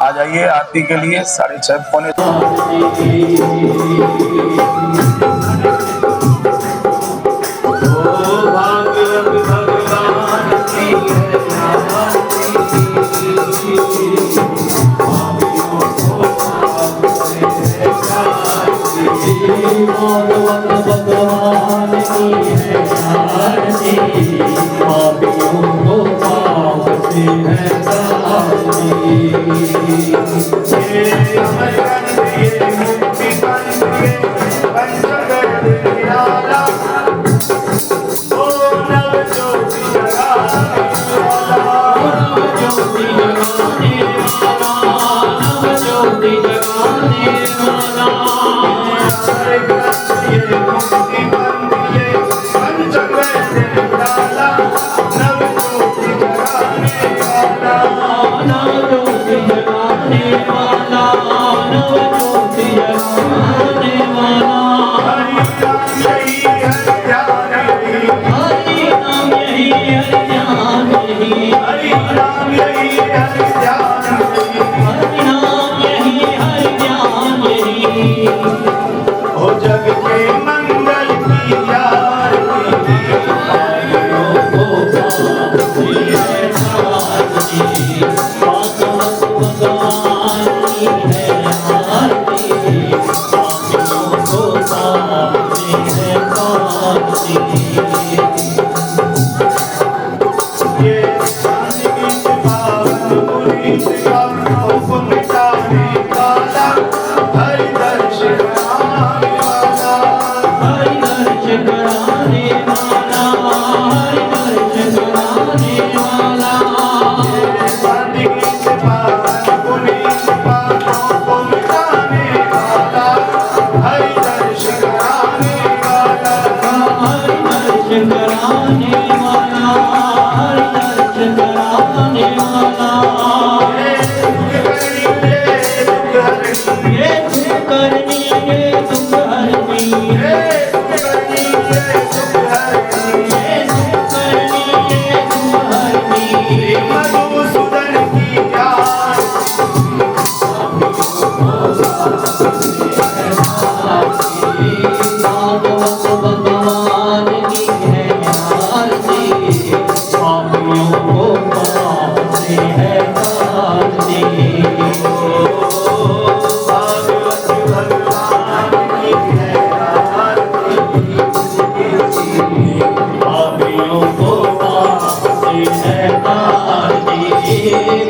आ जाइए आरती के लिए 6:30 पौने Hare Krishna वाला, नव ज्योति जगाने वाला। हरि नाम यही हर ध्यान यही, हरि नाम यही हर ध्यान यही, हरि नाम यही हर ध्यान यही, हरि नाम यही हर ध्यान यही। हो जग के मंगल की आरती, आर्यों को पाती है आरती, भागवत भगवान की है आरती, आर्यों को पाती है आरती। ये संगीत पावन पुनीत का रूप मिटाने वाला, हरि दर्श कराने वाला, हरि दर्श कराने वाला, हरि दर्श कराने वाला। ये संगीत पावन पुनीत का रूप मिटाने वाला, हरि दर्श कराने वाला, हरि दर्श कराने वाला, हरि दर्श कराने वाला। ये दुख करनी ये दुख हरनी, ये दुख करनी ये दुख हरनी, ये दुख करनी ये दुख हरनी। मधुसूदन की याद भागवत भगवान की है आरती, पापियों को पाते है आरती। भागवत भगवान की है आरती, पापियों को पाते है आरती।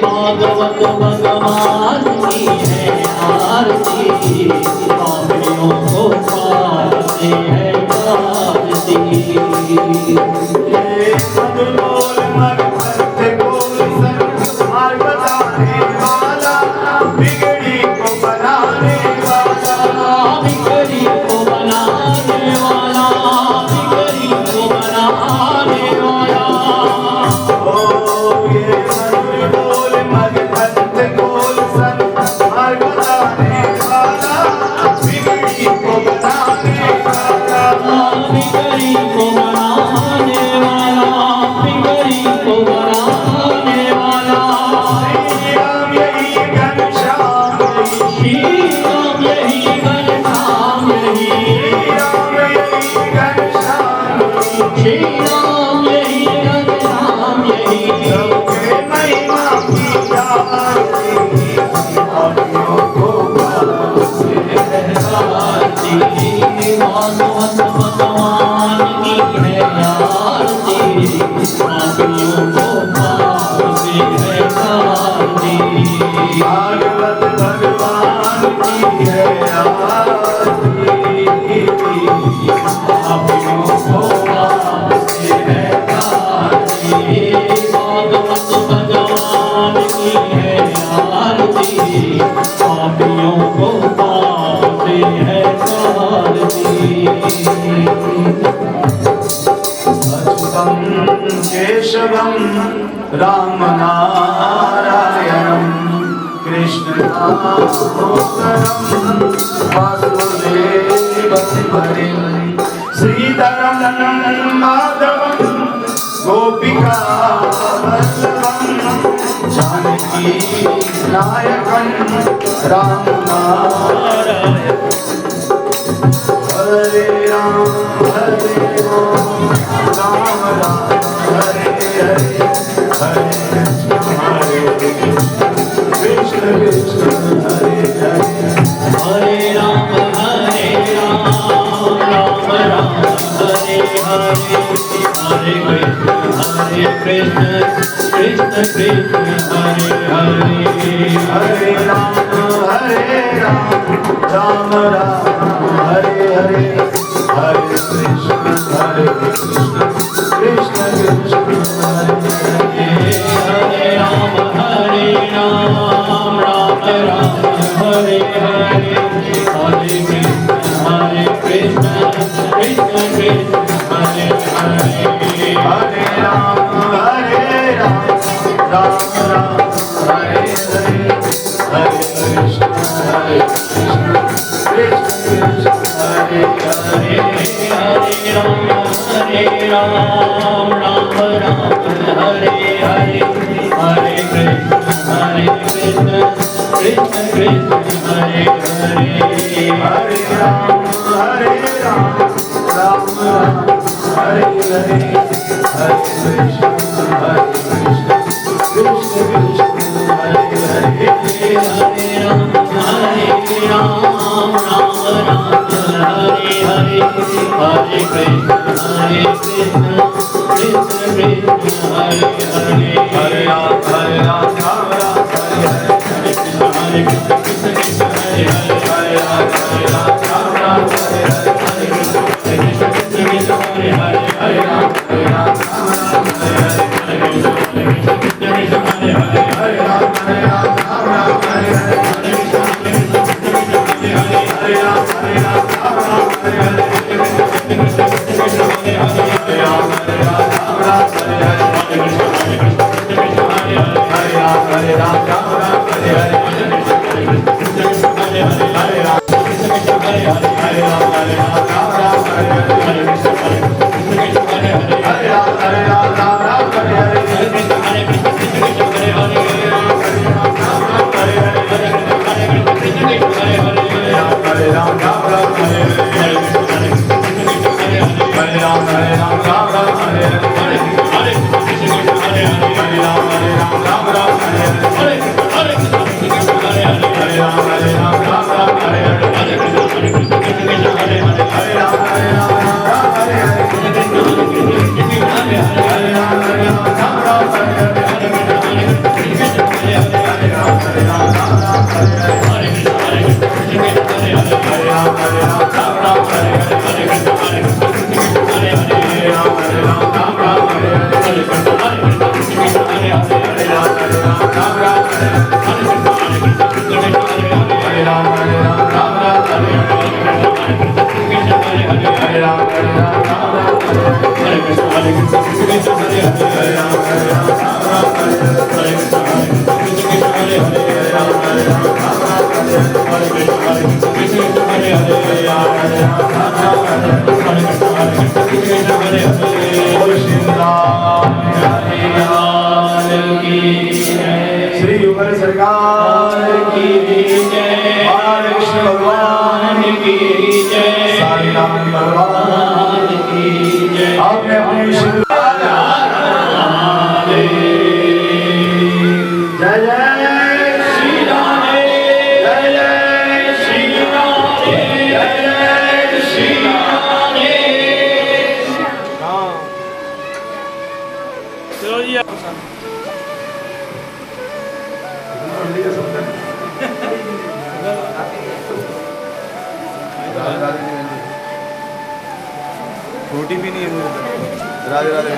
भागवत भगवान की है आरती, पापियों को पाते है आरती। बोल मग पंथ बोल संत मार्ग बताने वाला, बिगड़ी को बनाने वाला, बिगड़ी को बनाने वाला, बिगड़ी को बनाने वाला। ओ ये बोल मग पंथ बोल संत मार्ग बताने वाला, बिगड़ी को बनाने वाला, बिगड़ी को बनाने वाला, बिगड़ी को बनाने वाला। श्री राम यही घनश्याम यही, श्री राम यही घनश्याम यही, श्री राम यही घनश्याम यही, श्री राम यही घनश्याम यही। सबके महिमा की आरती, आर्यों को पाते है आरती। भागवत भगवान की है आरती, पापियों को पाते है आरती। भागवत भगवान की है आरती, पापियों को पाते है आरती। भागवत भगवान की है आरती, पापियों को पाते है आरती। अच्युतं केशवं राम नारायणं कृष्णदामोदरं वासुदेवं हरिं श्रीधरं माधवं गोपिका वल्लभं जानकी नायकं राम नारायण। हरे राम राम राम हरे हरे, हरे कृष्ण कृष्ण हरे हरे, हरे राम राम राम हरे हरे, हरे कृष्ण कृष्ण कृष्ण हरे हरे, हरे राम राम राम हरे हरे, हरे कृष्ण कृष्ण कृष्ण हरे हरे, हरे राम राम राम हरे हरे, हरे कृष्ण कृष्ण कृष्ण हरे हरे, हरे राम राम राम हरे हरे, हरे कृष्ण राम राम हरे हरे हरे कृष्ण कृष्ण कृष्ण हरे हरे हरे राम राम राम हरे हरे हरे कृष्ण कृष्ण कृष्ण हरे हरे हरे राम राम राम हरे हरे हरे कृष्ण कृष्ण कृष्ण कृष्ण हरे हरे हरे राम राम राम हरे हरे हरे कृष्ण कृष्ण कृष्ण हरे हरे हरे राम राम राम हरे हरे हरे कृष्ण कृष्ण कृष्ण हरे हरे हरे राम राम हरे हरे हरे कृष्ण कृष्ण कृष्ण हरे हरे हरे राम हरे हरे हरे कृष्ण कृष्ण कृष्ण हरे हरे हरे राम हरे हरे हरे राम हरे हरे हरे राम हरे हरे हरे राम हरे राम श्री युगल सरकार की जय, कृष्ण भगवान की जय, साई राम भगवान की जय। आपने अपनी जय जय श्री राधे, जय जय श्री राधे, जय जय श्री राधे। चलो जी रोटी भी नहीं है राधे राधे